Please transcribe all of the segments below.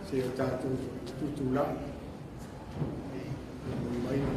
Saya Tato tutulak Faumuina.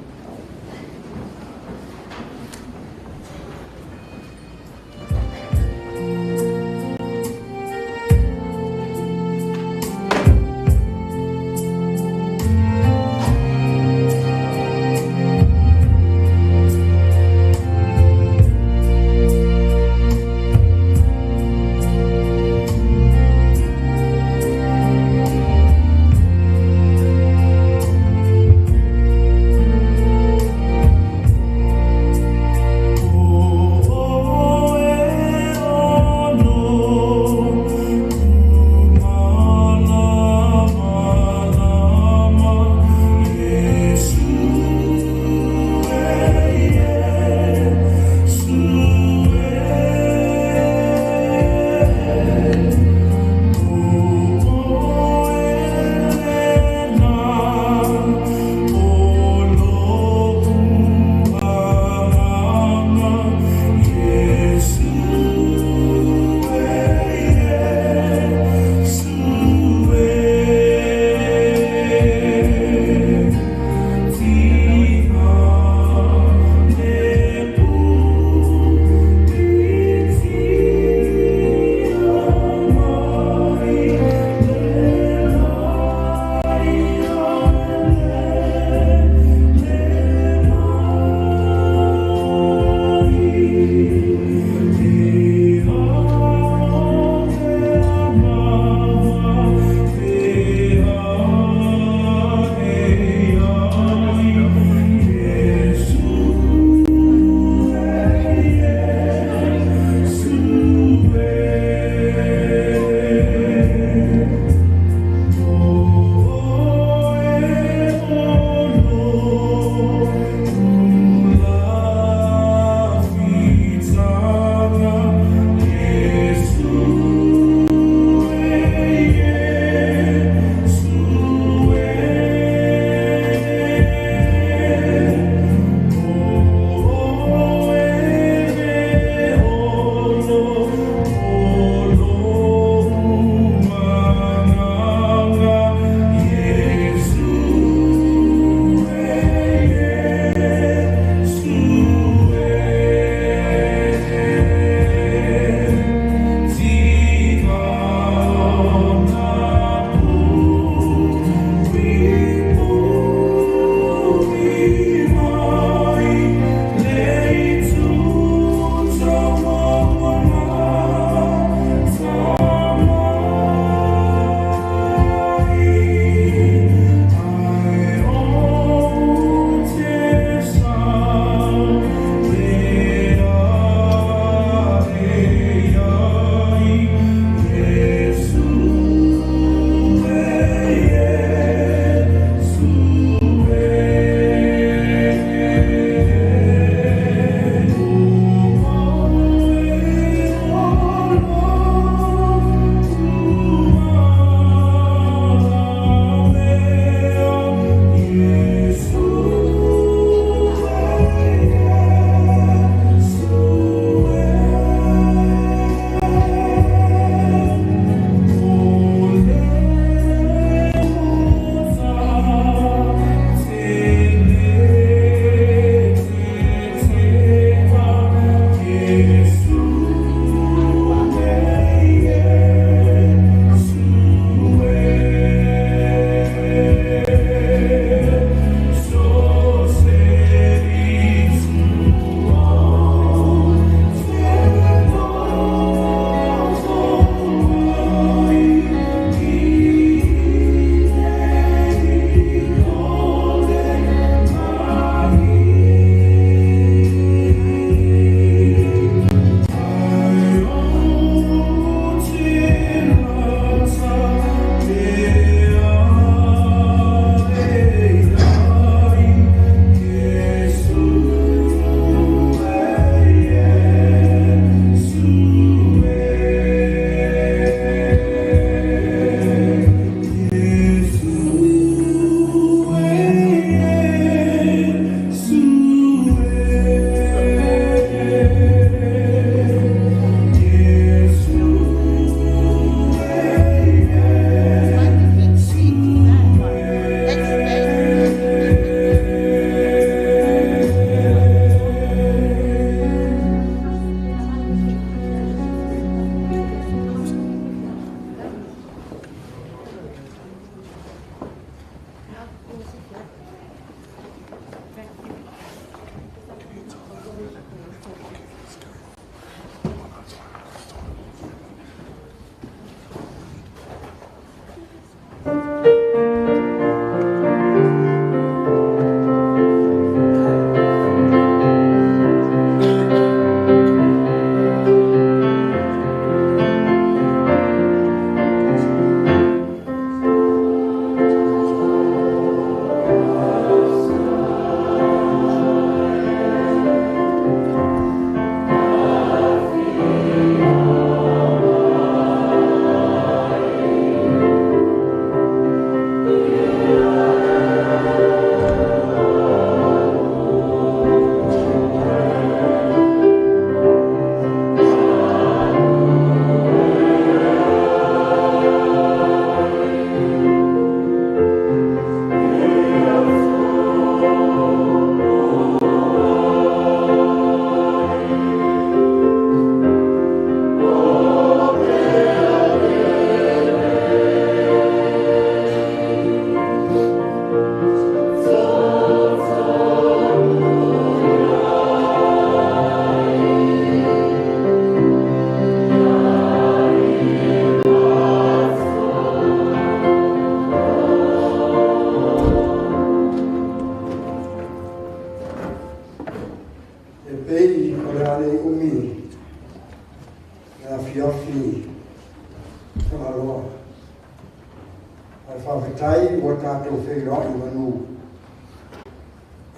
whawhetai o Tato whenua I wanu.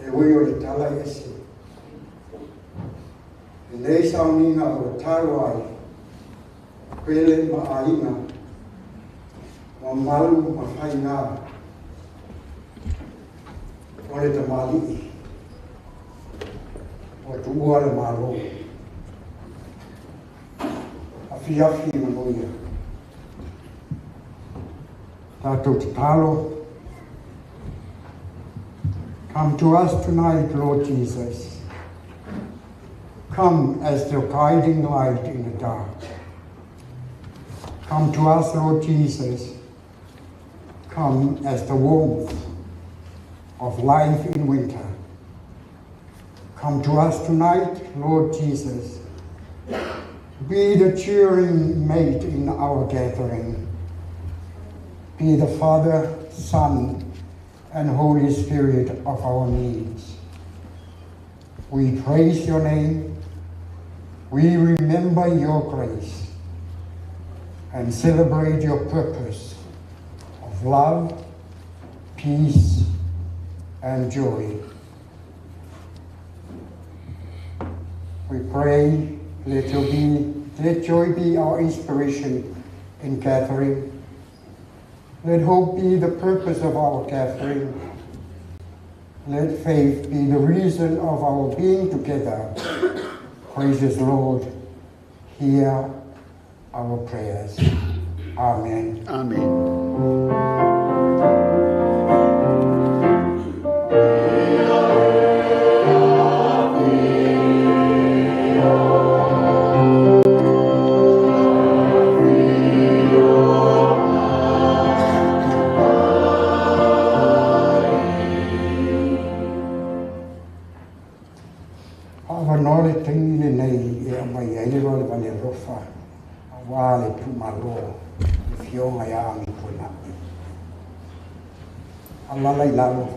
E ui o le tala ese. E nei sauninga o taro ai. Pele ma ainga. Ma malu ma whainga. O le tamali. O tuua le malo. Afi manuia. Tato te talo. Come to us tonight, Lord Jesus. Come as the guiding light in the dark. Come to us, Lord Jesus. Come as the warmth of life in winter. Come to us tonight, Lord Jesus. Be the cheering mate in our gathering. Be the Father, Son, and Holy Spirit of our needs. We praise your name. We remember your grace and celebrate your purpose of love, peace, and joy. We pray, let joy be our inspiration in gathering. Let hope be the purpose of our gathering. Let faith be the reason of our being together. Gracious Lord, hear our prayers. Amen. Amen. Avanore tengile nei e mai airo le vale rofa. Wale tu malo. Fionga ya Amituana'i. Alala ilalo.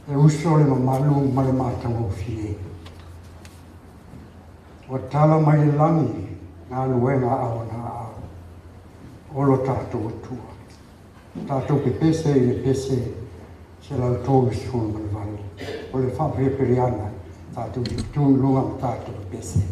e uso le mamalu ma le mātango fie. O tala mai le langi ngā luenga au na au. Olo tātou tua. Tātou pe pese i le pese se lau tōu sūn ma le valo. O le whapeperiana tātou i tūn lunga ma tātou pe pese.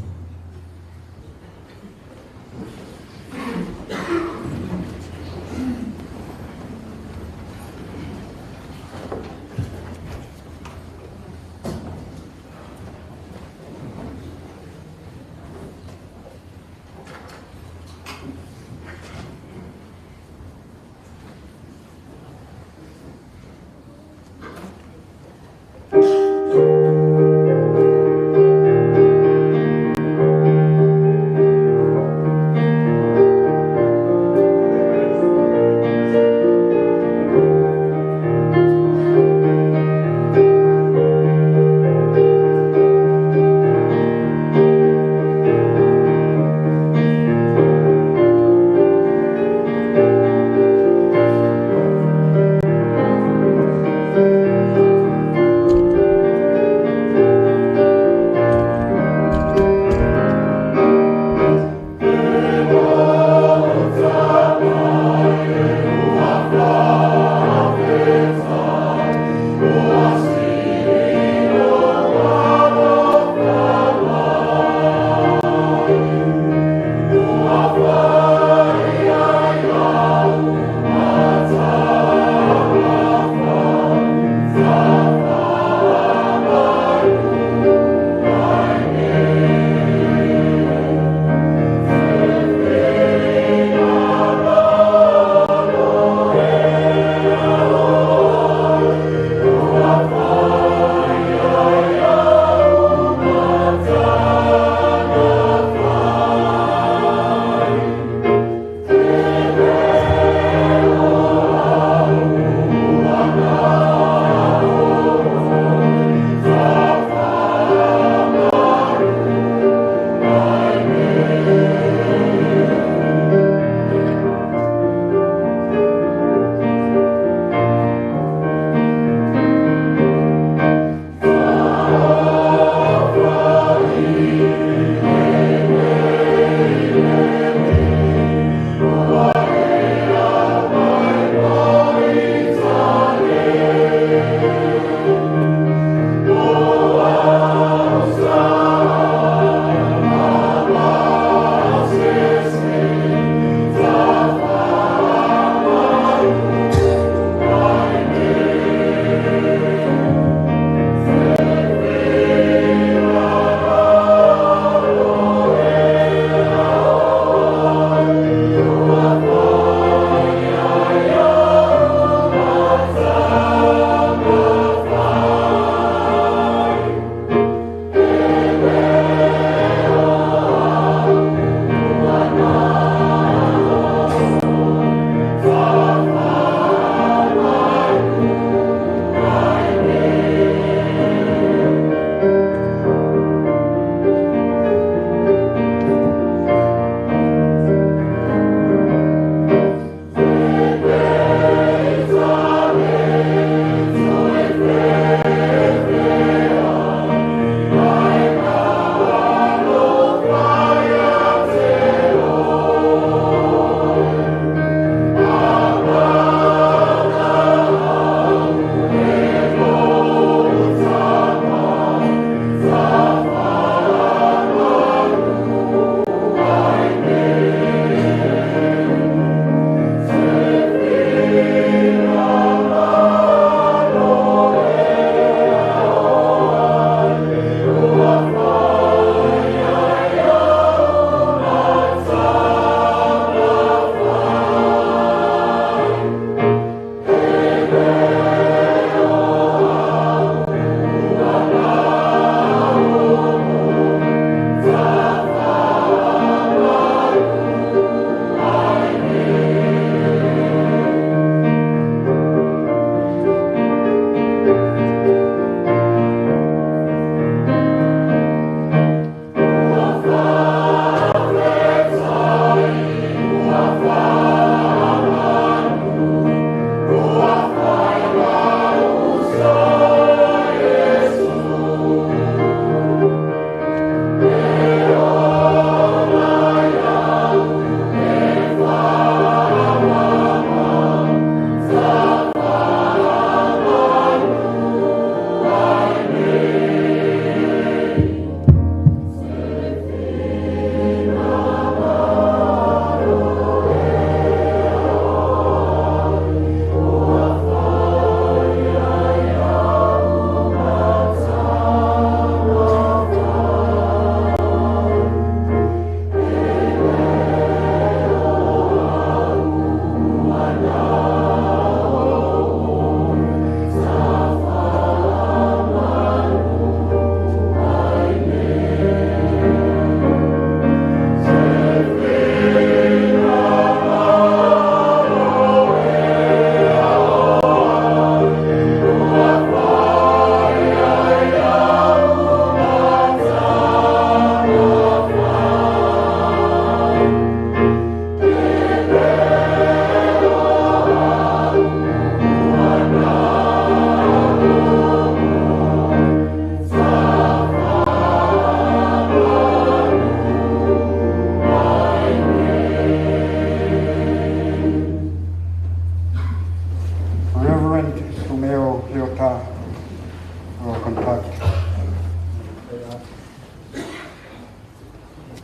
Welcome back.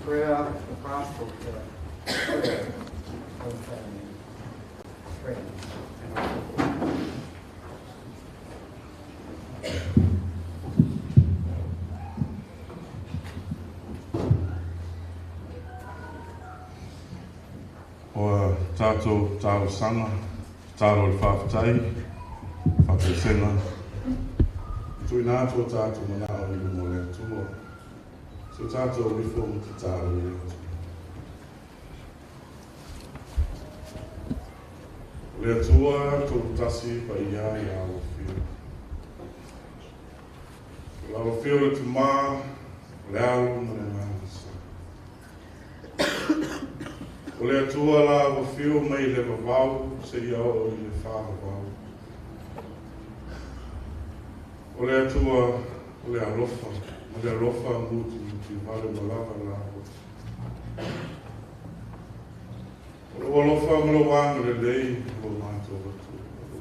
Prayer, the gospel prayer, O Tato, Tato Sanga, Tato le whawhatai, whakesena. Tui nātua Tato manao i mo le tua. So Tato before mo te Tato i le tua. Le tua tō tasi pa ia i awa whio. Le awa whio le tu mā, le alu na le nāsa. O le atua la awa whio mai le wawau, se ia o i le whāwau. O le atua, o le alofa, o le alofa muti vale malava la awa. O alofa mlo wanga le lei, o mātou atu.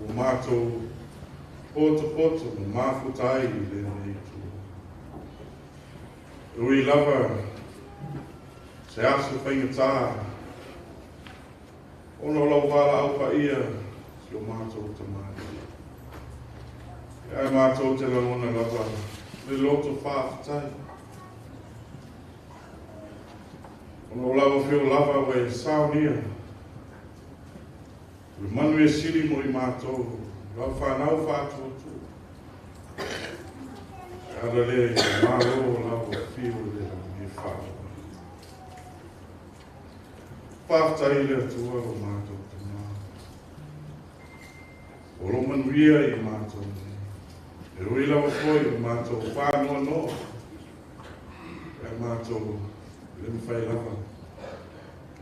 O mātou poto, o māwhutai i le nei tu. Ui lava, se asu whaingatā, ono lau wala au pa ia, si o mātou te mātou. Ai mātou te launa lava, le loto whāwhatai. Ono lau whio lava wei saunia. Le manu e siri mo I mātou, lau whanau whātua tu. Ara le mālo lau whio le me whātua. Whāwhatai le atua o mātou te mā. O lo manuia I mātou. E rui lawa foi o mātou whānoa noa. E mātou le mwhai lava.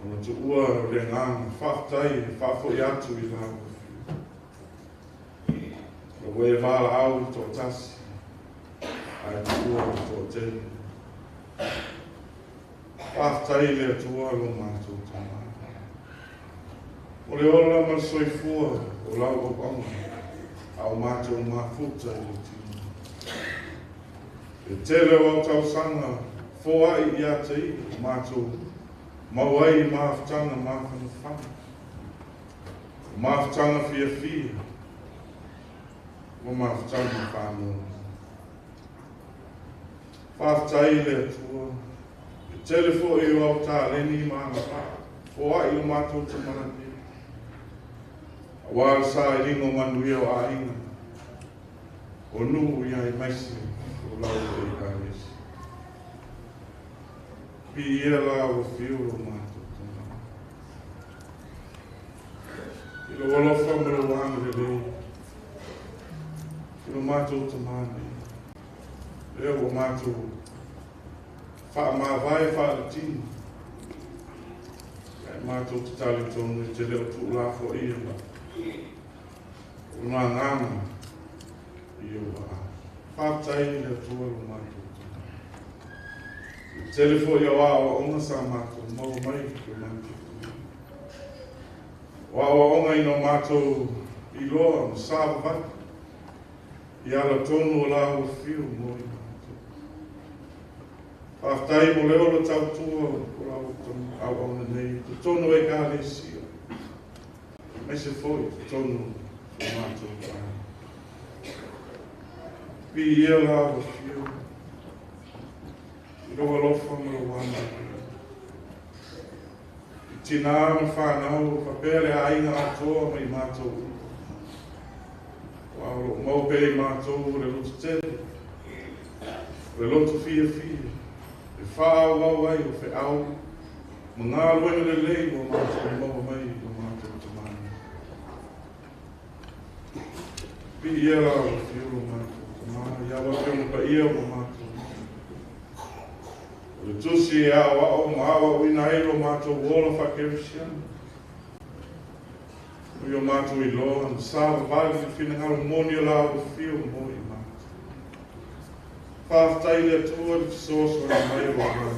Ona tu ua le ngāna whāwhatai, whāwhoi atu I lawa. O we wāla au tō tasi. Ai tu ua tō tēne. Whāwhatai le atua lo mātou tā mā. O le ola ma soifua o lau o panga. Au mātou mā futa I le tini. E tele o tau sanga, fōa I ia te I, mātou mawai mā whatanga mā whanawhana. Mā whatanga fia fia, o mā whatanga whānoa. Whāwhatai le atua, e tele fō I o au tā reni mā ngā fōa I o mātou te marani. Wāla sā I ringo manuia o āinga. O nuu I ai maisi, o lau I kāresi. Pi ia la o whio o mātou tōna. I lo alofa me lo wāna le lei. I lo mātou te māne. Leo o mātou wha mā vai wha le tini. Kai mātou te tali tōnu I te leo tū la fo ia la. O ngā ngāna I o wā. Whātai le atua lo mātou tōna. I telefo I o awa onga sa mātou, mau mai o mātou. O awa onga I no mātou I loa, no sāwa vai. I ala tonu o la o whio mo I mātou. Whātai mo leo lo tau tua o la o tonu, au onga nei. Te tonu e kā le sia. Mai se foi, tonu o mātou tā. Pi ia la o whio. I roa lofa me lo wana. I tina me whanau, whapere ainga atoa mai mātou. Wao mau pere mātou le lotu tere. Le lotu fia fia. E whāau au ai o whi au. Mga luenga le lei o mātou mau mai o mātou te mana. Pi ia la o whio o mātou te mana. Ia wa whio pa ia o mātou. Le tusi e awa o maawa o ina helo mātou wola whakerisiana. O io mātou I loa, na sāwa vāli I whina ngaro moni o la o whio mo I mātou. Whāwhatai le atua le fisoso na mai o mātou.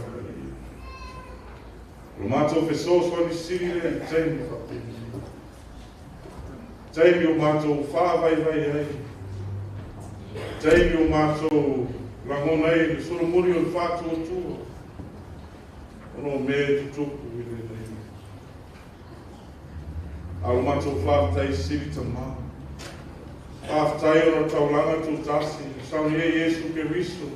O mātou fisoso ni siri le I teimi whapini. Teimi o mātou whāwai vai ai. Taimi o mātou langona e le solo muri o le whātua tua. Ono me tutuku i le nei. Alo mātou whātai siri ta mā. Whātai ona taulanga tu tasi. Sauni e Yesu ke riso.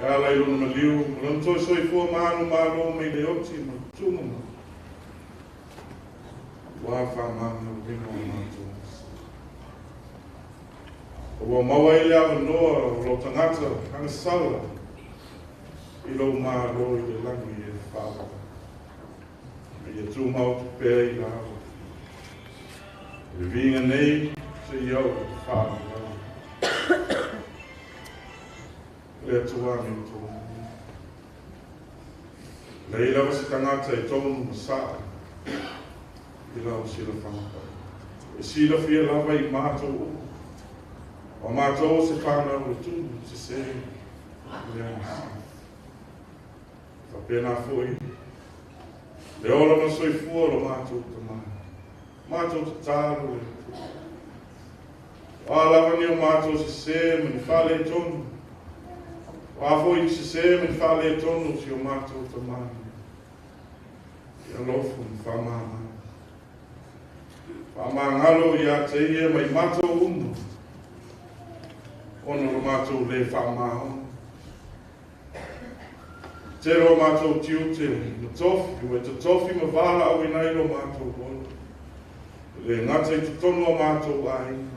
E ala i luna maliu. Lana toi soi fua maanu mālo me le oti ma tūmama. Wā whamanga rino o mātou. O maua i lea manoa o lo tangata hanga sala i lo mālo i le langi e whāwaka. I e tū mau tu pēr i lawa. E vinga nei se i au e whāwaka. Lea tuani i tōna. Lei lawa se tangata i tōnu masaa i lau sila whamaka. E sila fia lawa i mātou o. O mātou se whānau le tūnu, se se lea nasi. Whapena fwoi. Le ola ma soi fua lo mātou ta mai. Mātou ta tāro le tūnu. O alawani o mātou se se mani whale tonu. O awhoi se se mani whale tonu si o mātou ta mai. Ia lofu ni whamama. Whamangalo ia te ia mai mātou umu. Ono lo mātou le whamao. Te ro mātou tiu te na tofi, ue te tofi ma wala au inai lo mātou bolo. Le ngate te tono o mātou aina.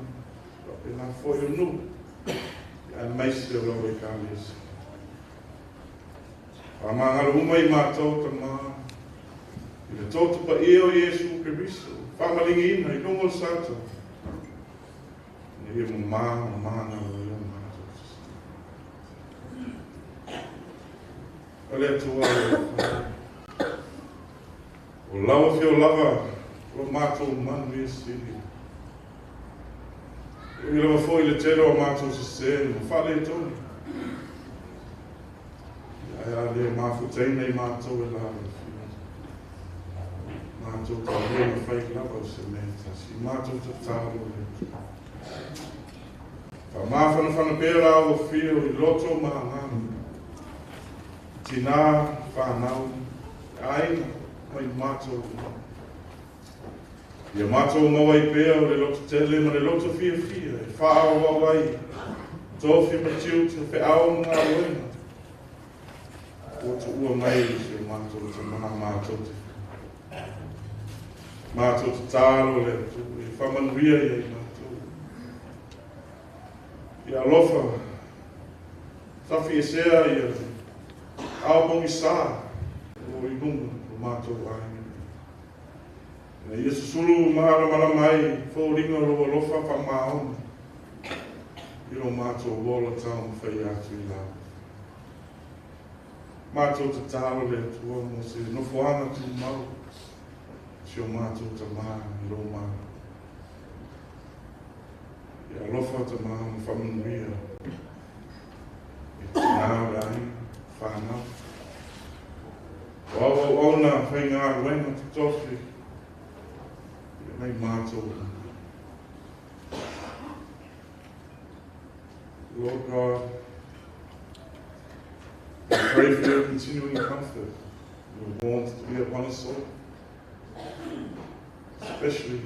E nā whoi o nu. Ia meise o lau e kālesi. Whamangalo umai mātou ta mā. I le tōtu pa i o Yesu Keriso. Whamalingi ina i longo sato. Ia mo māna o ia mātou. Alea tua o lawa whio lava o mātou manu e siri. I lawa fwoi le tero o mātou se se, mo whale tōni. Ia lea māwhuteina i mātou e lawa whio. Mātou ta lea ma whai lawa o se mea si mātou ta tāro le. Fa mawhana pēra o whio i loto maanganu. Tina whanau, aina, mai mātou. Ia mātou maua i pēa o le loto tele ma le loto fia. E whāo wawai, tōwhi ma tiu te whiao ngā roina. O tu ua mai se mātou te maha mātou te. Mātou te tāro le tu, e whamanuia i ai mātou. Ia lofa, tawhi e sea ia aopongi sā, o i nunga o mātou aini. Ia ia susulu mara mai, fōringa roa lofa whamaona. I ro mātou wola tau whai atu i lau. Mātou te tāro le atua mo se nofoanga tu mau. Si o mātou ta maa i ro maa. Ia lofa ta maa mo whamanuia. E tina rai, whanau. O awa ona whai ngā ruenga te tofi. Ia nei mātou. Lord God, we pray for your continuing comfort, your warmth to be upon us all, especially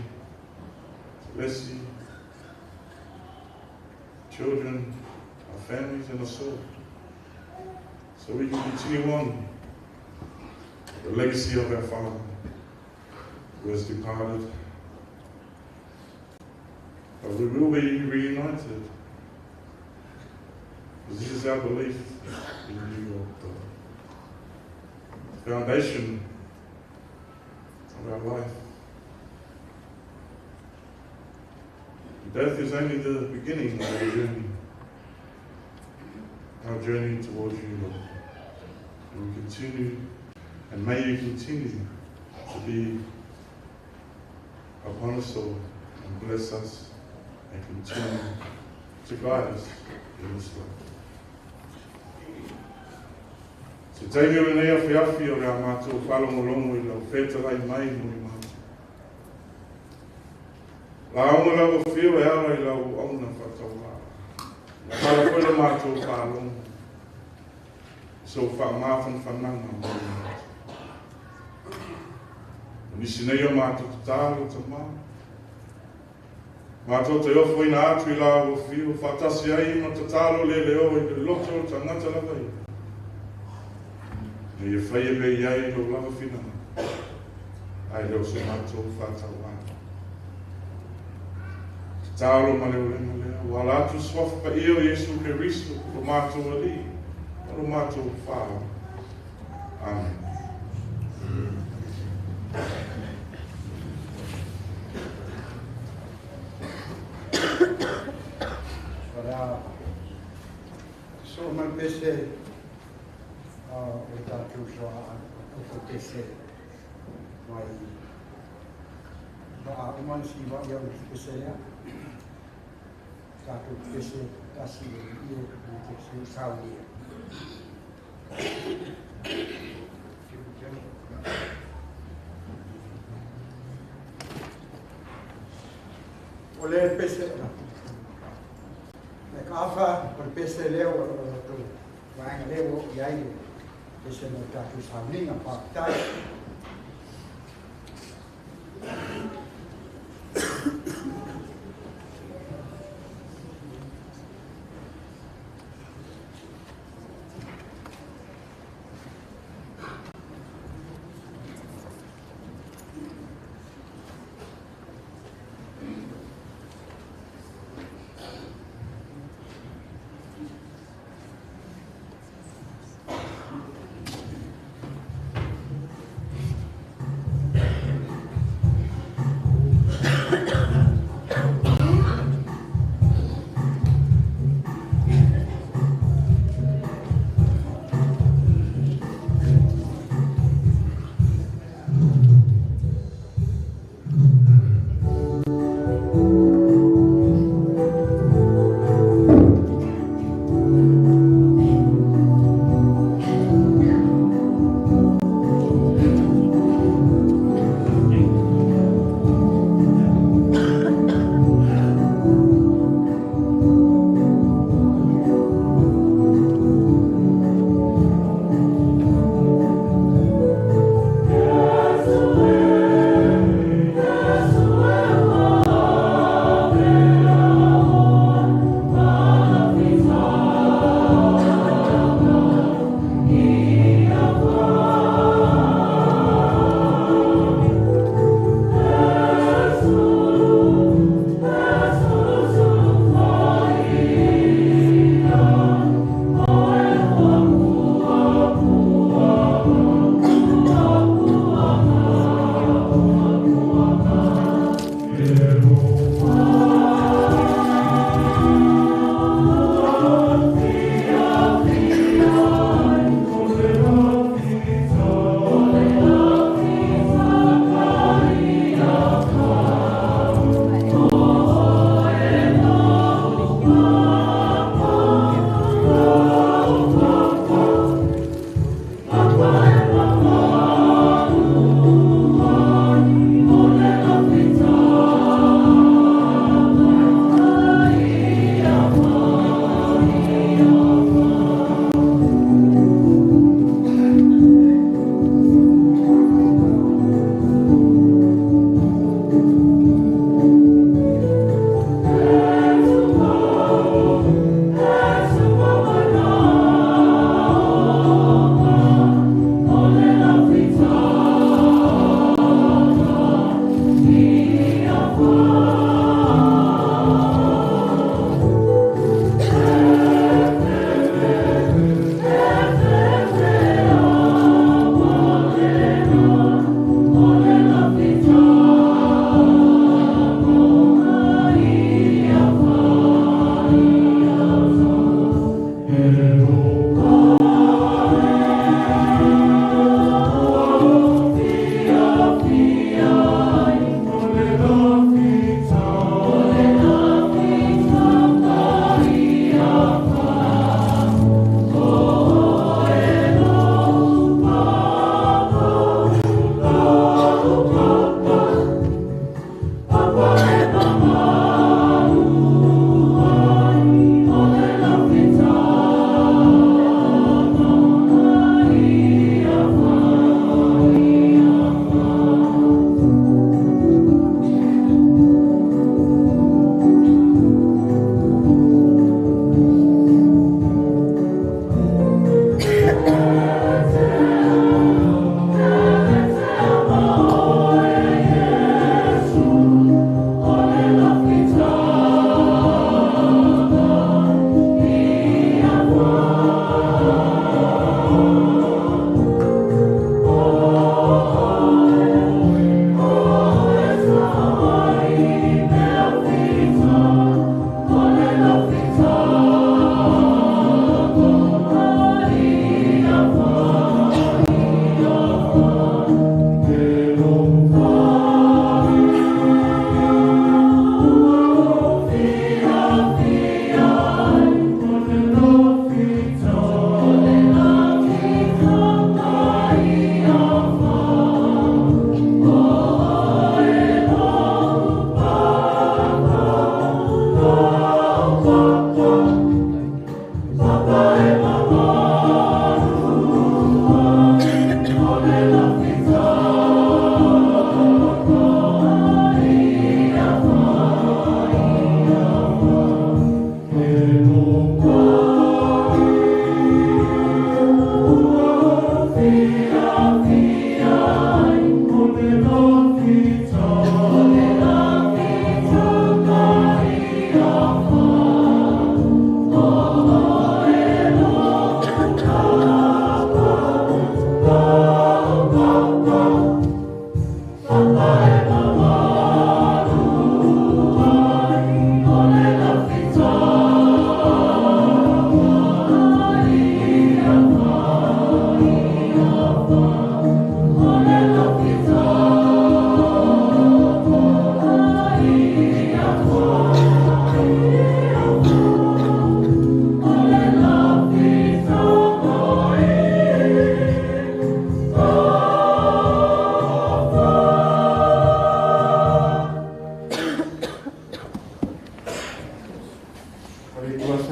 Leslie, children, our families, and us all, so we can continue on the legacy of our Father who has departed, but we will be reunited. This is our belief in you, the foundation of our life. Death is only the beginning of our journey towards you, Lord. And we continue, and may you continue to be upon us all and bless us and continue to guide us in this life. Se taimi o le nei awhiawhi o le a mātou whalongolongo I lau whētarai mai mo I mātou. La aunga lau o whio e ala I lau auna whatau la. Kala koe le mātou whālong. So whaamāwhan whananga mo le mātou. Nisi nei o mātou te tālo ta mā. Mātou te Faumuina atu I la o whio, whātasi ai ma te tālo le leo I le loto o ta ngata lava I. Ne ia whai e me iai lo lava whinanga. Ai leo se mātou whātau ana. Tālo ma leo le ma leo. Wala atu swafa pa io Yesu Keristo, o mātou ali, o mātou whāo. Amen. So man pese o Tato soa o pese mai ba man si ba yo pese ya Tato pese kasi ye pese saudi Oleh pese Kafa per pese leo to wang leo yai pese no Tato Faumuina pa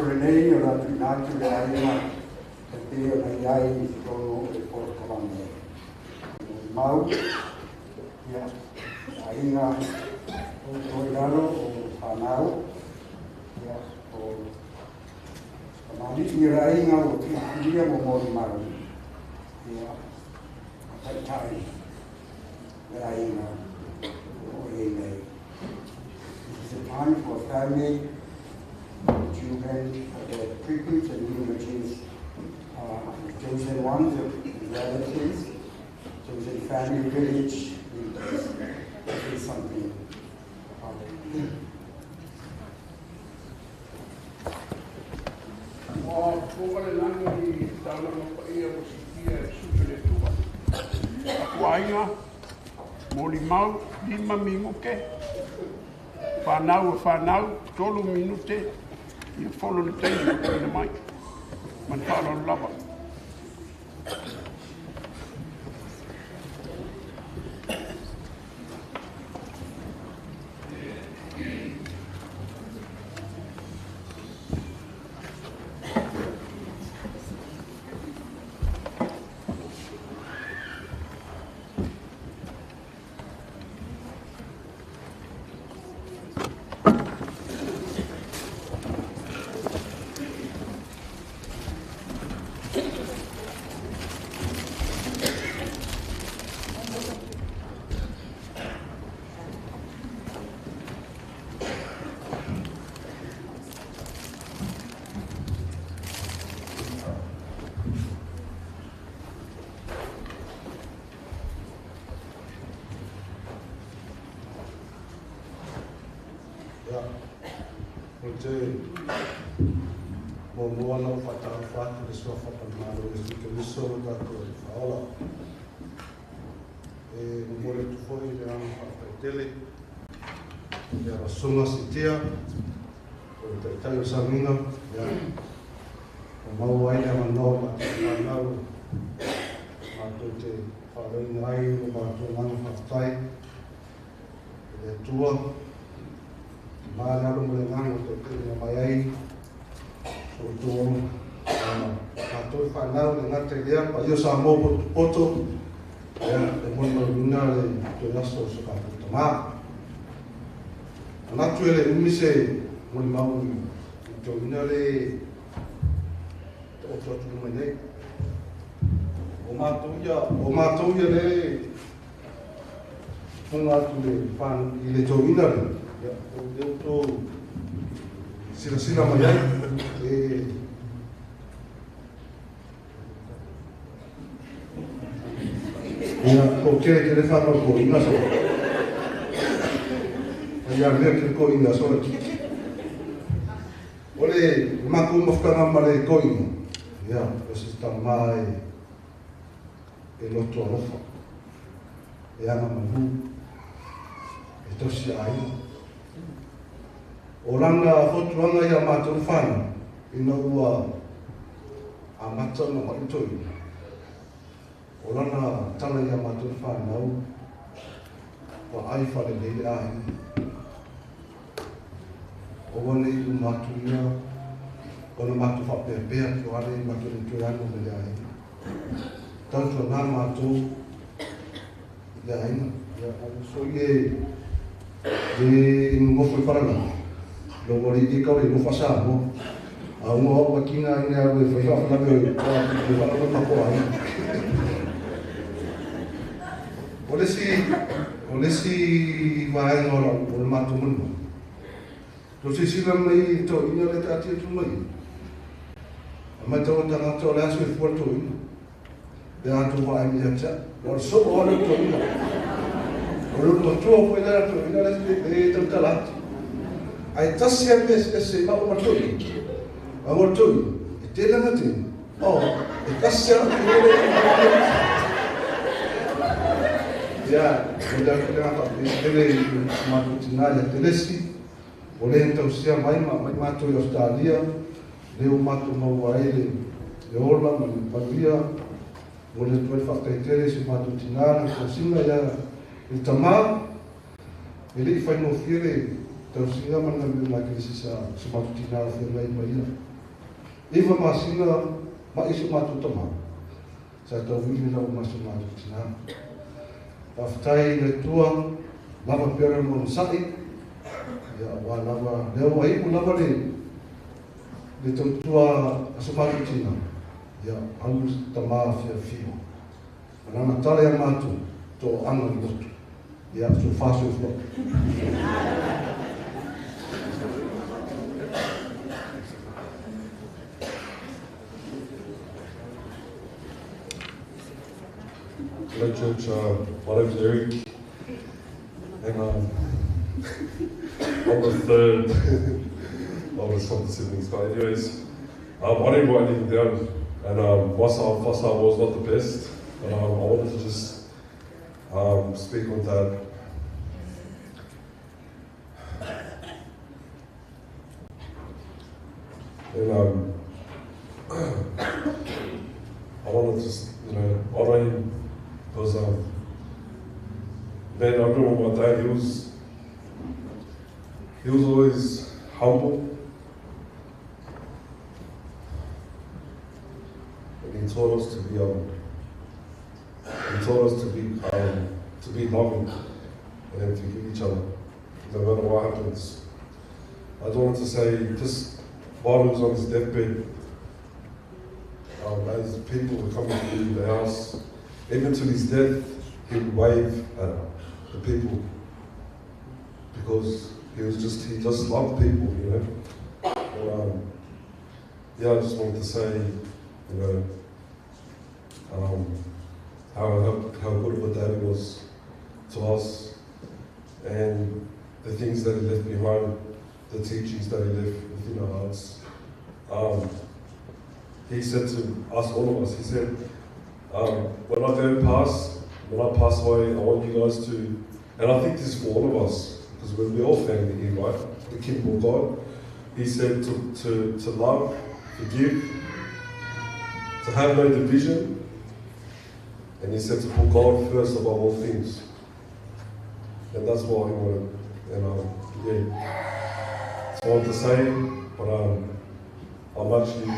le nei o la pinatu le aina e te o na iai i tono e portavane. Mau, ia, ainga o toiraro o whanau, ia, o kamani i rainga o tihuria mo mori mau, ia, a taitai, le ainga o e nei. It is a time for family, children, their privilege and eulogies, chosen ones, relatives, chosen family, village, this is something. Molimau, 5 minuke, whanau, 3 minute, i wholo le teini o tēne mai, man whalo lava. Moana o whatarawhatu le sua whapamaro e tika miso o Tato e whaola. E mole tu foi le anga whakaitele, e ara sunga si tia, o le taitai o Saminga, o mau aina manoa ma te whanau, ma to te Faumuina o ma to ngana whakatai, e le tua, ma le alo mo le ngana o te tene mai ai, o tō Tato i whanau le ngate lea, pa io sa mō poto, e mō maruna le tō naso o saka puta mā. Anatu e le umise mō le mau i tō ina le o tō atu mai nei. O mātou ia le whunga atu le whānu i le tō ina le. O le tō sila mai ai. Ia, ko kere whanau ko inga so. Ia, lea kere ko inga so. O le mako mawhukanga ma le ko inga. Ia, o se tama e loto arofa. E anga mahu. E tosi ai. O langa whotuanga ia mātou whāna, ina ua a mata na maritoi. O langa tala ia mātou whānau, wa ai whare leile ai. O wane i mātou ia, o na mātou whapea ki o ale mātou ni tui anu me le ai. Tautua nā mātou le aina. So ie, e ngofo i wharanga. Lo mori di kau le fasa mo a mo wa kina ina le foi fa na be fa na ko ai polisi vai ngora o matu mun to si sila mai to ina le tati tu mai ma to na to la su for to ina de atu vai mi acha or so o le to ina o lo to foi la to ina le to talat ai tasi a se ma o matui. A matui. E te langa te. Oh, e tasi a ia, o da kira ka pele matutina ya telesi. O le tau sia mai matu i Australia. Le o matu mau aile. Le orla ma le pagia. O le tue whakaitere si matutina na singa ya il tama. E le i whaino whiere tau singa mana me mai kisi sa matutina a whiere mai mai ia. Iwa masinga ma isu matu tama. Sa tau wili lau masu matu tina. Whaftai le tua lava pere mo sai. Ya wa lava leo ai mo lava le tau tua asu matu tina. Ya angus tama fia fio. Manana tale ya matu to anga ni lotu. Ya su fasu flo. Hello church, my name's Eric, and I'm the third oldest of the siblings, but anyways, I didn't write anything down, and my style was not the best, but I wanted to just speak on that. And I wanted to just, honor him. Because, man, I remember my dad, he was always humble. And he taught us to be loving and forgive each other, no matter what happens. I just wanted to say, just while he was on his deathbed, as people were coming to the house, even to his death, he would wave at the people because he just loved people, And, I just wanted to say, how good of a dad he was to us, and the things that he left behind, the teachings that he left within our hearts. He said to us, all of us, he said, when I pass away, I want you guys to, and I think this is for all of us, because we're all family here, right? The kingdom of God. He said to love, forgive, to have no division, and he said to put God first above all things. And that's what he wanted. And that's what I wanted to say, but I'm actually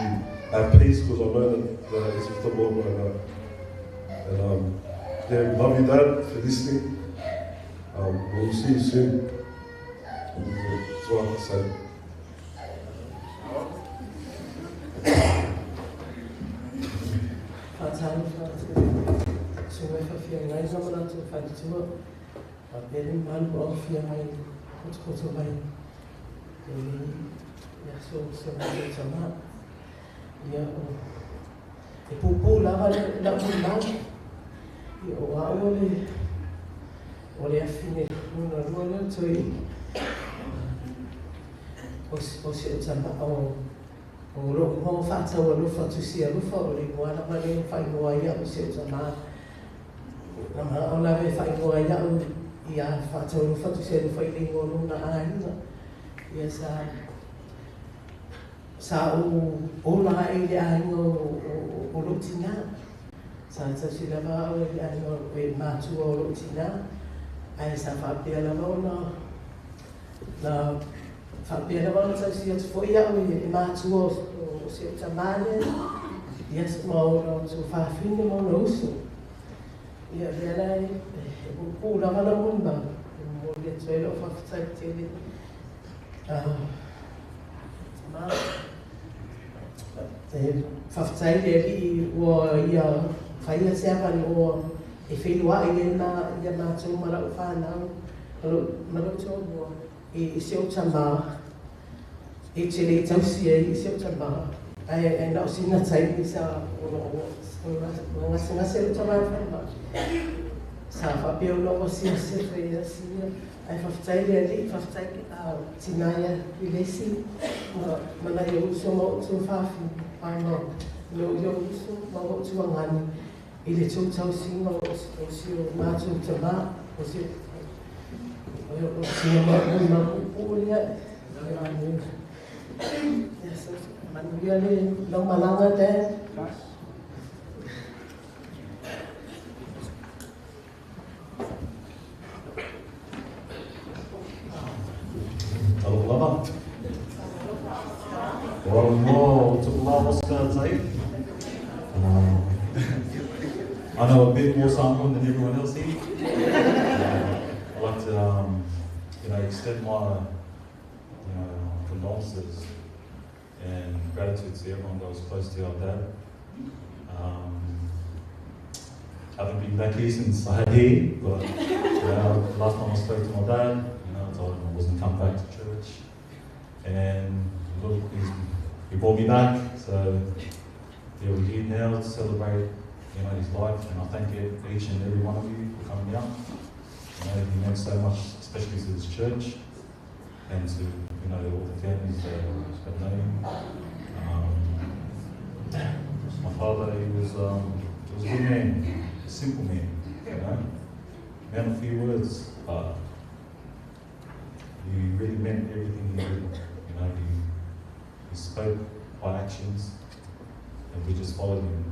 at peace because I know that it's with the Lord right now. And love you, Dad, for listening. We'll see you soon. That's what I have to say. Ole afine una ruolo toi o se tama o lo mo fata o lo fatu sia lo fa o le moana male fai mo ia o se tama na ma ona ve fai mo ia o ia fata o lo fatu sia lo fai le mo na aina ia sa o la ile aina o lo tina sa sila ba o ile aina o matu o lo tina ai sa fapia la bona la fapia la bona sa si foi ya o matu o se tamane yes mo no so fa fin mo no uso ia vera o la vala munda mo le tselo fa tsai ma fa tsai le o ia fai se ava o e whenua i ena ia mātou marau whānau, marau tōnua, i seo tama, e tere tausia i seo tama, ai nao sina tai i sa ngase o tama whanau. Sa whapeo logo sia sefe i asia, ai whaftai rea li, whaftai tinaia i lesi, mana i uso mo tu whafi, ai no, i uso mo tu angani, i le tūtau singa o si o mātou te mā, o si o makupuria, manuia le lau malanga te. Talo lava. Ora mo. o tuku laoska tai. I know a bit more Samoan than everyone else here. I'd like to, extend my, condolences and gratitude to everyone that was close to our dad. I haven't been back here since I had hair, but last time I spoke to my dad, I told him I wasn't coming back to church, and look, he brought me back. So yeah, we're here now to celebrate, his life, and I thank each and every one of you for coming out. He meant so much, especially to this church, and to all the families that know him. My father, he was a good man, a simple man, man of few words, but he really meant everything he did. He spoke by actions, and we just followed him.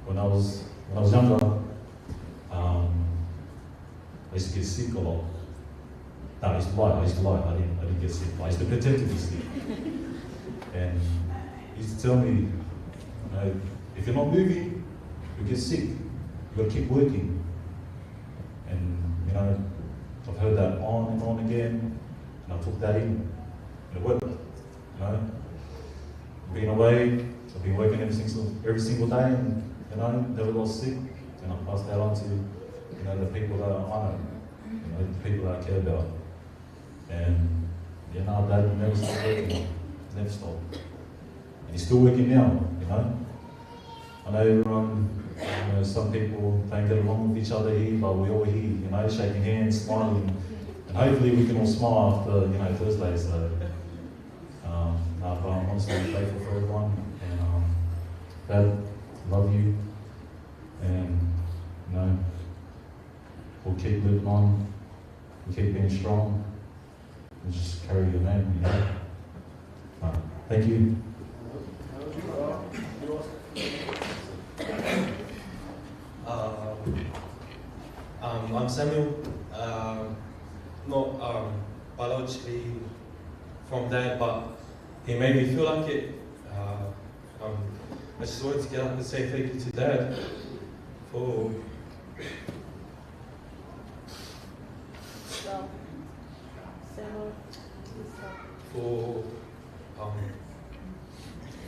When I was younger, I used to get sick a lot. No, I used to lie. I didn't get sick. I used to pretend to be sick. And he used to tell me, if you're not moving, you get sick. You've got to keep working. And I've heard that on and on again, and I took that in, and it worked. Being away, I've been working every single day, and never got sick, and I passed that on to the people that I know, the people that I care about. And Dad never stopped working, never stopped, and he's still working now. I know everyone, some people don't get along with each other here, but we're all here, shaking hands, smiling, and hopefully we can all smile after Thursday. So, but I'm honestly grateful for everyone, and Dad, love you, and we'll keep living on, we'll keep being strong, and just carry your name, Thank you. I'm Samuel, not biologically from Dad, but he made me feel like it. I just wanted to get up and say thank you to Dad for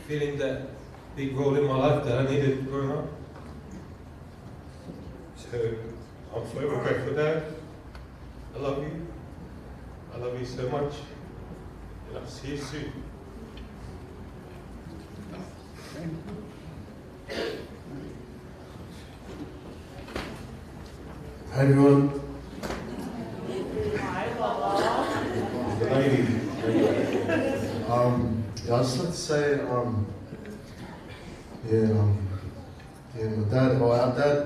feeling that big role in my life that I needed growing up. So I'm forever grateful, Dad. I love you. I love you so much. And I'll see you soon. Hi everyone. I'd just like to say, my dad, our dad,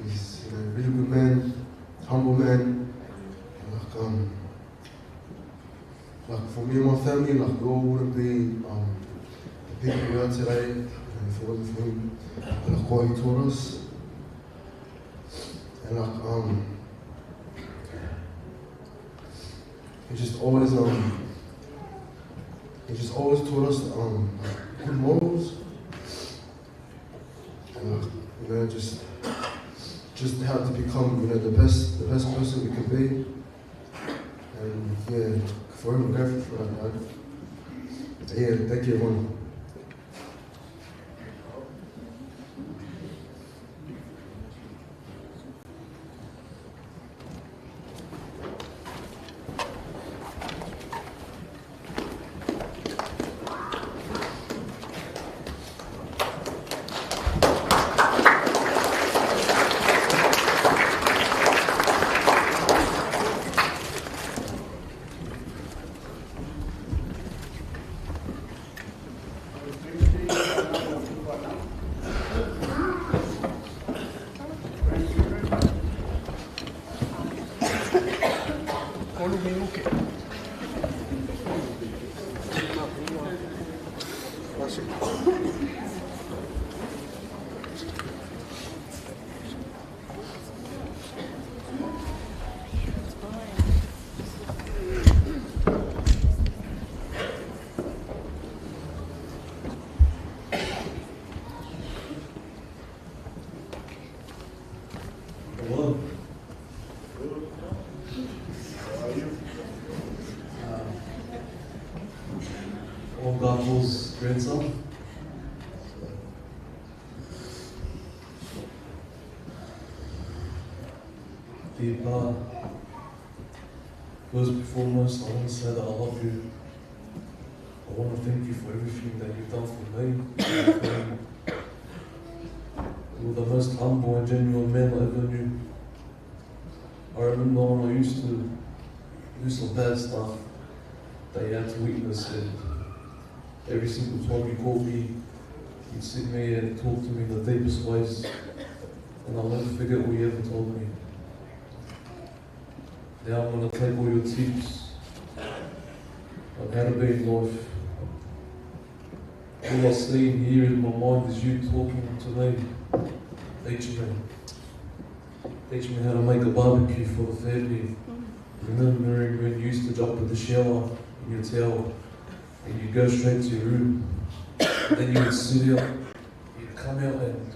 he's a really good man, humble man. For me and my family, we all wouldn't be the people we are today if it wasn't for him and what he taught us. And he just always taught us good morals, and just how to become the best person we can be. And forever grateful for that, Dad. Thank you everyone. dear Pa, first and foremost, I want to say that I love you. I want to thank you for everything that you've done for me. You were the most humble and genuine man I ever knew. I remember when I used to do some bad stuff that you had to witness, and every single time you called me, you'd sit me and talk to me in the deepest ways, and I'll never forget what you ever told me. Now I'm going to take all your tips on how to be in life. All I see and hear in my mind is you talking to me, teaching me. Teach me how to make a barbecue for the family. Remembering when you used to jump in the shower in your towel and you'd go straight to your room. Then you would sit out, you'd come out and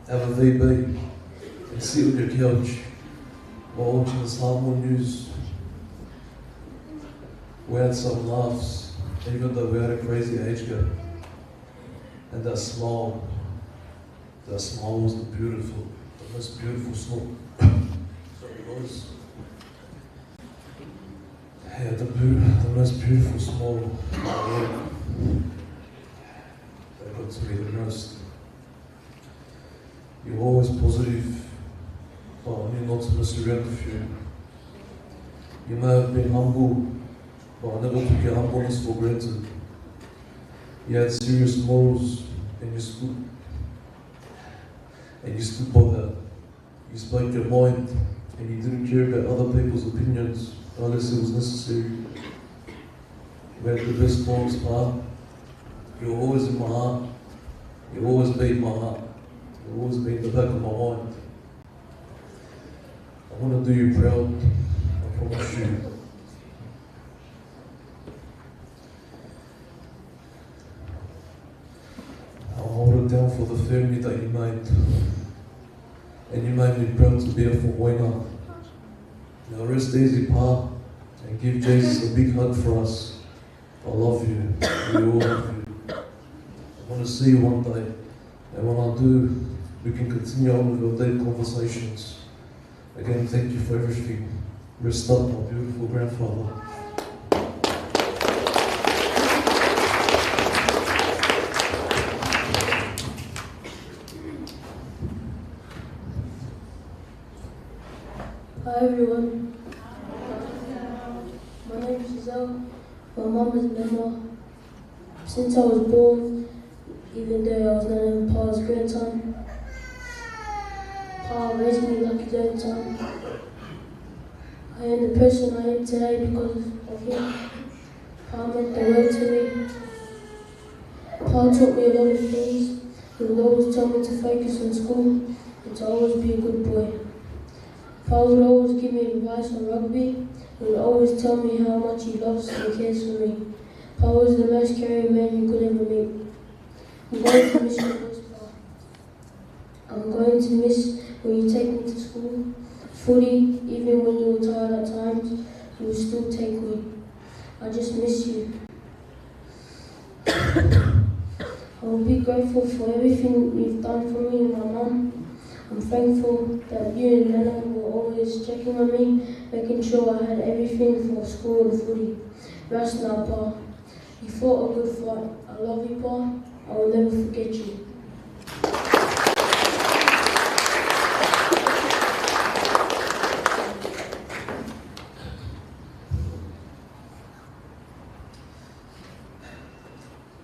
have a VB and sit on your couch while watching the Samoan news. We had some laughs, even though we had a crazy age gap. And that smile was the most beautiful smile. Sorry guys. Yeah, the most beautiful smile that got to me the most. You're always positive, but I knew not to mess around with you. You may have been humble, but I never took your humbleness for granted. You had serious morals, and you stood by that. You spoke your mind, and you didn't care about other people's opinions unless it was necessary. We had the best times, Pa. You were always in my heart. You always be in my heart. You always be in the back of my mind. I want to do you proud. I promise you. I'll hold it down for the family that you made. And you made me proud to be a Faumuina. Now rest easy, Pa, and give Jesus a big hug for us. I love you. We all love you. I want to see you one day. And when I do, we can continue on with our deep conversations. Again, thank you for everything. Rest up, my beautiful grandfather. Hi everyone. My name is Giselle. My mum is Mema. Since I was born, even though I was not Pa's grandson, Pa raised me like his own son. I am the person I am today because of him. Pa meant the world to me. Pa taught me a lot of things. He would always tell me to focus on school and to always be a good boy. Pa would always give me advice on rugby. He would always tell me how much he loves and cares for me. Pa was the most caring man you could ever meet. I'm going to miss you most, Pa. I'm going to miss when you take me to school. Footy, even when you were tired at times, you would still take me. I just miss you. I will be grateful for everything you've done for me and my mum. I'm thankful that you and Nana were always checking on me, making sure I had everything for school and footy. Rest now, Pa. You fought a good fight. I love you, Pa. I will never forget you.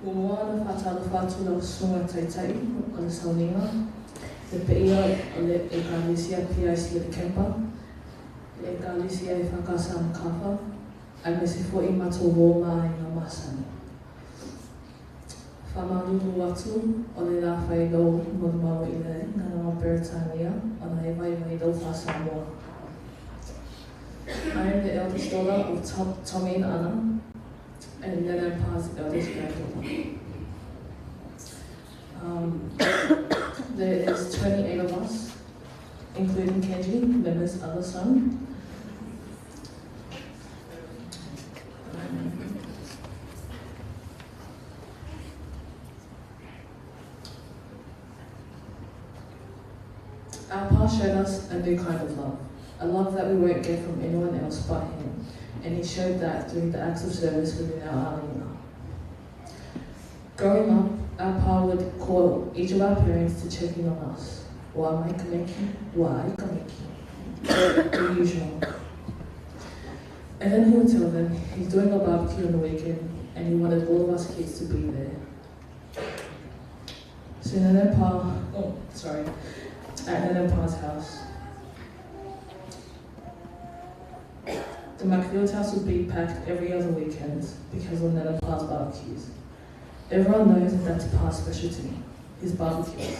Moana whātala whātuna o sunga taitai o le sauninga. Le peia o le ekalisia pia isi le kempa. Le ekalisia e whakasa ang kapa. Ai me se fo i mato wōma i ngā masani. Whamaruru atu o le rā whaidau mo le mawa i le ngana o Britania o na e vai dau wha Samoa. I am the eldest daughter of Tommy and Anna, and then I passed eldest granddaughter. There is 28 of us, including Kenji, Mema's other son. Our Pa showed us a new kind of love, a love that we won't get from anyone else but him, and he showed that through the acts of service within our arena. Growing up, our Pa would call each of our parents to check in on us. Wa mai ka meki, wa ai ka meki. The usual. And then he would tell them he's doing a barbecue on the weekend and he wanted all of us kids to be there. So Nana Pa, at Nana Pa's house, the McField's house would be packed every other weekend because of Nana Pa's barbecues. Everyone knows that that's Pa's specialty, his barbecues.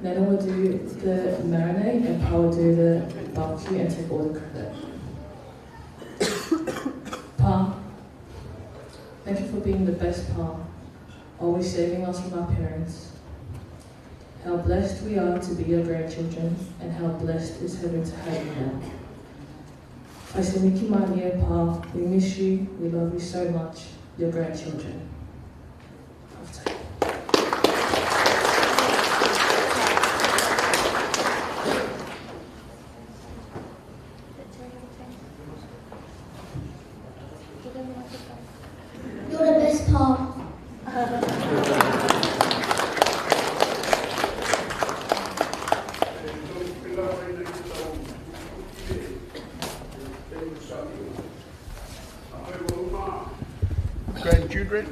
Nana would do the marinade and Pa would do the barbecue and take all the credit. Pa, thank you for being the best Pa, always saving us from our parents. How blessed we are to be your grandchildren, and how blessed is heaven to have you now. Faisemiki Maria, Pa, we miss you, we love you so much, your grandchildren. You're the best Pa. Grandchildren,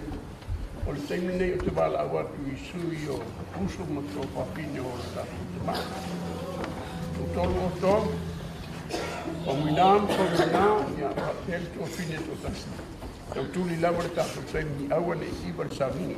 o le taimi nei o te wala awa tu I sui o puso mo tō papine o ta te mana. O tolu o tō, Faumuina, ia patel tō fine tō tasi. Tau tuli lawa le tātou taimi awa ne iwa le savini.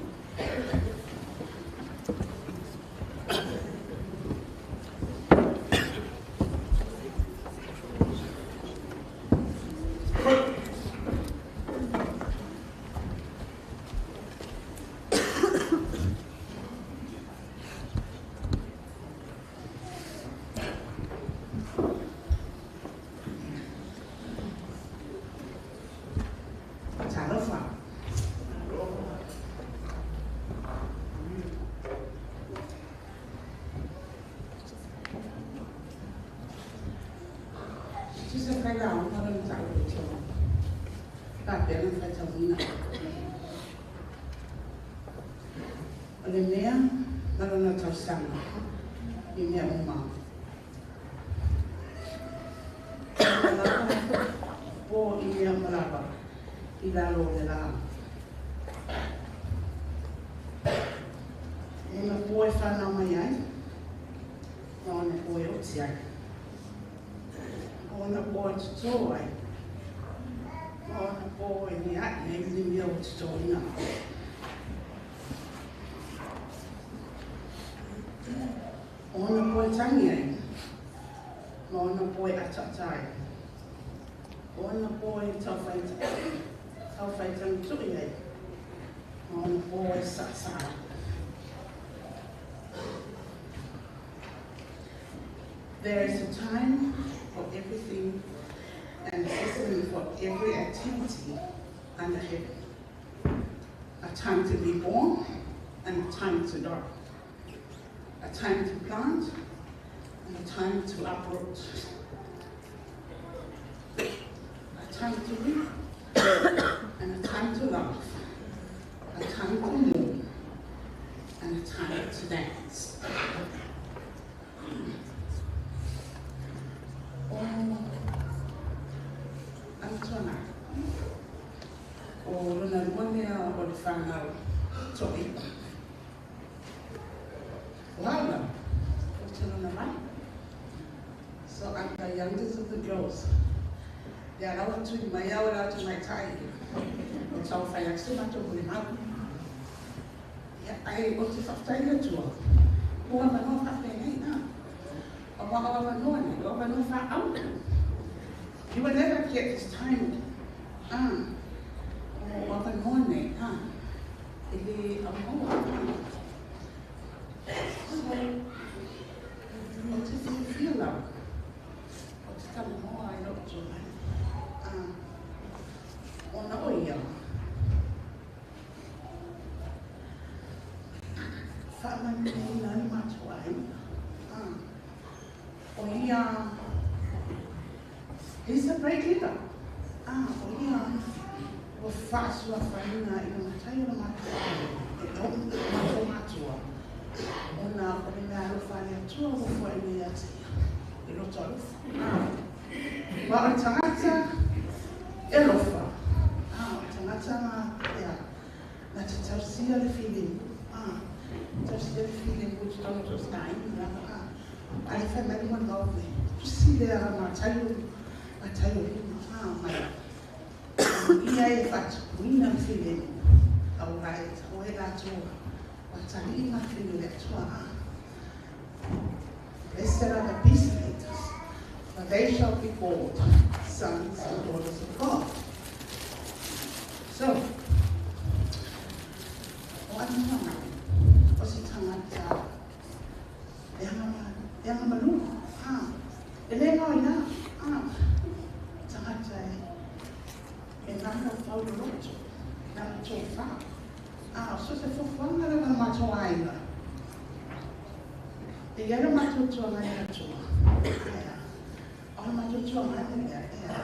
There is a time for everything and a season for every activity under heaven. A time to be born and a time to die. A time to plant and a time to uproot. A time to reap and a time to laugh. A time to mourn and a time to dance. Amituana'i. O luna luanea o le whanau toi. Wala, o te luna mai. So I'm the youngest of the girls. They are out to my hour out to my time. It's all fine. I still have to go out. I go to Faumuina to her. Who am I not happening now? You will never get this time. So, what do you feel now? What's coming more? I don't know. he's a great leader. O whaasua whaina I ngā tai o matua. E tō matua. O nā o mea alofa ni atua o whaini ni atia. I roto alofa. Wa o tangata e lofa. O tangata na te tausia le feeling. Tausia le feeling which don't just die. I feel like one love me. To see there my tayo ia e Faumuina feeling au rai o e rātua wa tani ma feeling le atua Blessed are the peacemakers, for they shall be called sons and daughters of God. So, o anumanga o si tangata e anga malua e le ngā ina tangata e nana whau roto, nana tō whā. So te whawhanga rana mato aina. E iara mato tō ngai atua. O mato tō ngai ea,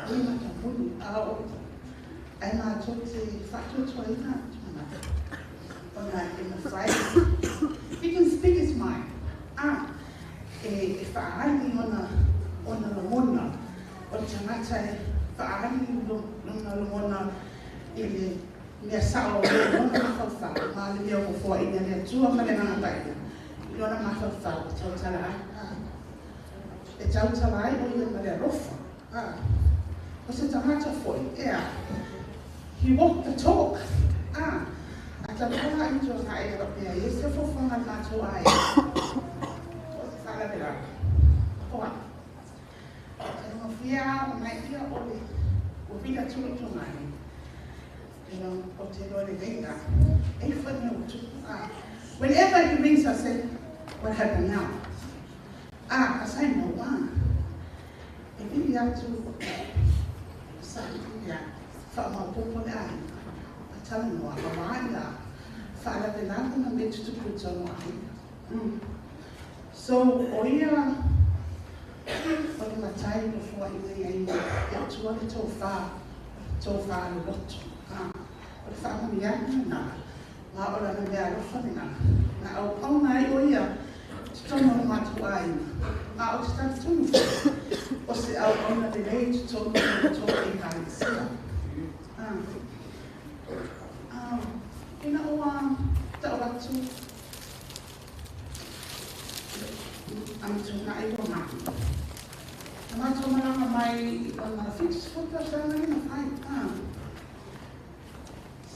e mato puni, ai mato te whato tō ina tōna. O nā in the Friday. He can speak his mind. E whaani ona lomona, o tangata e whaani ona lomona i le mea sao o lomona mawhawha, ma le mea o fua i le tua ma le ngana taia. I ona mawhawha o tautara ai. E tautara ai o i ma le rofa. O se tangata foi, he walked the talk. A tautara i tō ka e rapea, e se fofanga mātou ai. O se whara vera. Oa. Fia o mai fia o vida tūro tō mai. O te lore venga. E whanau tū. Whenever he rings, I say, what happened now? I say, no one. E vini atu, sa vini a whamau popo le ai. A tala noa, a waia. Whaara te nāko na me tutu puta noa ai. So, o ia, o le matai no fua I nei ai, e atua le tō whā le loto. O le Faumuina nā, ma o la mea rofa ni nā. Nā au pau nai o ia, te tono o mātu ai. Ma o te tatu tonu. O se au ona te rei te tono o tō e kāi sia. Ina o ta o atu. Amituana'i o maki. Ma tō maranga mai o ngā whitus whuta sa ngai na whai.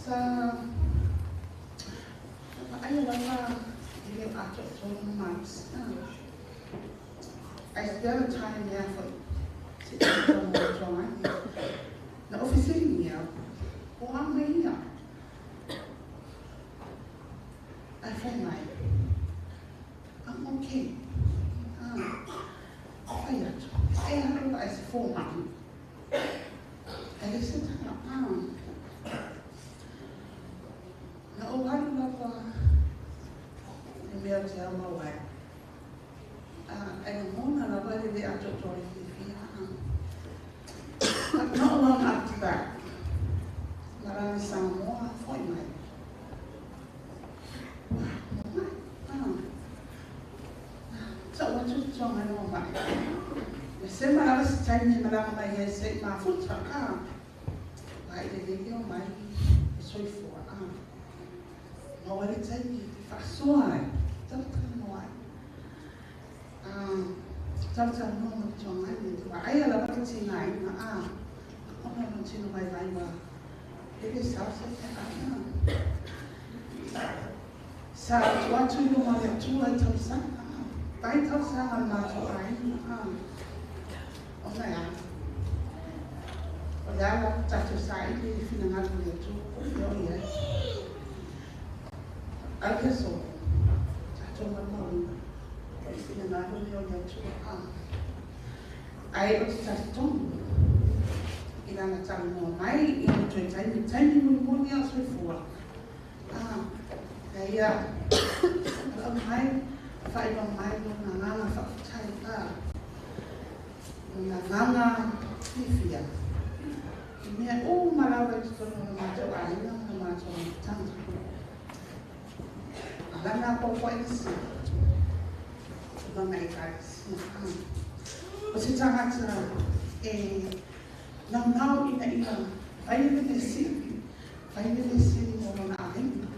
Sa ai wala I le ato tōna months. I spent a time there for 6 months. Na ofisiri mea, o a meia. I felt like, I'm okay. Ai atu. E haru ai se fōmaki. E se tanga, na o haru lava, e mea te au mawai. E mona lava le ato tori whiwhia. But not long after that, marami Samoa Faumuina. So what you tell me about? The same I was telling you about my head, say my foot, I didn't know my sorry for. No, what it tell you? If I saw it, don't tell me why. Don't tell me what to my I love it tonight. I'm not to my life. It is house. So, what do you want to do? I tell some. Pai tau sanga mātou ai. O nei a. O le ala tato sa I le whina ngātu le tū. O i ai. Ake so. Tato marmaru. O I whina ngātu le tū. Ai o te tato tonu. I rana tau noa mai. I o tui taimi. Taimi muni a sui fua. Hei a. Ala mai. Whai wa mai no ngā ngana whakatai Ngā nganga whiwhia. Mea o marawa i tutono na mātou aina, na mātou tanga. Lana kōkua isi. Lana i kāisi. O se tangata nau ina whaine te siri. Whaine te siri mo na ahenga.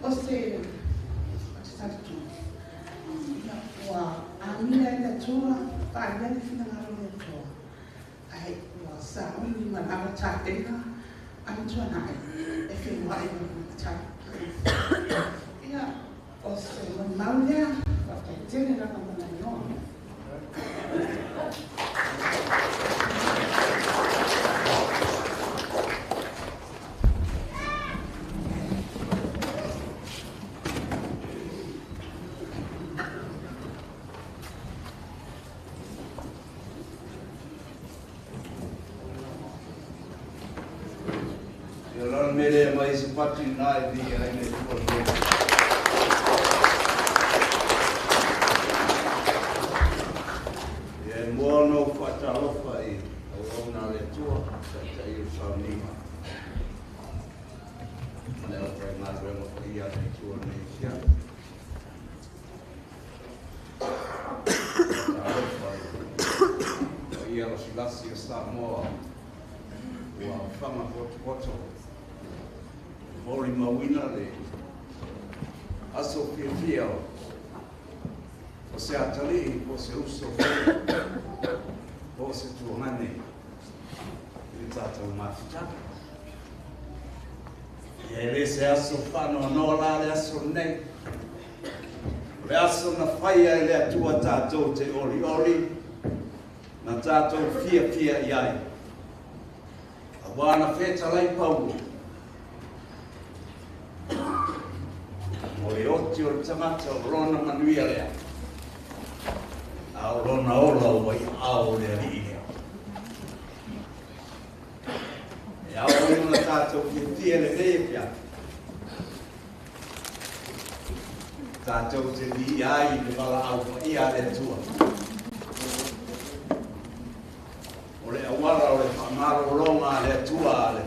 O se tatu. Wa amina i tua, whaine whina ngaro i tua. Ai, wa sa uni manawa tātena, Amituana'i, e whenua i tātena. Ia, o se maulea, wakai tene raka mana i ona. Mele mai se pati nai di ai ne ko. E mono fata ofa I o na le tua sa i Faumuina. Ne o pe na re mo I a ne tua ne sia. I a silasi sta mo wa fama foto. Mori mawina le aso pia o se atali o se uso o se tuomane I Tato mafita e le se aso fano no la le aso nei le aso na faia le atua Tato te oli na Tato fia iai a wana feta lai pau o le oti o le tamata o rona manuia lea. A o rona ola o wai ao lea li lea. E ao ino na tātou ki tia le lea pia. Tātou te li ai le wala au pa ia le tua. O le awara o le whamaro ronga le tua le.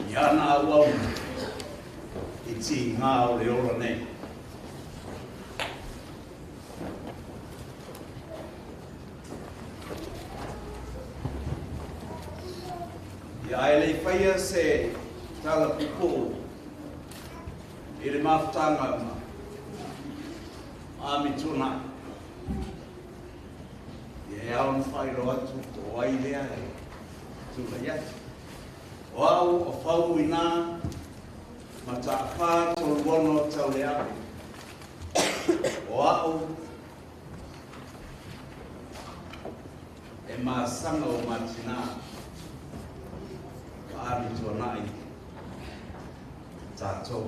Iana au au. Iti ngā o le ora nei. Ia e le whaia se tala pipo I le mawhtanga ma Amituana'i. Ia e au na whairo atu o ai lea e tula iati. O au o Faumuina ma ta'awha tolu wono tau le api. O au e māsanga o matina ka Amituana'i Tato.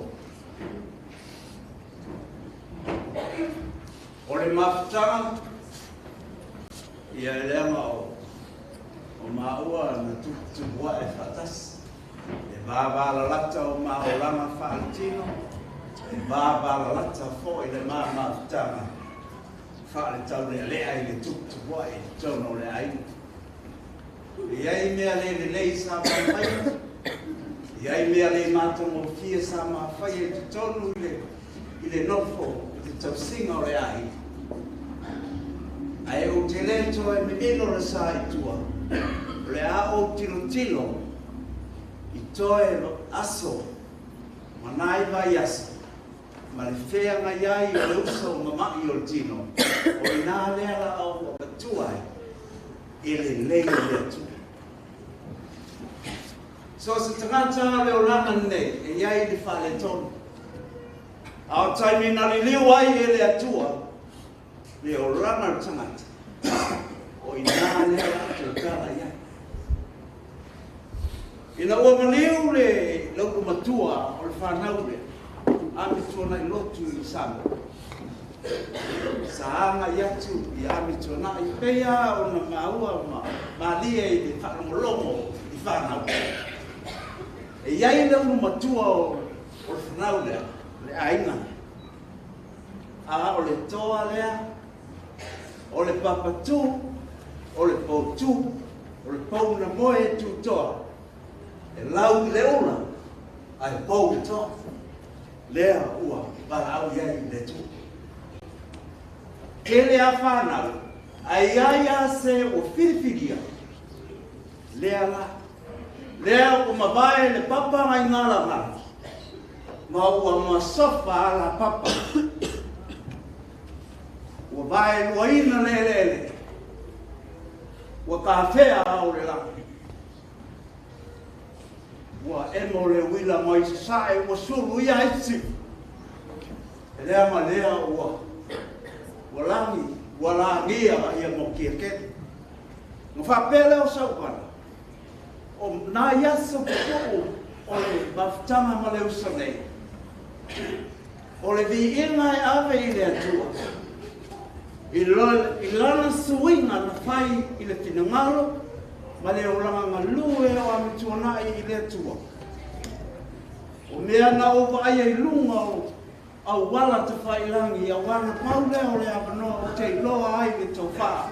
O le mawhtanga ia e lea ma o maua na tukutua e whatasi. E vāwāla lata o maolama whaantino, e vāwāla lata fo I le mātanga. Whaale tau le lea I le tukutua I tono le aina. I ai mea le lei sa mawhai. I ai mea le mātongo fia sa mawhai e te tonu I le nofo, I te tausinga o le aina. Ai o te leto e me ino le sa I tua. Le a o tilo. I toe aso, manai vai asa, ma le whea ngai ai o le uso mamai o tino, o I nā lea la au o katuai, I le lei le atu. So se tangata le o lana nei, e iai le whale tonu. Ao taimina li liu ai e le atua, le o lana tangata, o I nā lea la atu kala iai. Ina ua maliu le lauku matua o le whanau le Amituana'i lotu I Samoa. Saanga I atu I Amituana'i pea o na maua ma lia I le whakamolomo I whanau. E iai lauku matua o le whanau le aina. A o le toa lea o le papatu, o le poutu, o le pou na moe e tutoa. E lau i le ola, ai pou i toa. Lea ua, para au iai le tu. Ele a whanau, ai aia se o whiriwhiria. Lea la. Lea o mawae le papa mai ngala ngala. Ma ua masofa ala papa. Ua vae luaina lelele. Ua kawhea au le laki. Ua emo le wila mai se sae ua suru ia iti. E lea ma lea ua. Ua langi, ua langia ia mo kia kete. Nga whapele o saupana. O nā yasa puku o le mafutanga ma le usanei. O le vi inga e ave i le atua. I lana suinga na whai i le tinangalo, ma le oranga ngalue o Amituana'i i le atua. O mea na o vai e lunga o au wala te whailangi, a wana paule o le apanoa o te iloa ai le tau wha.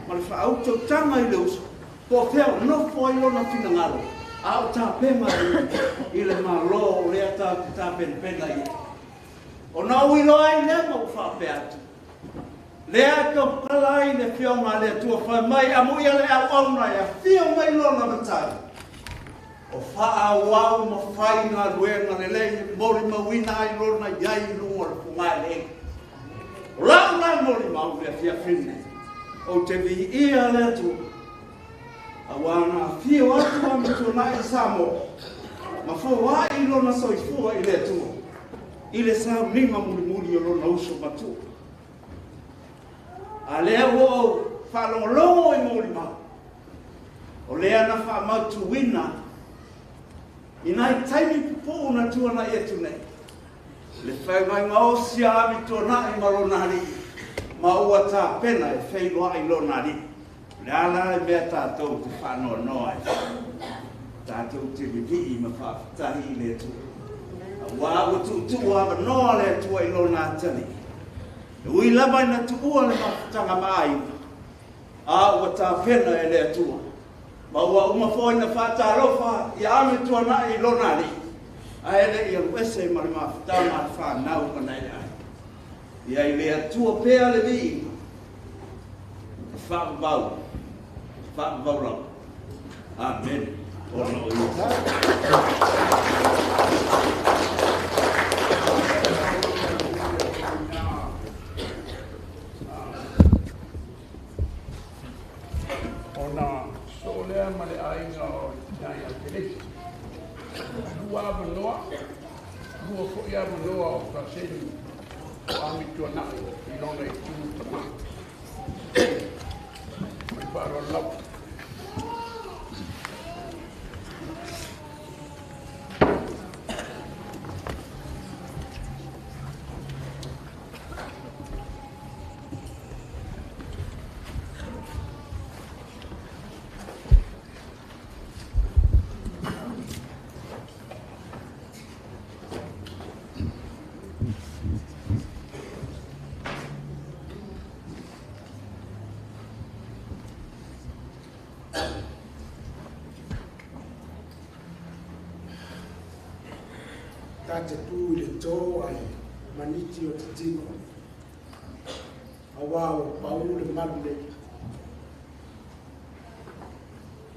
Ma le whaautou tanga i le uso. Po peo no foi lona tinangalo. Au tā penga i le malo o lea tā penpena i. O nā uilo ai lea mau whape atu. Lea kau kala ai le whionga lea tua whai mai a muia le au auna ia whio mai lona matai. O wha wau ma whai ngā ruenga le lei mori mawina ai lona iai lunga le pungai le. Lau nai mori mau lea fia whine. O te vi ia lea tua. Awana fio atu Amituana'i Samoa. Ma fua i lona soifua i le atua. I le sa ninga muri o lona uso matua. A lea wo whalongolongo i mori mau. O lea na whamautuina. I nai taimi pupu na tuana i etu nei. Le whaingai ngaosia Amituana'i malonari. Ma ua tā pena e whailoa i lonari. Le ala e mea tātou te whanoa noa e. Tātou te vivi ma whawhitahi le tu. A wā tu awa noa le tua i lona atani. E ui lama ina tuua le mawhitanga mai. A ua tā pena e le tua. Ma ua umafo ina whātārofa i Amituana'i i lona li. A ele i aluese ma le mawhitanga whanau kana i ai. Ia i le tua pēa le vi. Whakabau. Whakabau. Amen. Ona o Iosa. Ona solea ma le ainga o Nai Alkelesi. Lua avanoa, lua fo'i avanoa o Kaseni o Amituana'i i lona i tū tamā. Mai wharo lau. Tate tu le tō ai maniti o te tino. Awa o pau le manu le.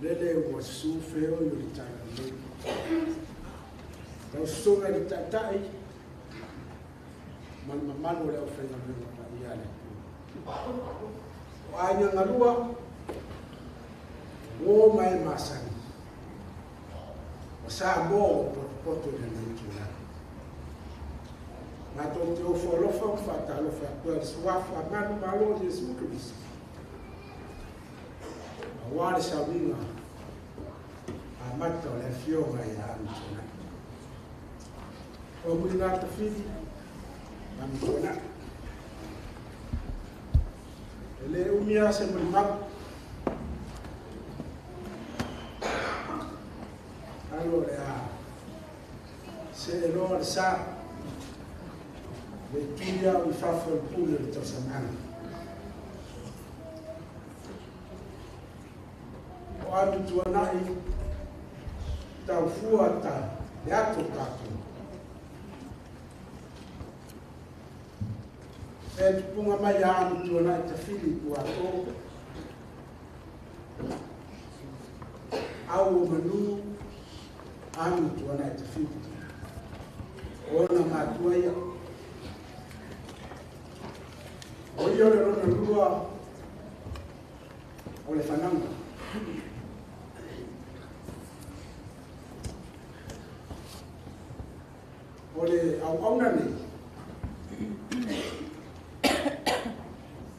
Lele ua su feo i o le taina le. Tau songa le tatai. Manu le o whenga mea pa i ale. O aina ngarua. O mai masani. O sa mo poto le nutula. Ma to te o folofa o fata lo fa ko swafa manu malo Jesu Kristo. A wale sabina. A mata le fioma ya Amituana'i. O muna ta fili. Amituana'i. Ele umia se mulma. Allora se lo sa le tuia mi fa fortuna di Tosamana Amituana'i tau fuata le ato Tato. E tupunga mai a Amituana'i te whili kua tō. Au o manu Amituana'i te whili. Ona mātua ia. O i ore rona lua o le whananga. O le au nei.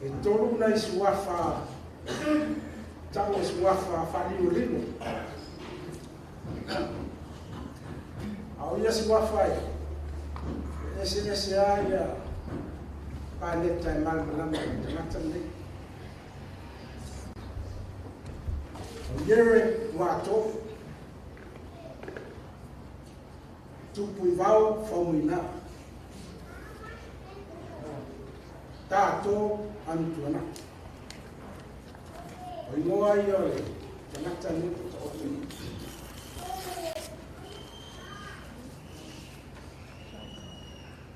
E tolu nei suafa, tau suafa whalio lino. Au ia suafa e. Ese aia paleta e malmalama i te ngata nei. O iere wato, tupu I vau Faumuina. Tato Amituana'i. O ingoa I ole, te ngata nei ta otu I.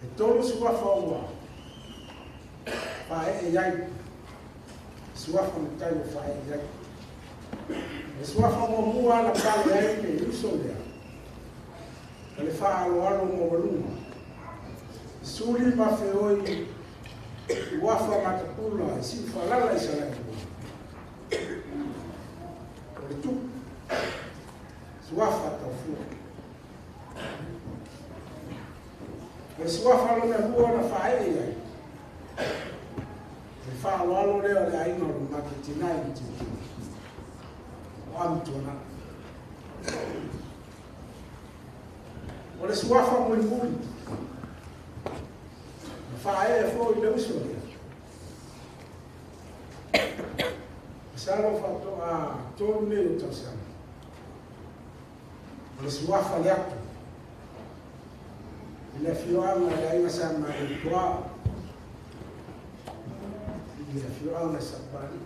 E tolu suafa ua, whae e iai, suafa me tai o whae e iai. E suafa mo mua na pale ai ke uso lea, ka le wha alo alo mo walunga. Suri ma whioi, uafa matapula, e si whalala I salai kua. O le tu, suafa tau fua. E suafa lona lua na whae e ai. E whaaloalo leo le aina o makitinai I tiki. O Amituana'i. O le suafa mui mui. E whae e fo I le uso lea. E salo whato a tolu ne o tausiana. O le suafa le atu. Le fioanga le aina sa mai kua. Le fioanga sa pari.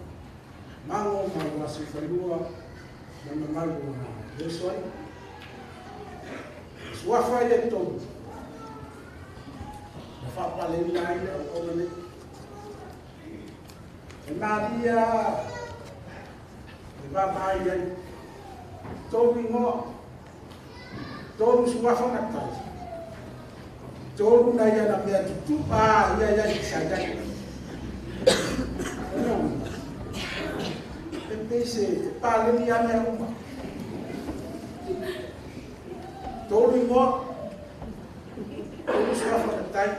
Mango ma wasu falua na mamalu na lesoi. Suafa ye to. Na fa pale nai o mane. E Maria. E ba mai ye. To mo. To suafa na tai. Tolu na ia na mea tutu, ia I saidai. E pese, te pāle ni ane uma. Tolu ingoa, tolu suafa na tai.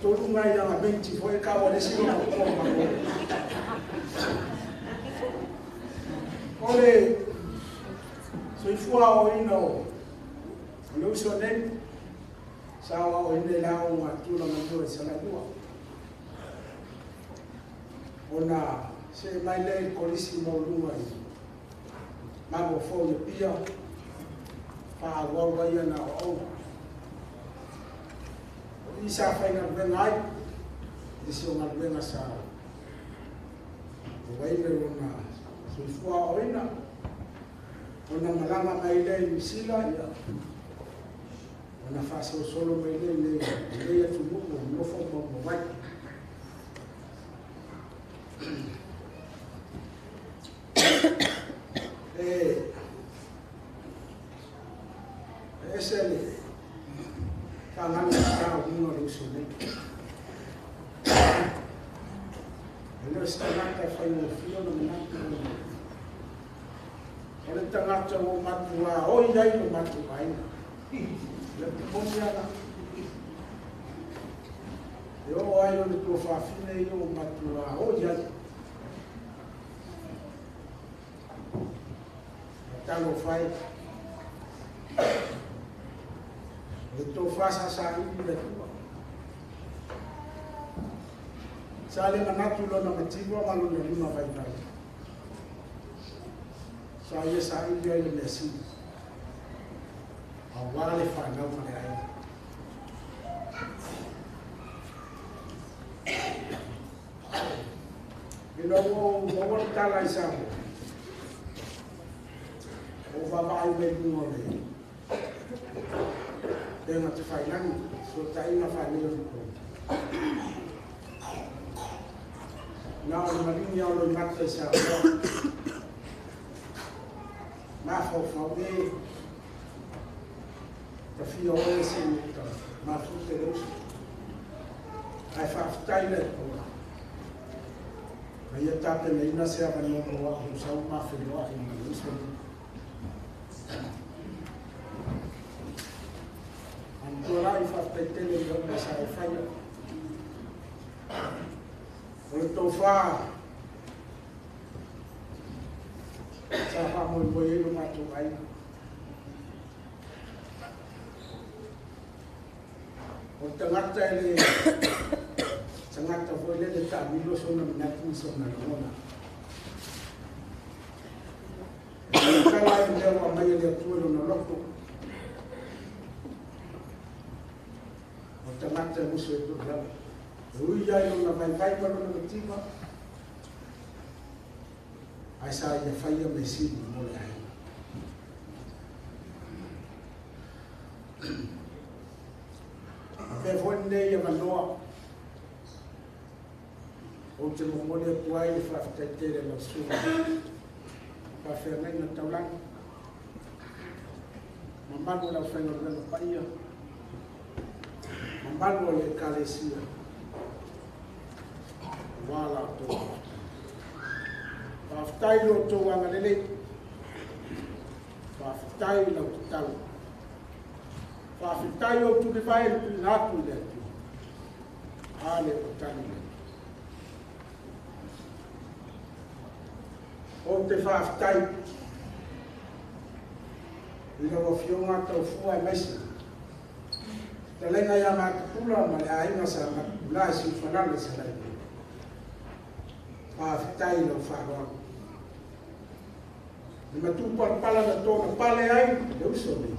Tolu ngai ia na menti, foi kawa lesi na koma. Ole, soifua o ina o. Ole uso nei. Sawa o ine lao matula matua salagua. Ona se mai lei kolisi mo lua I. Mago fo le pia. Pa wawa ia na o. Isa whainga benga ai. Isi o benga sa. O waile ona suifua o ina. Ona malanga mai lei misila ia. Ona faso solo mai le ya tumu no fo mo vai. Esele kana ka uno ruso ne. Ele está na ka fai no fio no na. Ele tá na o matua, o ia no matua ai. Le pompiana. Eu aio le tua fafine eu matua o ia. Talo fai. Le tua fasa sa le tua. Sale manatu lo na matiwa malu le lima vai vai. Sa ia sa ia le lesi. Awale whanau mane ai. Ino o tala I sapo. whawai me kungo le. Tenga te whainani, so taina whanea ruko. Nā o marini au loi mata sa roa. Mā whau e, ta whia oe se me ta mā fute reusi. Ai whaafitai le koa. Ia tate me ina sea ka no ko wa ku sau ma fe wa ki ma iso. An to la I fa te tele yo me sa e fa yo. O to fa. Sa fa mo mo ye ma to ai. O tangata ele Sangata foi le ta milo sona na sona na. Kala ile wa mai le tuo no loko. O tamata muso to la. Ui ya no na vai pa no tima. Ai sa ya faia me si mo le ai. Pe vonne ya manoa. O te mongole puai e whaftetere la sura. Whawhengai na taulang. Mamano la whenga rana paia. Mamano le kalesia. Wala to. Whaftai lo to wangalele. Whaftai lo to tau. Whaftai lo to divai le natu le tu. Ale o tani le. O te whaafitai. Ina o whionga tau fua e mesi. Te lenga ia mā kapula ma le ainga sa mā kapula e si whanale sa lai. Whaafitai lau wharoa. Ni matūpar pala na tōna pale ai, le uso ni.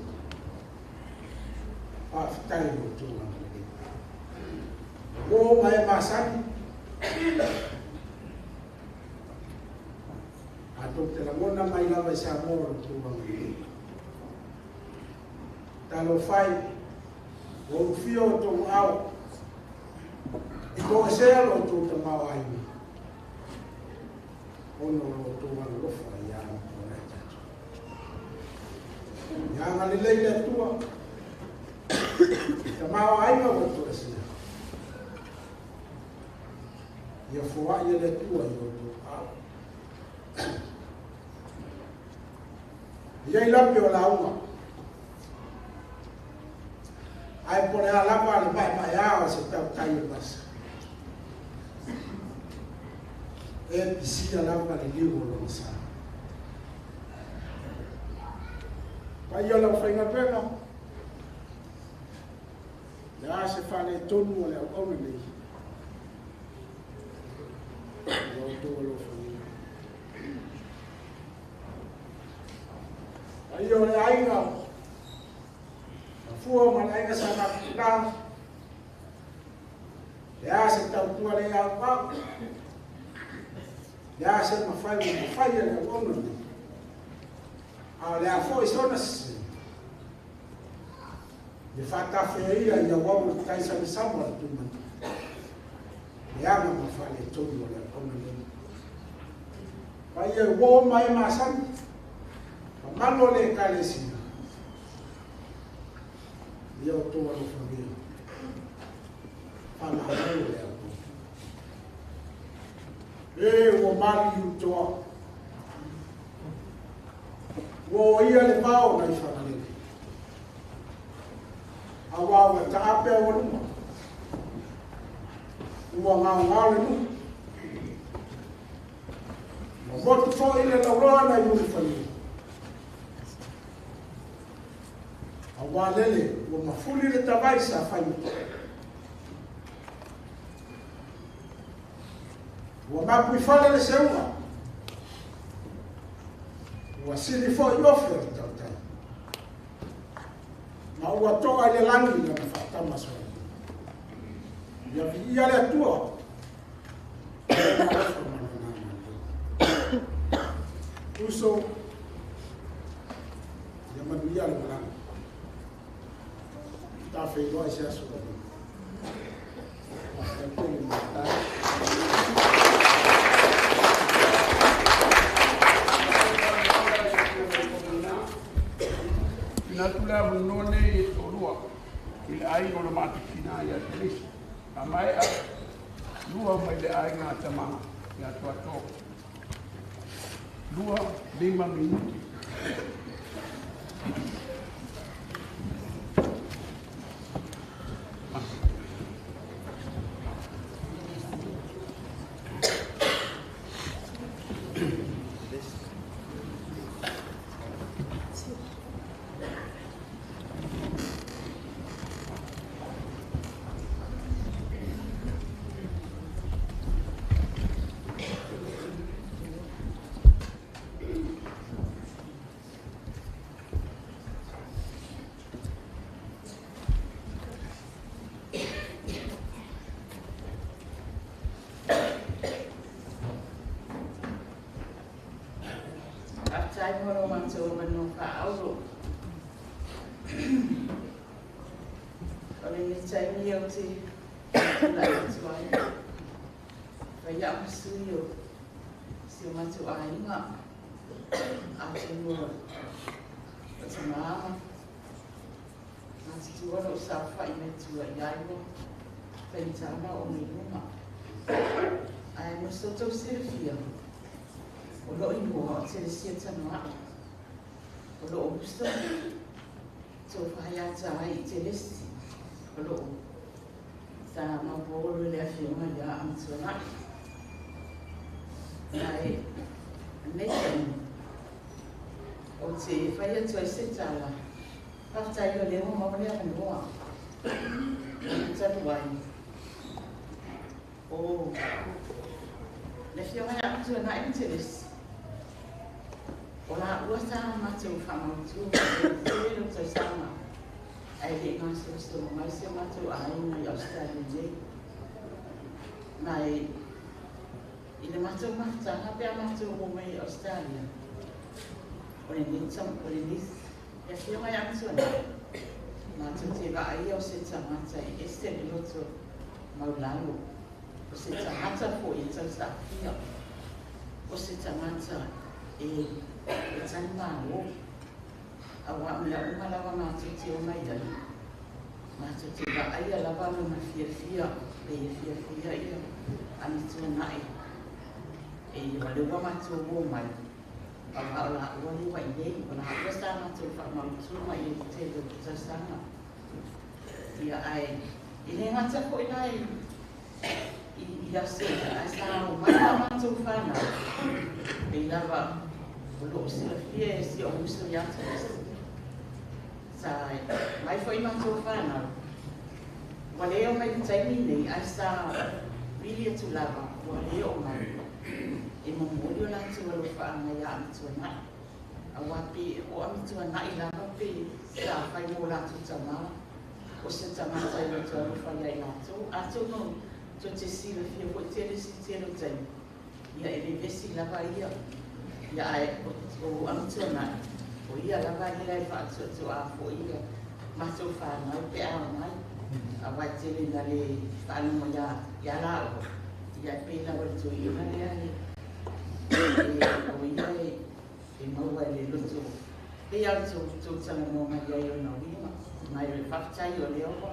Whaafitai lau tōna mele. Rō mai māsani. Ato te langona mai lava i sa moro tu wangi. Talo fai, o fio tu au. I ko sea lo tu te mau ai. Ono lo tu wangi lofa i ana kore tatu. Ianga li leile tua. Te mau ai ma watu esia. Ia fua i le tua i o tu au. Ia I lapi o launga. Ai pone a lapa le mai awa se tau tai o basa. E pisia lapa le liu o lo sa. Pai o lau whainga pena. Le a se whane tonu o le au au nei. Lau tō o lo whainga. Ai o le ainga. Fua ma le ainga sa na kina. Le a se tau tua le au pau. Le a se mawhai o mawhai le au ono ni. A le a fo sona se. Le whakawhia ia I a wawu taisa le samwa tu mani. Le a ma mawhai le tonu o le au ono ni. Pai e wo mai masani. Mano le kalesi. Ia o tō anu whangia. Pana hau le au. E o mari u toa. Wo ia le pao na I whanalele. Awa wa ta ape o numa. Ua ngau le numa. Motu fo ile la roa na I muni whangia. Awa lele, o mafuli le tawai sa whai. O mapui whale le seunga. O sili fo I ofe le tautai. Ma ua toa le langi le na whatama soa. Ia vi ia le atua. Uso Natula munone olua ile ai ona matikina ya telesi amai a lua mai le ai nga tama ya Tato lua 5 minuti Saya mau masuk menuka auto. Kalau ini saya ni yang si lain suai. Banyak masuyo. Si masuk air mak. Aku mau bersama. Masih jual usaha ini jual jauh. Pencana orang rumah. Ayah mesti tu Sylvia. Olo ibu saya siap sana, olo usta, so fahaya cahai jelas, olo, sama boleh lihat film ada Amituana'i, naik, naik, oce fahaya cahai sejalan, pas cahai lewat mau lihat kedua, jadwal, oh, lihat film ada Amituana'i jelas. Ola ua sama tu Faumuina tu tu sama ai de ngas tu mai se ma tu ai na ya Australia mai ina ma tu ma ta ha pe ma tu mo mai Australia ora ni sam ora ni ya fio mai anso na ma tu te va ai o se sama ta este ni lo tu maulano o se sama ta fo i ta sta fio o se sama ta Jangan malu, awak melakukan malam macam tu macam macam tu. Ayah lawan mafia iya, Amituana'i. Walau macam rumai, awak lah walau ini, walau apa sama tu Faumuina itu bersama. Ya ini macam kau ini, ia sudah asal macam fana, bila belum selesai si orang yang selesai. Saya, mai foi macam fana. Walau mai cai ni asal pilih tu lama, walau mai. Ibu muda lah tu walau fana yang Amituana'i. Awak pi, Amituana'i lama pi, sampai mula tu sama. Usia sama saya tu walau fana yang tu, atau no, tu cisi lebih buat ciri cai. Ya ini besi lama iya. Ya o Amituana'i. O ia lava ia e whaatu a o ia. Maso whanau pe ao mai. A wai tele na le whanu mo ia lao. Ia pena o tu ia na le ai. O ia e maua le luto. Pe au tu tanga mo mai ia o na wima. Mai le whaktai o leo ko.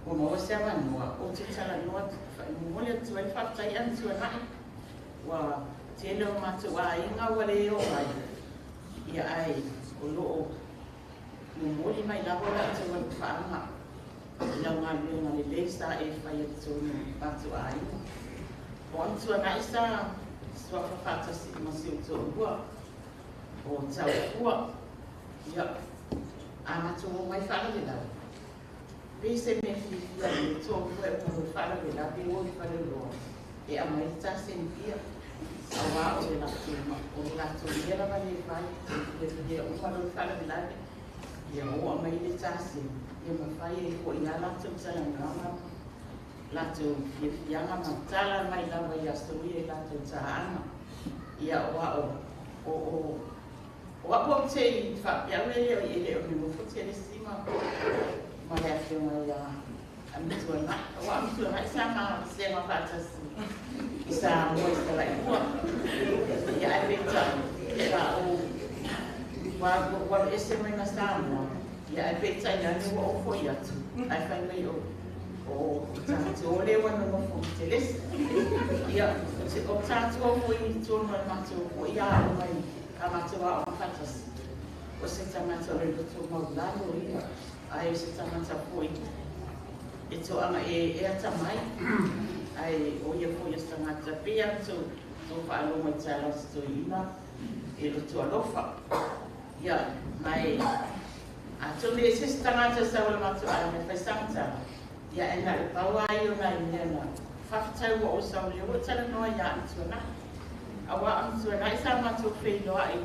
O maua se awa noa. O te tala noa. Mo le tu e whaktai Amituana'i. Wa tēnā matua inga wale o mai, ia ai, o loo, no mori mai lawa la te wale whaanga, ina ngā mea le leisa e whai atu no matua inga. O Amituana'i sa, sua whawhata si masi o tō ua, o tau ua, ia, a matua mai whaare lau. Pese me whiwhia me tō ua e paro whaare lau, pe oi whaare loa, e a mai tasen pia. Awak oleh nak dia lah balik dia umar kalau bilang dia awak mai dia casi dia mafai ko ia lah tu jalan ramah lah tu yang amat jalan mai lah bayar suri lah tu jalan ia awak awak buat cek fak yang dia ni buat cek sima malah dia Amituana'i sa ma'amasema fatasi isa mo isa lai kua ia ai peta ia o wa ese mai na sa mo ia ai peta ia ni o fo ia tu ai fai mai o tato le wana no fo teles ia se o tato fo i tu no mato fo ia mai amato a fatasi o se tamato le tu mo lalo ia ai se tamato fo e to anga e ata mai ai o ia fo ia tangata pia to fa lo mai tsala sto ina e lo to alofa ia mai a to le se tangata sa wala ma to ala me fa santa ia e na pawa io na ina fa tau o sa le o tsala no ia to na awa am to na isa ma to fe no ai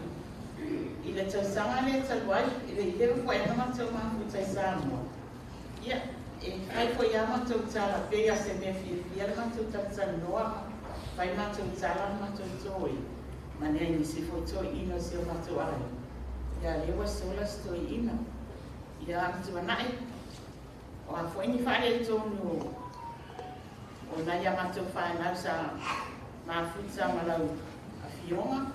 ile to sanga le tsalwai ile ile fo e ma to ma fu tsai sa mo ia ai ko ia matou tala pe ia se me fi ia le matou tala noa vai matou tala matou toi mane ni se fo toi ina se matou ai ia le wa sola sto ina ia Amituana'i o a fo ni fa le tonu o na ia matou fa na sa ma futsa malau a fionga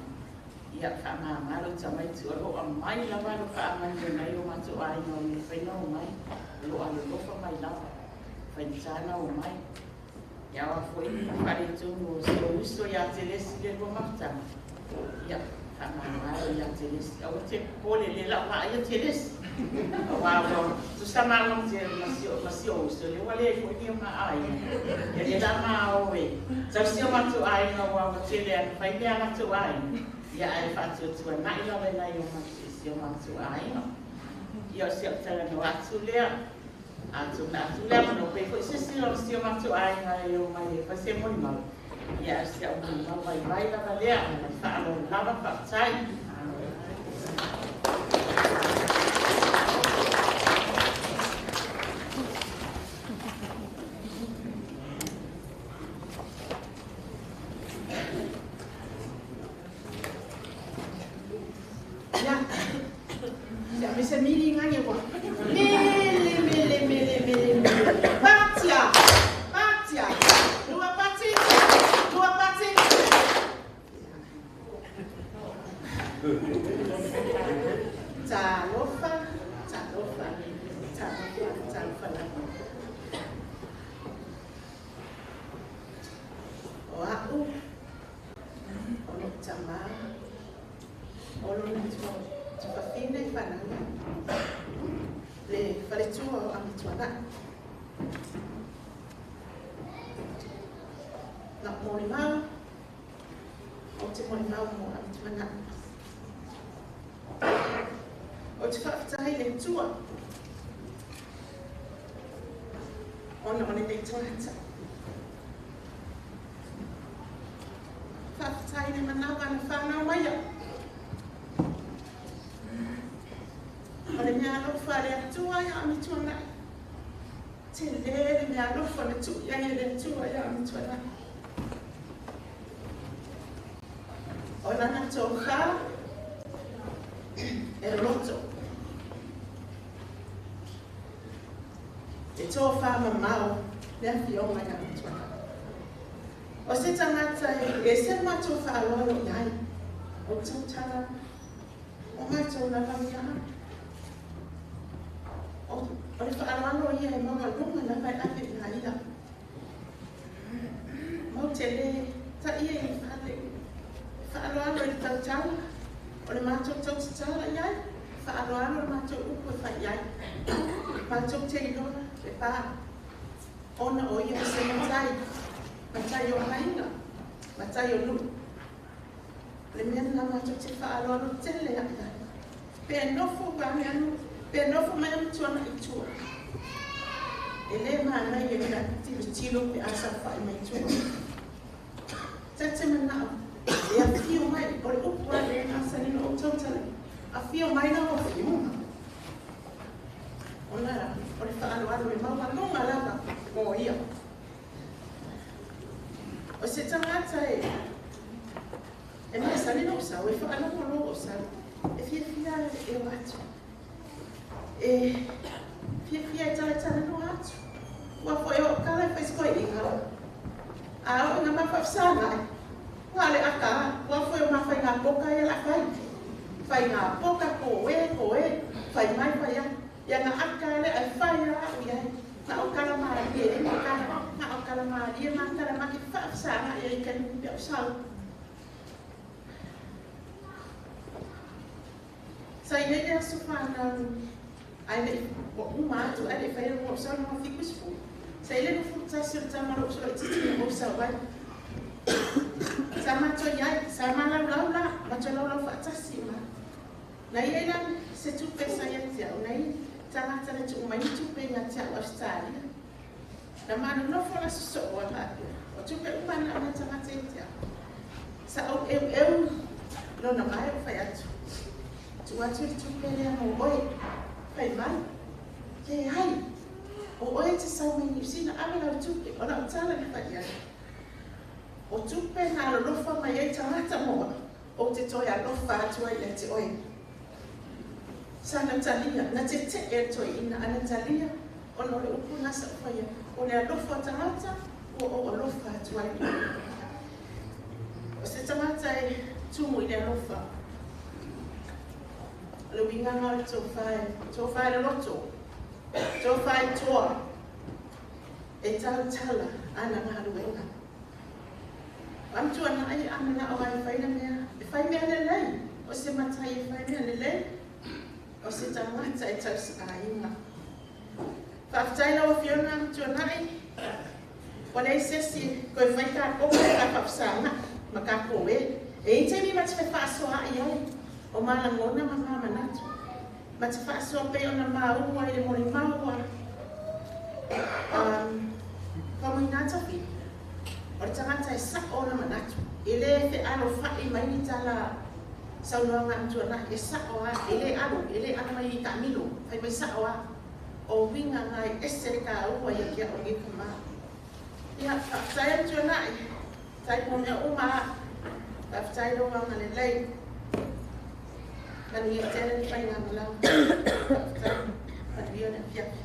ia ka ma malo tamai tu o a mai la va lo ka ma na yo matou ai no ni fe no mai lo alo lo fa mai la fa insana o mai ya wa foi pare tu no so uso ya teles de go mafta ya kama ya teles au te pole le la pa ya teles wa tu sama no te masio so le wale foi ni ma ai ya le la ma o we sa sio ma tu ai no wa te le fa ile ma tu ai ya ai fa tu na ila le na yo ma sio ma tu ai no io si otterrà no atulea no pe ko se lo sio matu ai na io mai fa se mo mal ya si a mo mal vai la valea na fa lo lava fa sai ya mi se mili ngani ko o se tangata e se matou whaaloalo i ai o tautara o matou na lamia o le whaaloalo ia e maua lunga na vai ake i haia mau te le ta ia i whaaloalo i tautara o le matou tautara i ai whaaloalo le matou upu e whai ai matou te ilona e pā ona o ia se matai o hainga, matai o lu. Le mena matou te whaaloalo tele aka. Pe nofo kame anu, pe nofo mai Amituana'i tua. E le mana i e tilo pe asa whai mai tua. Tete manao, e a fio mai, o le upua le asa nino o tautale. A fio mai na o fio. Ona, o le whaaloalo e maua longa lava o ia. O se tangata e mai sali no sa, e whaaloalo lo o sa, e fia e o atu. E fia e tala no atu. Ua foi o kala fai skoi inga. A o nga mawhafsanga. Ua le aka, ua foi o mawhai ngā poka e la fai. Fai ngā poka ko e, fai mai fai a. Ia ngā aka le ai fai a au iai. Ngā o kala maari e ngā kala. Ngā o kala maari e ngā kala maki whafsanga e i kani pia o sau. Sa i nene aso whanau. Ai le o umatu, ai le whai o sau na whikus fu. Sa i le no futasi o tamaro so i titi o sau ai. Sa mato iai, sa malau la, mato lau whaatasi ma. Na i elan se tupe sa ia tia o nei, tangata le tu mai tupe ia tia o Australia. Na mana no fola so o hatu. O tupe umana ana tangata ia tia. Sa au no na mai o whai atu. Tu atu i tupe lea mo oi, whai mai. Ke hai, o oi te sau mai niusina, ame lau tupe, o na utala ni whai ia. O tupe na alofa mai e tangata moa, o te toi alofa atua i le te oi. Sa na talia, na te e toi ina ana talia, o no le upu nasa whaia, o le alofa tangata, o alofa atua i le. O se tangata e tumu i le alofa. Le winganga o tō whae le loto, tō whae toa, e tau tala ana maharuenga. Amituana'i ana na o ai whaina mea, e whai mea le lei, o se matai e whai mea le lei, o se tangata e tau sa ainga. Whaftai lau Fiona Amituana'i, o le sesi koe whai ka koe ka whapsanga, ma ka koe, e i te mi mati me whaasoa i ai, o malangona ma mamanatu. Mati whaasoa pe o na maua i le mori maua, Faumuina tafi. O le tangata e sa o na manatu. I le te alo whai mai ni tala saunoanga Amituana'i e sa o a, i le alo mai i Tamilo, whai mai sa o a. O winga ngai esere ka ua i kia o ngiku maa. Ia, whaftai Amituana'i, tai po mea uma, whaftai roa ngane lei. Kani e tēne ni whai ngā malau. Whaftai, kani o ne fiapi.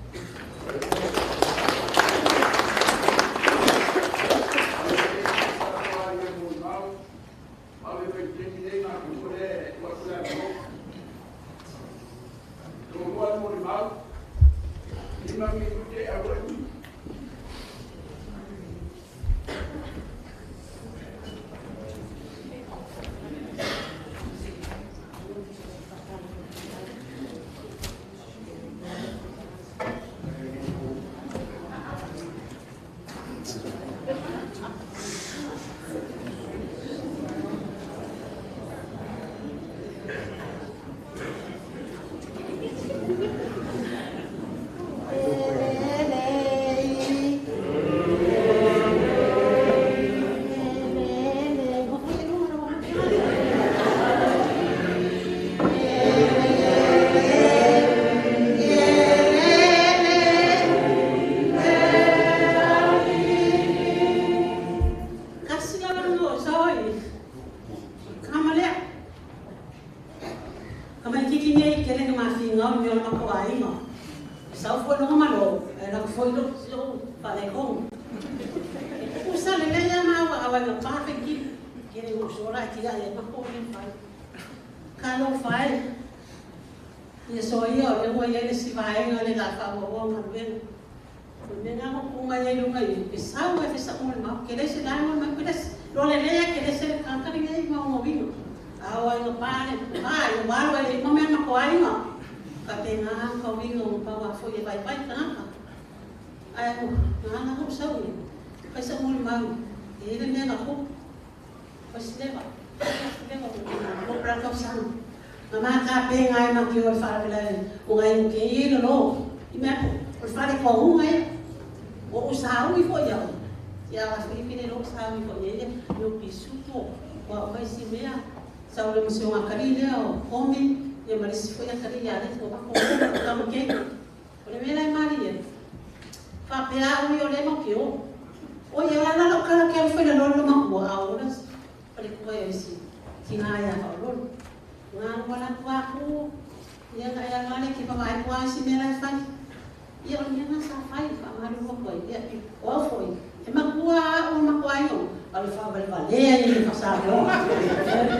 ia o ni na sa fai fa ma ro ko ia o foi e makua o makua yo al fa val ni fa sa ro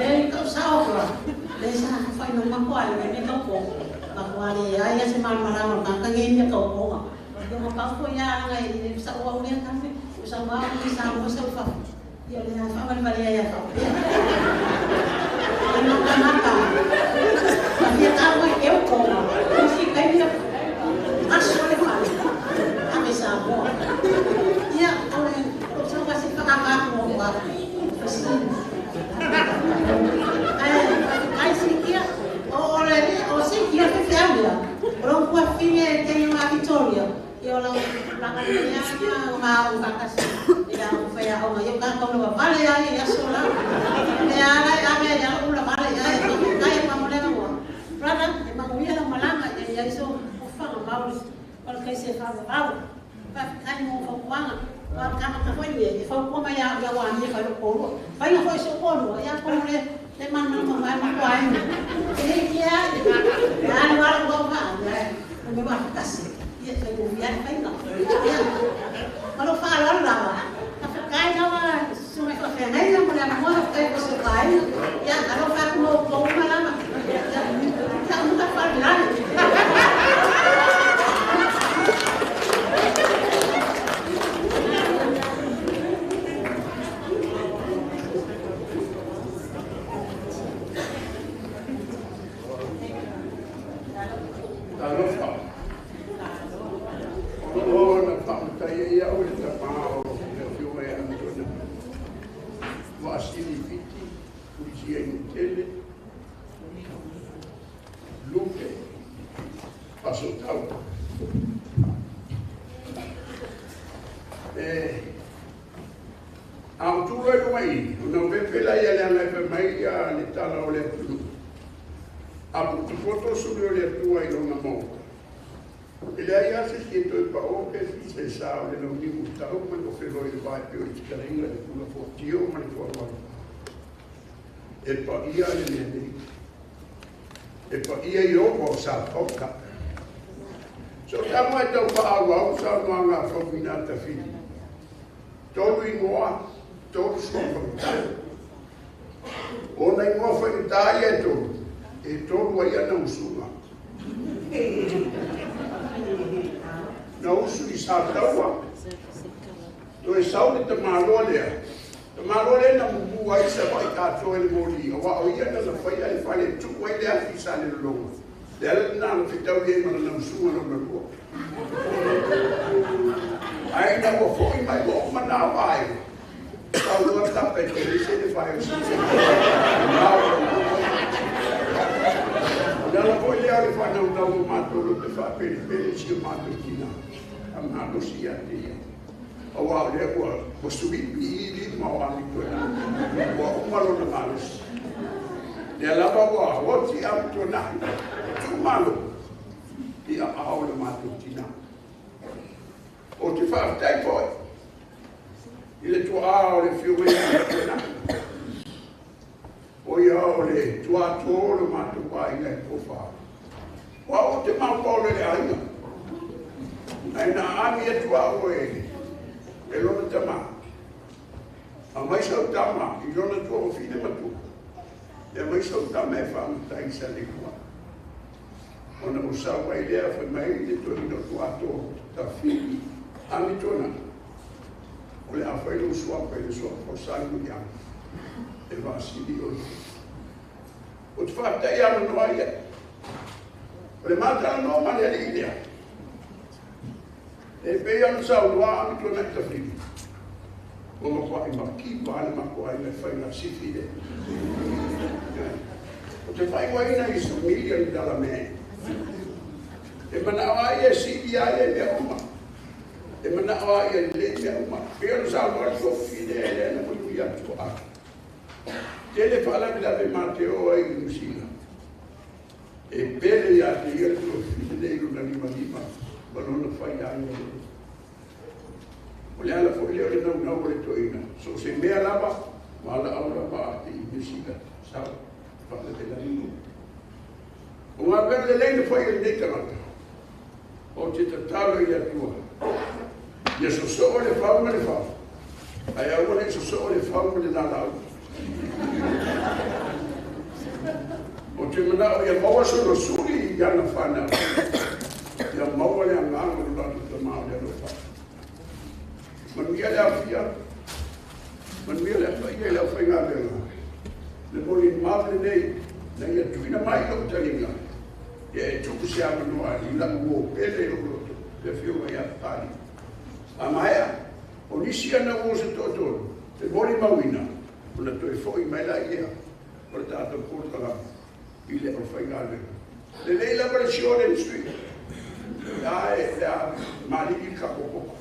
le ka sa o le sa fai no makua le ka ko makua le ai se mal mala ka ngi ni ka ko ma ka ko ya ngai ni sa o ni ka sa ma ni sa mo sa fa ia le fa val ya ka no ka mata ia ka ko eu ko si ka ni aso le fa a me sa mo ia ole o sa ka si ka ka mo ba ai si kia ole o si kia te fiamia ro ko fine te ma Victoria io la mia ma un cacas ya un fea o yo ka ko no vale ya sola ya ya una vale ya ya pa mo le mo rada e ma comida la malanga ya iso o fa ma o que se fa va pa kai mo fa kwanga pa ka ka foi ni fa ko ma ya wa ni fa lo ko fa ya foi so ko ya ko le ma ma ma kwai e ya ya no lo va me va casi ia se confiar fai no ya malo fa la la kai no su me fa nei no le mo fa ko se kai ya malo fa ko ma la ma ya no ta fa la e pa ia le nene e pa ia i opo sa toka so tamo e tau pa awa sa manga Faumuina ta fili tolu i ngoa tolu sumpa ona i ngoa whai ta ia tolu e tolu a ia na usuma na usu i sa taua to e saune te māloa lea Malo le na mubu ai sa vai Tato ele moli o wa ia na la fai ai fai tu wai le afi sa le lo le na no fitau le na na suma no no ai na ko foi mai bo ma na vai sa lo sta pe che se le fai su na la voi le ai fa na un mato lo te fa per ci mato kina am no sia dia o wa le ko subibi ma wa ni ko wa umalo na malos le la ba wa ti Amituana'i tu malo ti a aula matutina o ti fa dai poi ile tu a le Faumuina o ia o le tu a tolo matu pa ina ko fa wa o te ma po le ai na ami e tu a o e lona tama a mai sau tama i lona tua o fine matu e mai sau tama e whaamutai sa le kua ona o sau mai lea whai mai le toni no tua to ta fili Amituana'i o le a whai lo suapa e le suapa o sangu iang e vasili o te whaatai ana noa ia o le mata no ma le alilea e pe anu sa o wa Amituana'i ta fili o ma kwa i maki pa ma kwa i me fai na sifi de o te fai wa ina i su million dollar man e mana wa ia si ia e me oma e mana wa ia le me oma pe anu sa o so fide e na mu ia to a tele fala bila be Mateo ai musina e pele ia te ia to fide le na lima balona fai ai o le ala fo le no no le toina so se me alaba mala aula ba ti misika sa fa le la ni o ma per le le foi le nekana o te tatalo i atua. Ia so le whau me le whau. Ai au le so le whau me le nanau. O te manao ia maua sono suri i ana whanau. Ia maua le anganga o lana te mao le alo whau. Manuia le awhia. Manuia le awhia le awhia ngā lenga. Le moli mawle nei, na ia tuina mai o talinga. Ia e tuku se amanua i la uo pele o loto, le whiunga ia pari. A maea, o nisi ana uo se tōtoro, le moli mawina, o na toi fōi mai la ia, o le Tato kōtala, i le o whainga lenga. Le leila pare siore ni sui. Le a mali i kakopoko.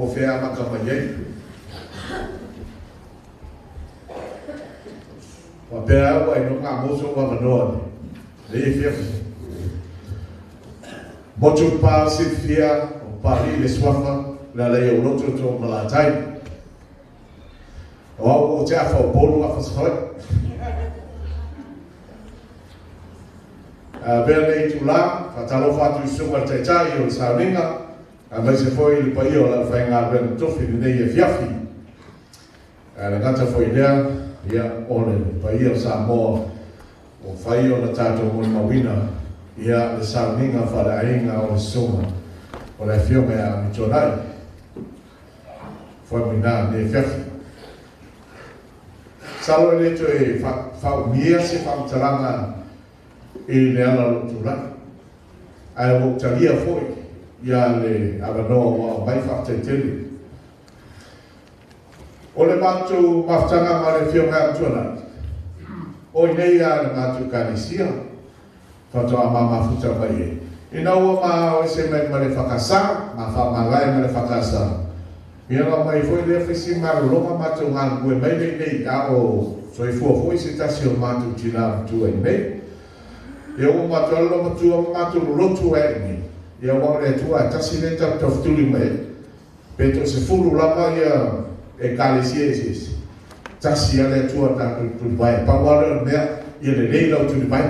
o fea makamaiai. Wa pea wa ino ngā moso wa manoa le e fiafi. Motu pā si fia o pari le swafa la le o loto to malatai. O au o te afa o bolu a fasfai. Pea nei tu la, fatalo fatu i sunga te tai o sauninga. A mai se foi le pai o la fai ngā ben tofi nei e fiafi. La gata foi lea, ia ole pai o sa mo o fai o la Tato mo mawina, ia le sauninga whara ainga o le sunga o le fionga a Amituana'i. Faumuina ne fiafi. Salo le to e Faumuina se whautaranga e le ala lotura. Ai o talia foi. Ia le avanoa o mai whaktetele. O le mātou maftanga ma le whionga Amituana'i. O nei a le mātou kanisia. Whatoa ma mafuta mai e. Ina ua ma o se mai ma le whakasa, ma whamangai ma le whakasa. Ia ngā mai foi le whisi marulonga mātou ngā kue mai nei a o soi fuafoi se tasi o mātou tina tua i nei. Ia o mātou alo matua mātou lotu e ni. Ia wang le tua tasi le tau tawhtuli mai. Peto se furu lama ia e kālesia e sisi. Tasi a le tua tātou tuli mai. Pawara mea ia le leila o tuli mai.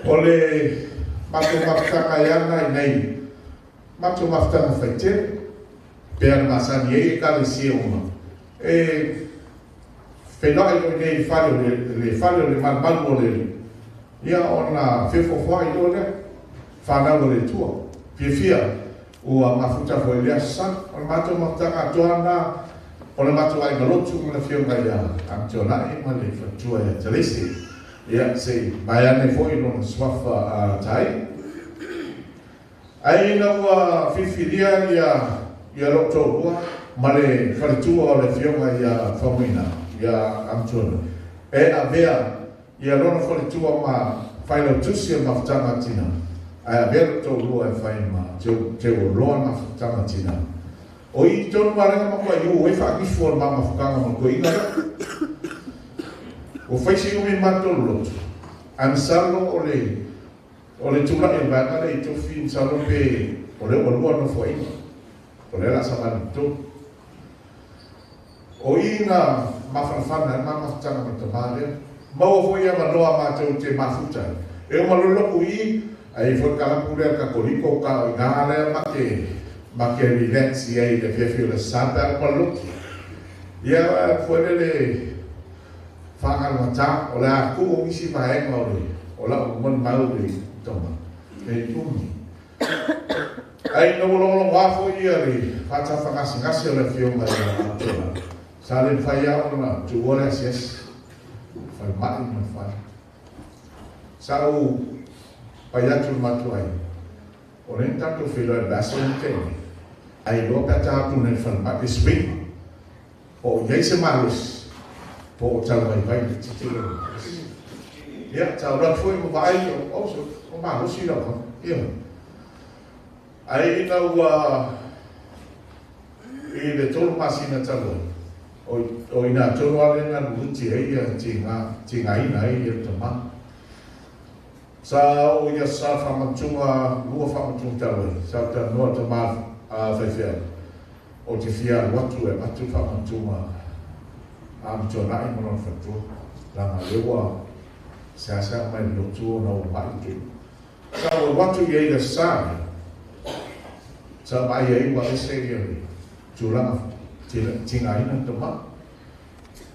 O le mātou maftanga iana i nei. Mātou maftanga whaitere. Pea na masani e kālesia uma. E whenai o nei whare o le malmalu o le. Ia ona whewhawhai o le. Whanau le tua. Pia ua mafuta foi lea san. O le mātou maftanga atoana. O le mātou ai galotu ma le whionga ia Amituana'i ma le whatua e talese. Ia se mai ane foi no swafa a tai. Ai ina ua whiwhiria ia roto ua. Ma le wharitua o le whionga ia Faumuina. Ia Amituana'i. E a vea ia rona wharitua ma whainau tusi o maftanga tina. Ai a vea roto ua e whain ma te o loa maftanga tina. O I tonu marenga makua iu, e whakifu o mama whakanga makua inga. O whaisi umi matolu lotu. An salo o le tula e vanga le i tofi salo pe o le walua no fo inga. O le la samani to. O inga mawhanawhana mama whatanga me tamale. Mau fo ia manoa mātou te mafuta. E o maloloku I, ai fo kalapure ka koliko ka ngāle make relax ia I le whiawhio le sāpe a maloloki. Ia fuere le whangaramata o le aku o misi mahenga o la o mon mau le toma. E tumi. Ai no lolo wafo ia le whata whangasi o le whionga le atola. Sa le whaia o na tuore asies. Whai mai na whai. Sa o paiatu matu ai. O ren tato whilo e baso ni tene. Ai lo pata atu ne whai mai swing. O iei se malus. Po o tau mai vai ni titilo. Ia, tau rat foi mo vai o malus I lau. Ia. Ai ina ua I le tolu masina talo. O ina tolu ale na nuti e ia tinga ina e ia tama. Sa o ia sa whamatunga, lua whamatunga talo e. Sa ta noa tama whaiwhea. O te whia watu e matu whamatunga. Amituana'i mono whatua. Langa lewa sa mai lotu o na o mai tu. Sa o watu i eira sa sa mai e iwa e se ia ni. Tūlanga tinga ina tama.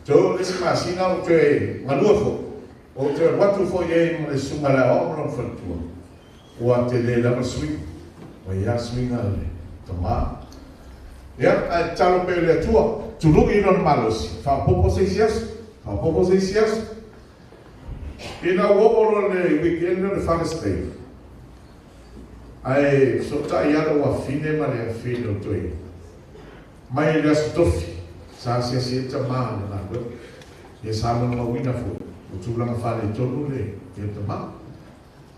Tō lesi masina o te manua fo. O te watu fo i e mo le sumala o mono whatua. Ua te le lama swing. O ia swinga le tama. Ia, a talo pe le atua. Tulu I non malos. Whapopo seisias. Ina uoporo le weekend le whanestei. Ai, so ta iara ua fine ma le a fine o toi. Mai le asu tofi. Sa sia ta maa le nākua. Ia sa mana wina fu. O tūlanga whale tonu le. Ia ta maa.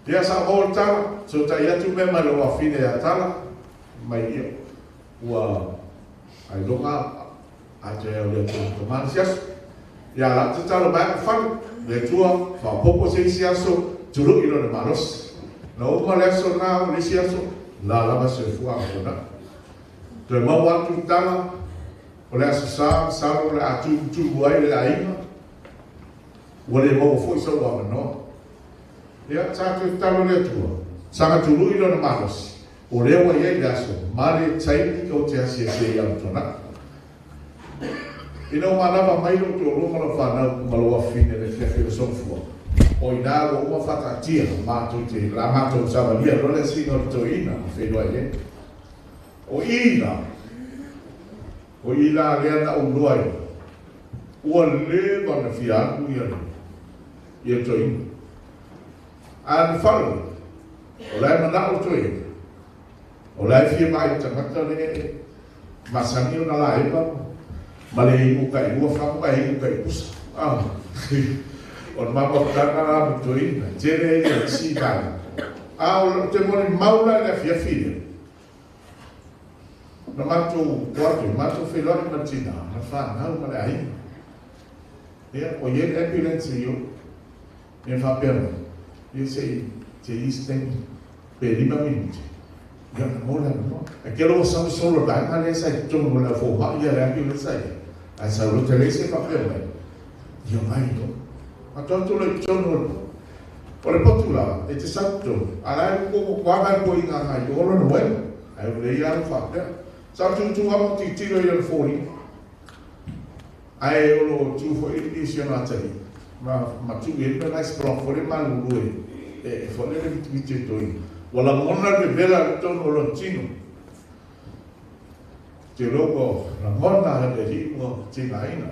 Ia sa hol tala. So ta iatu me ma le ua fine a tala. Mai ia. Ua ai longa a te o le tū mansias. Ia la te talo mai whanu. Le tua whapopo seisiaso. Turu ilo le maros. Na uma le aso nā o le siaso. La lama se fua a kona. Te mau atu tala. O le aso sa o le atu tuai le ainga. Ua le mau fo isa ua manoa. Ia tātou talo le tua. Sanga turu ilo le maros. O le ua iei le aso. Mare taimi o te asia se iam tona. Ina umanawa mai lo tu roma la whanau maloa fine le whiawhia sofua. O ina o uma whatatia mātou te la mātou sawalia role singa o to ina whenua e. O ina lea na unuai. Ua le wana whiaku ia to ina. An whalu. O lai mana o to ina. O lai whia mai tangata le masangi o na la epa. Ma le imu kai ua whamu ai imu kai pusa. O mama kutanga la mitoina. Tere ia si kai. O te mone maula ia fia fia. Na mātou kuatu, mātou whelori matina. Na whanau ma le ahi. Ia, o ien ambulance io. Ia whapera. Ia sei, te eastern. Pe 5 minuti. Ia na mola no. A kero o samu solo danga le sai tono mo la fo ha ia le ambulance sai. Ai sa lo te lese whapera. Ia mai no. A tonto le tono. O le potula, e te sauto. Ala e ko kwanga ko inga ngai. O lo no wena. Ai o le ia le whapera. Sa tu amo ti tiro ia le fori. Ai o lo tu fo e si ona tari. Ma tu e pe nice block fori ma lui. E fori le viti toi. Wala mona de vela tono lontino. Te logo la mona de limo tina ina.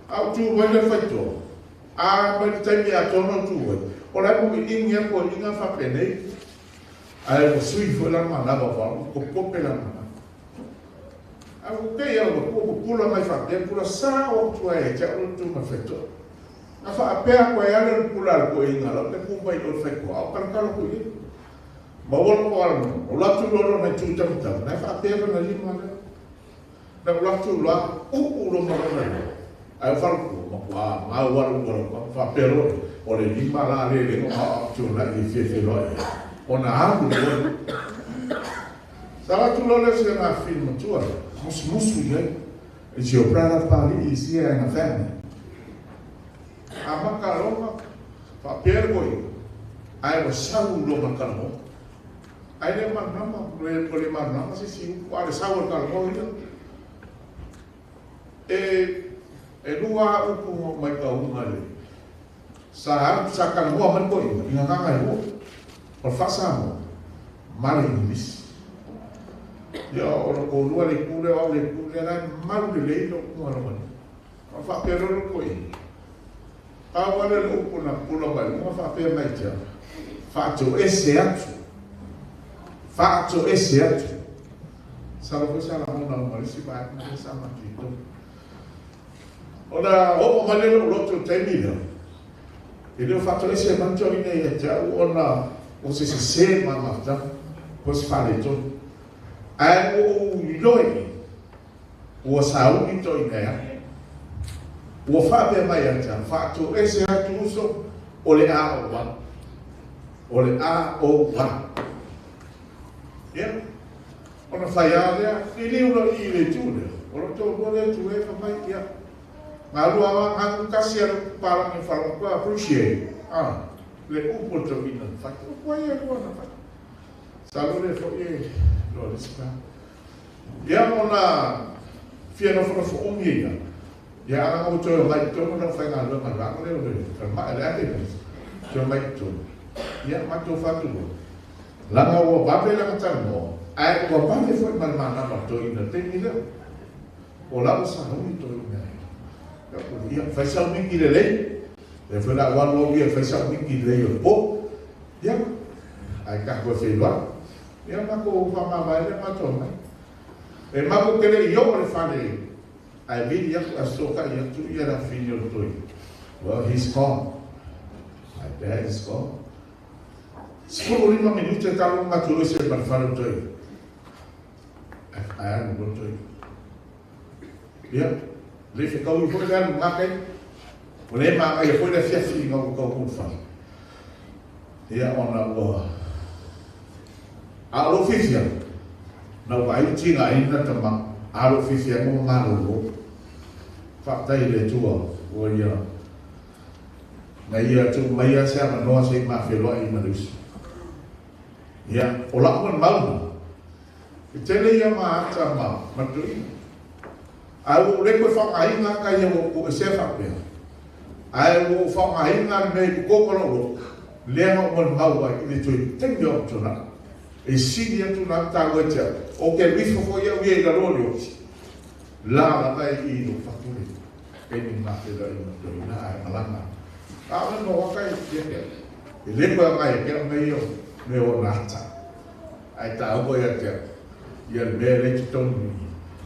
Au tu vai le faito. A ma te mi a tono tu. Ora ko inga ko inga fa pene. Ai o sui fo la mana ba ko pope la mana. Aku kei au ko pula mai fa te pula sa o tu ai te o tu ma feto. Na fa apea ko ia le pula ko inga la te ku mai o fe ko au kan kala ko i. Ma wala ko ala o la tu lo na tu ta ta. Na fa apea na lima le. Na ula tu ula ulo mana. Ai falu ko ma waru fa pero o le lima la le no tu na i fe lo. Ona abu lo. Sala tu lo le se na film tu. Musu ye. E se o prana pali isi e na family. Ama kaloma fa pero ai wa sau lo makalo. Ai le manama le manama si wa le sau kaloma. E lua upu mai ka unga le. Sa kan mo man ko ina nga ngai mo. Por fasa mo. Mari English. Ya ora ko lua le kule na malu le lo ko ana man. Fa pero ko i. Pa wala le upu na pulo mai mo fa pe mai tia. Fa to ese atu. Fa to ese atu. Sa lo sa la mo na mo si ba na sa ma ti to. Ora o malelo loto temida. E le fatto esse mangiò in e già ona o se mamma già pos fare to. Ai o loi o sau in to in e. O fa per mai già fatto esse ha chiuso o le a o va. O le a o va. Ja. Ona fai area e le uno i le giule. Ora to vuole tu e fa mai ja. Ngalu awak ang kasih parang yang falam ko appreciate. Le upo to ina. Fakto ko ya ko na fa. Salu le fo e lo rispa. Ya ona fieno fo umia. Ya ang auto mai to na fa ngalu ma le le ma le ate. To mai to. Ya ma to fa to. La ngo ba be la ta mo. Ai ko ba le fo mal mana ma to ina te ni le. Ola sa no to ina. Ia fai sa mingi le lei. E foi la wan lo ia fai sa mingi le yo po. Ia. Ai ka ko fe lo. Ia ma ko fa ma vai le ma to mai. E ma ko kele yo le fa le. Ai vi ia a so ka ia tu ia la figlio to. Well, he's gone. My dad is gone. Solo 5 minuti e talo ma tu se per fare to. Ai anu go to. Ia. Le fe kau fo ga nga kai. O le ma ai fo le fiafi nga ko ko fa. Ia ona o. A lo fisia. Na vai tinga ainda tama. A lo fisia mo malo. Fa tai le tua o ia. Na ia tu mai a sa no se ma fe lo ai malus. Ia o la mo mal. Tele ia ma tama matui. Ai le ko fa ai nga ka ia ko se fa pe. Ai wo fa ai nga me ko ko lo. Le no mo mau ai le tu tengo tona. E si dia tu na ta go tia. O ke vi fo ia vi ga lo yo. La vai i lo fa tu. E ni ma te da i na ai malanga. A no wa kai ke. E le ko ai ke me yo me o nata. Ai ta go ia te. Ia me le tu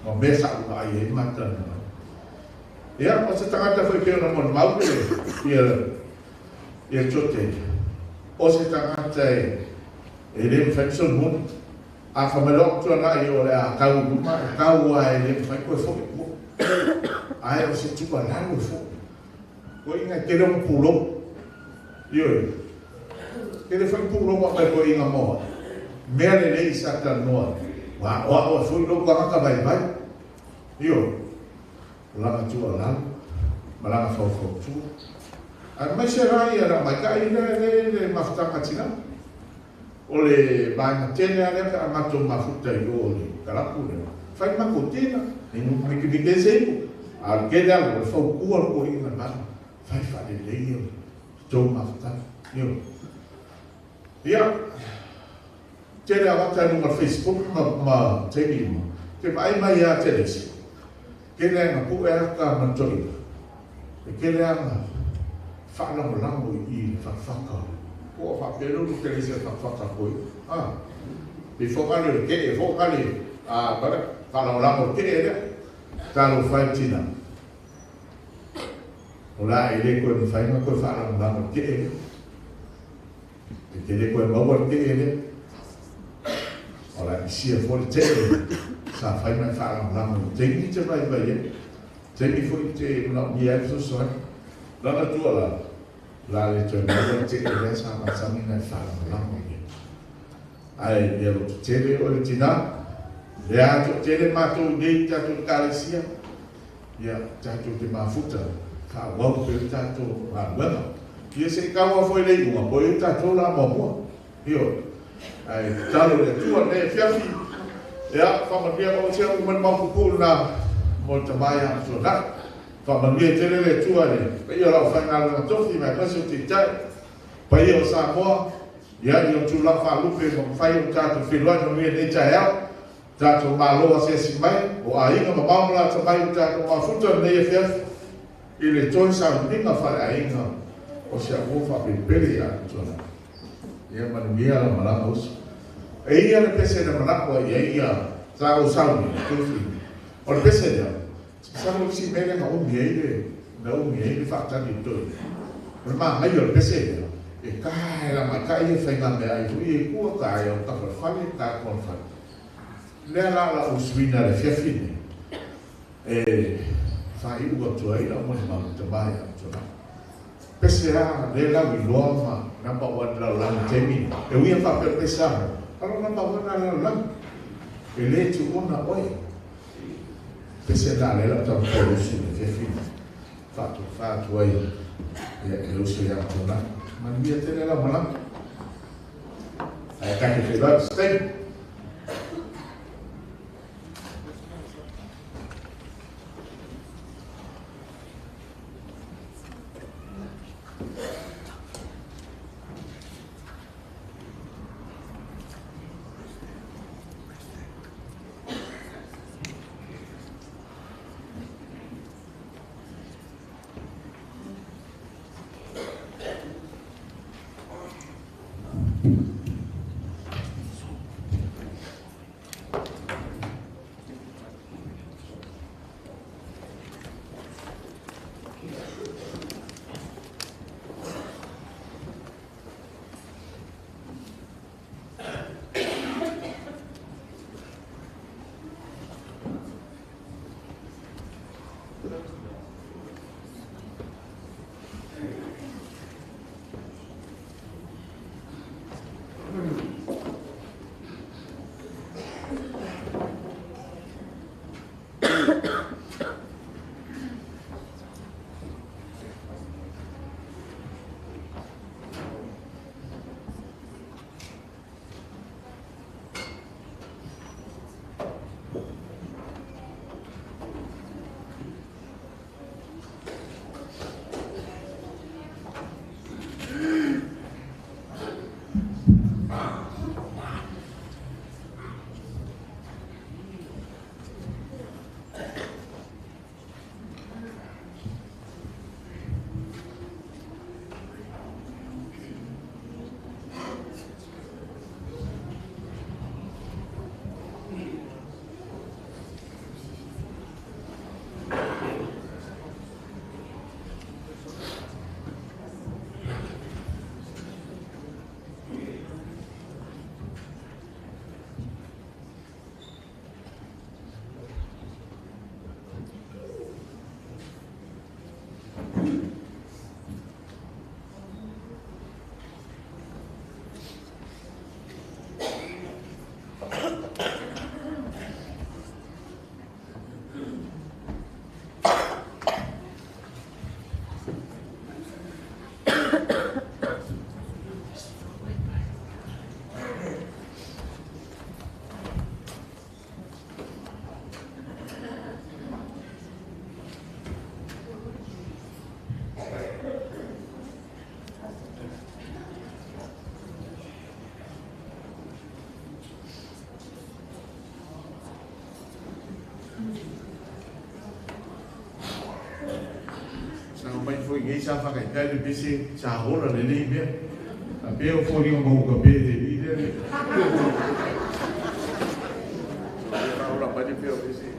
o mesa o ai mata. Ya, o se tangata foi pelo no mau que ia chote. O se tangata ele fez o mundo. A família tu na eu a kau ai ele foi ko fo. Ai o se tu pa lá no fo. O inga que era pulo. Yo. Ele foi pulo ma ko inga mo. Mele nei sata no. Wa foi lo ka vai. Io, la tua là, ma la fa tu. A mai serai era mai kai le mafta katina. O le ba tele ale ka mato mafuta io le kalapu. Fai ma cotina, e non mi che dese. Al che da lo fa ku ko in na. Fai fa le io. To mafta. Io. Ia. Tele avata no Facebook ma tele. Che mai a tele. Kele nga pu e ka mantoi. E kele nga whaala mo lango i whakawhaka. Ko whakero nu kele se whakawhaka koi. E whokale ke e whokale whaala mo lango ke e rea. Talo whai tina. O la e le koe mi whainga koe whaala mo lango ke e rea. E kele koe maua ke e rea. O la i sia fori te e rea. sa fai mai whaalangalanga. Teini te vai vai e. Teini fo i te una mi e so soe. Lana tua la. La le tue mea te e le sa masangi nai whaalangalanga e. Ai, e lo tere o le tina. Le ato tere mātou nei tātou kālesia. Ia, tātou te mafuta. Ka wau pe tātou manuenga. Ia se kawa foi lei uma, po i tātou la mamua. Io. Ai, talo le tua ne fiafi. Ia, whamania o te au man maupupulu na mo te mai am so na. Whamania tere le tua ne. Ia lau whaingala na tofi mai paso te tai. Pa ia o Samoa. Ia, i o tula whalupe mo whai o tātou whilua no mea ne tai au. Tātou māloa se si mai. O a inga ma maumula ta mai o tātou mafuta ne fiafi. I le toi sa ninga whare a inga. O se a wofa pepere a tona. Ia manumia la malanga usu. E ia le pese na manako ia sa o sauni, tufi. O le pese ia. Sa o si mele na umi eile, na umi eile whaktani toi. O le maa mai o le pese ia. E kai la mai kai e whainga me ai hui e kua kai o kapa whale, ka kon whale. Lea la usuina le fiafine. E whai ua tuai la moni mau te mai a tona. Pese a le lau I loa ma number one lau lau temi. E uia whape pese a. Alo number one lau lau. E le tu ona oi. Pese a le lau tau kau usu le fiafine. Whatu ai. E usu ia tona. Manumia te le lau malang. Ai kake whilau. Stay. mai foi ngai sa fa kai kai bisi sa hola le ni me a pe o fo ni mo ko pe de ni de ora pa di pe o bisi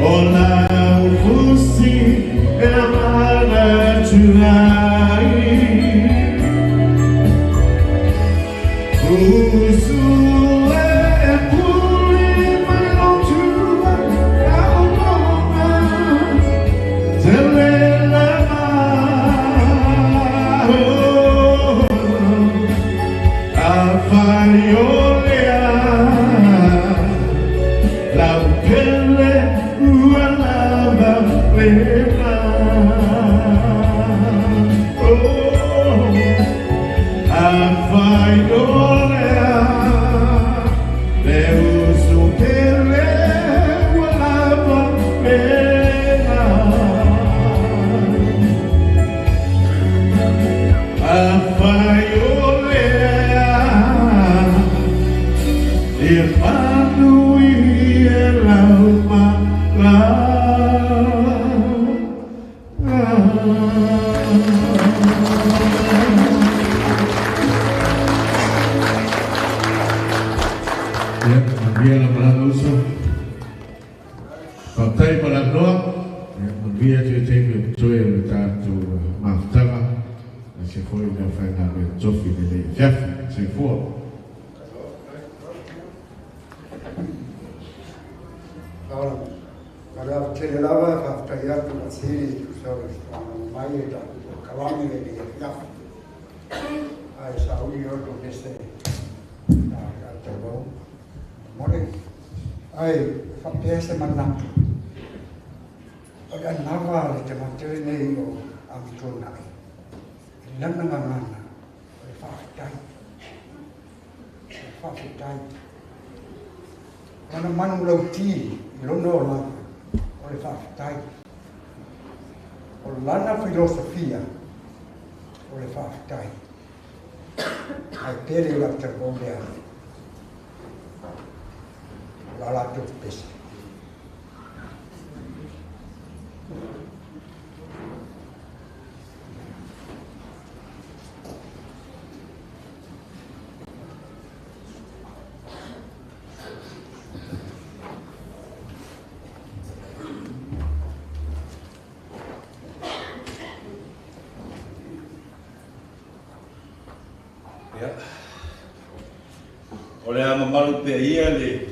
Olá, você é jofi le fiafi, se fua. Kalau kele lava kafta ya tu masiri tu sawi mai eta kawami le ya. Ai sawi yo tu dese. Kata bau. Mole. Ai fapiese manam. Ada nawa le te materi nei o Amituana'i. Nana ngana. Fafitai. Fafitai. Mana manu lau ti, lono la, ole fafitai. O lana filosofia, ole fafitai. Ai pere la terbondea. La la tu pesa. O le amamalu pe ia le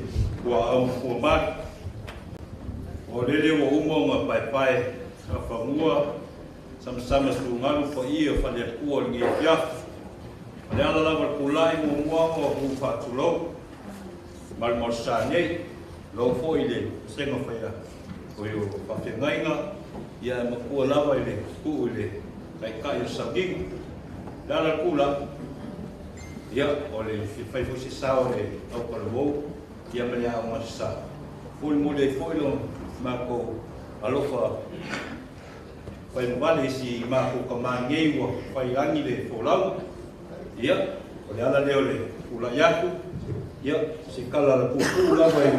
ua au fuamak. O lele ua umo ma pai a whamua sama-sama sungalu fa ia fa le kua le ngia fiafu. Le ala lava kulai mua o hu whātulau. Mal mo sānei, lau fo i le senga whaia. O i o whawhengainga, ia e makua lava i le kuu i le kai kai o saginga. Le ala kula, ia o le whaifusi sao le au karawou, ia mele a o sa. Fui mo le foilo mako alofa whai mwale si mako ka mangei wa whai angi le fōlau. Ia, o le ala leo le kula iaku, ia, se kala la pupu lawa i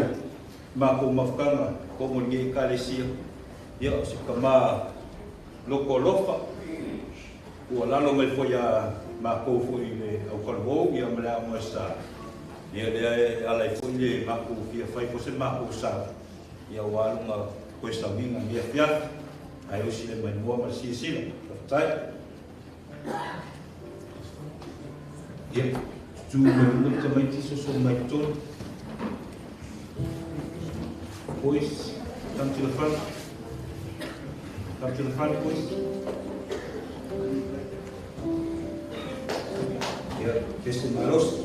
mako mawhukanga ko mo nge kālesia. Ia, se ka mā loko lofa, ua lalo mai fo ia mako fo i le au karawou, ia mele a o sa. Ia le ala i fo i le mako fia whai ko se mako sa. Ia wālunga koe sa winga mea fiat, ai osi le mai mua ma sia sila, tai. Ia, tu me te mai tiso so mai tonu. Boys, come to the front. Come to the front, boys. Ia, pese maros.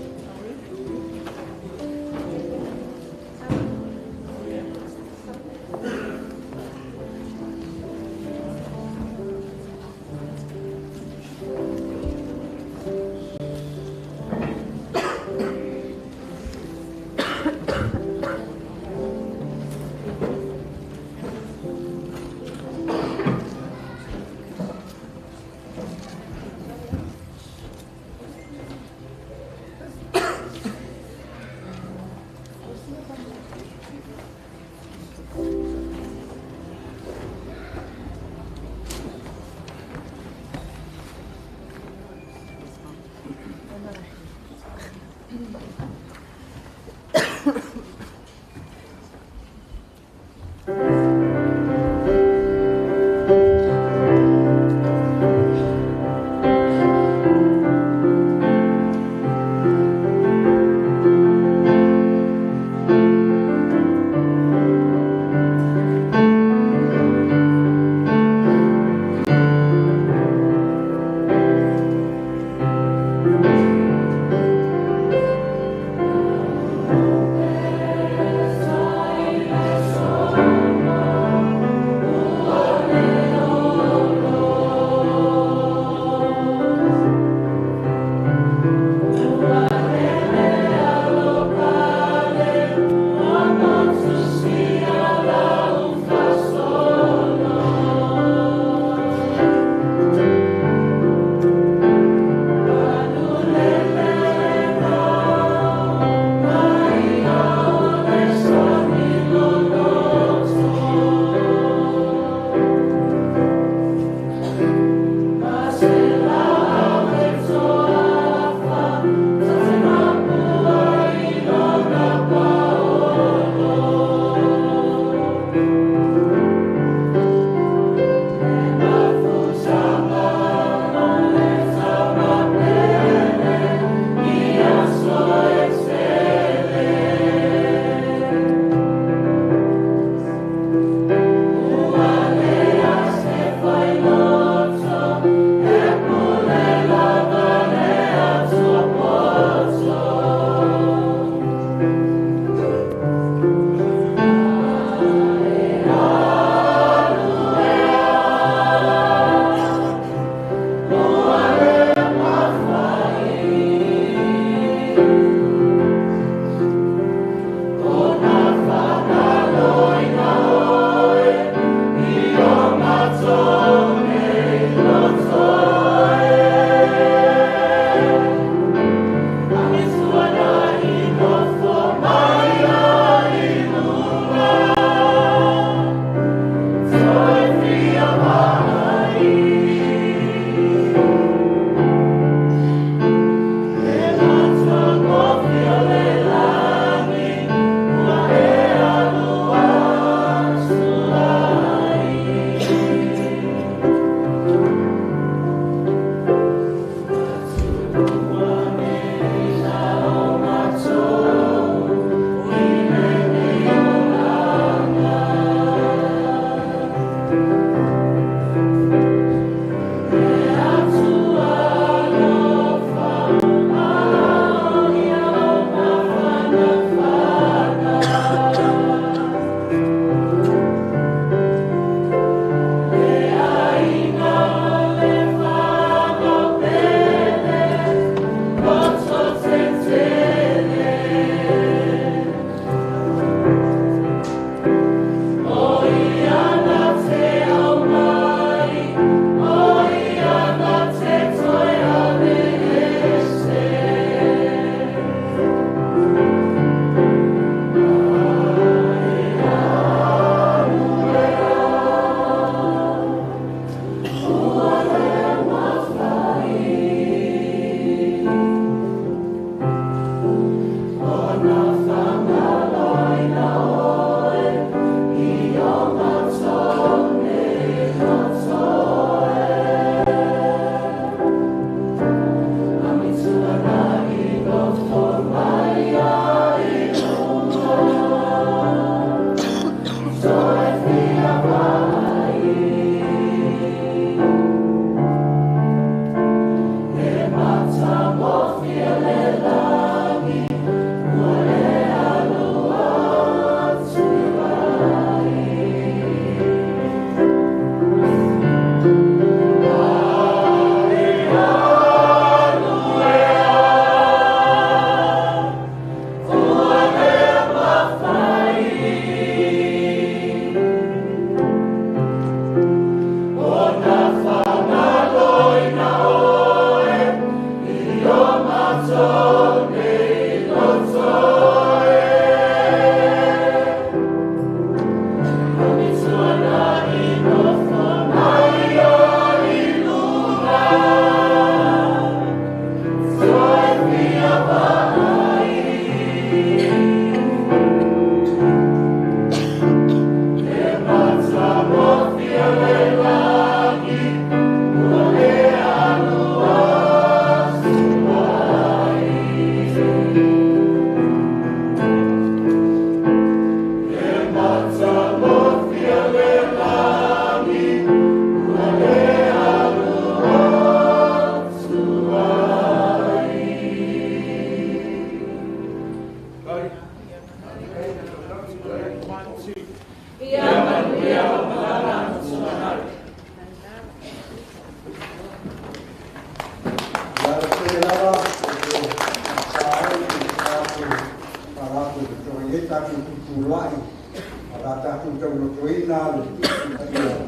le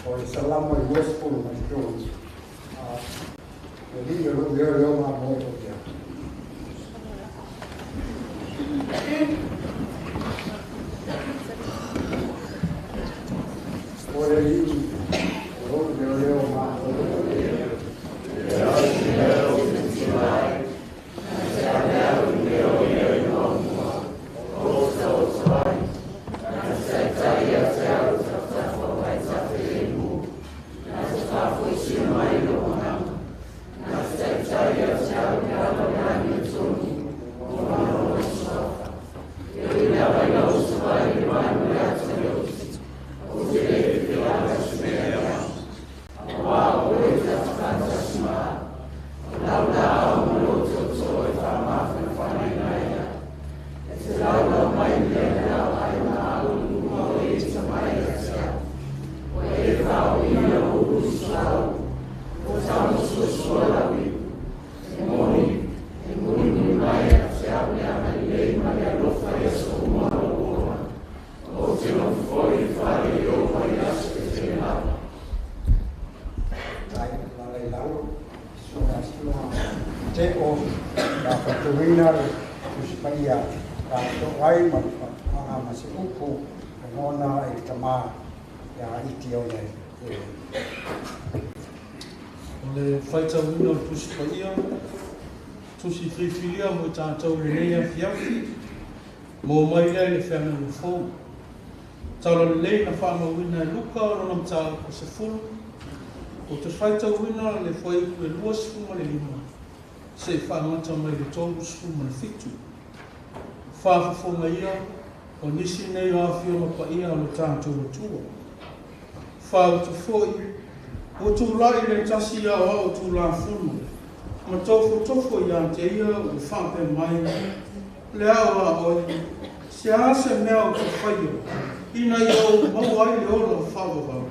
o le salamo i gospel ma tu e lì io ma molto bene ora lì io ma Tato, la Faumuina, Faumuina, Tato, ai ma se upu, nona e tama ya iti o nei. Le faitauina o tusi paia, tusi whiwhiria mo tātou le neia fiafi, mo mai lea le whanga le fōu. Tala le lei na whamauina e luka o lona mtala ko se fulu, o te faitauina le whaiku e lua sifuma le lima, se whamata mai le tōru sifuma le fitu. Whawhawhonga ia, o nisi nei o awhio ma pa ia o le tātou le tua. Whautu fōi, o tū lai le tasi ia o au tū la funu, ma tofo ia te ia o whape mai, le au a oi, se ase mea o te whaio, ina ia o mau ai le ora o whawawau.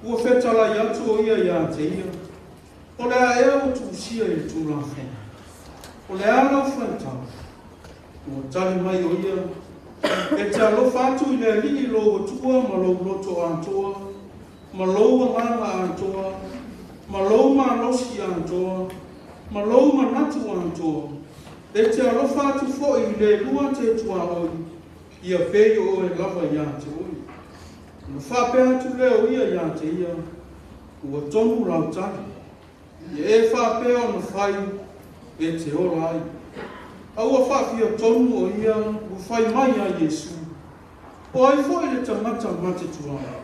Ua whetala i atu o ia te ia, o le a ea o tū sia i tū la funu, o le ala o whaitau, o tali mai o ia, e te alofa atu i le li lo o tua ma lo loto antoa, ma lou nganga antoa, ma lou ma losi antoa, ma lou ma natu antoa, e te alofa atu fo i le lua te tua oi, ia pei o e lava ia te oi. Ma whape atu leo ia te ia, ua tonu lau tani, ia e whape o na whai e te ora ai. Aua whawhia tonu o ia, u whai mai a Yesu, o ai fo i le tangata mate tuana.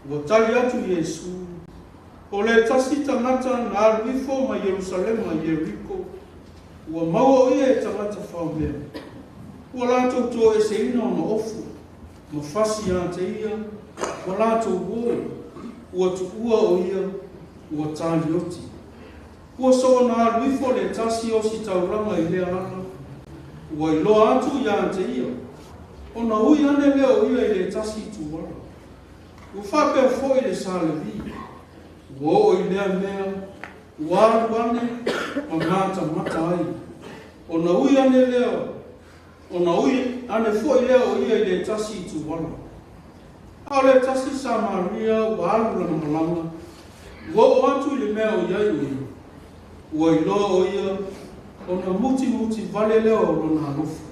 Ua tali atu Yesu, o le tasi tangata na arwifo ma Yerusalema Yeriko, ua maua o ia e tangata Faumuina. Ua lātou tō e se ina o na ofu, ma whasi a te ia, ua lātou woi, ua tu ua o ia, ua tāli oti. Ua so na arwifo le tasi o si tauranga i lea ana, ua i loa atu ia te ia, o na ui ane leo ia i le tasi tuwara. Ua whapea fōi le sālevi, ua o i lea mea, ua aru ane, ma ngāta mata ai. O na ui ane leo, o na ui ane fōi leo ia i le tasi tuwara. Hao le tasi Samaria, ua aru lana malanga, ua o atu i le mea o iai o ia. Ua i loa o ia, o na muti vale leo o lona alofa.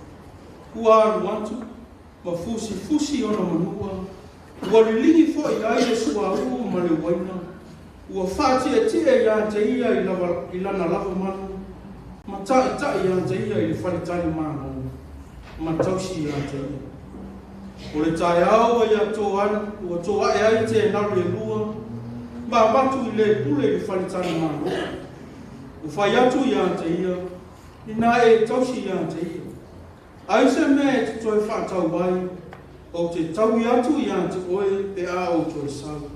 Ua aru atu, ma fusi o na manua, ua lilingi fo i ai e sua uu ma le waina, ua whaati e tia i a te ia i lana lava manu, ma tai i a te ia i le whaletari manu, ma tausi i a te ia. O le tai aua i a tō ana, ua tō ae ai te naru e lua, ma batu i le pule i le whaletari manu. O whai atu i a te ia, i nā e tausi i a te ia. Aise mea e te toi whaatau wai, o te tau i atu i a te oe pe a o toi sau.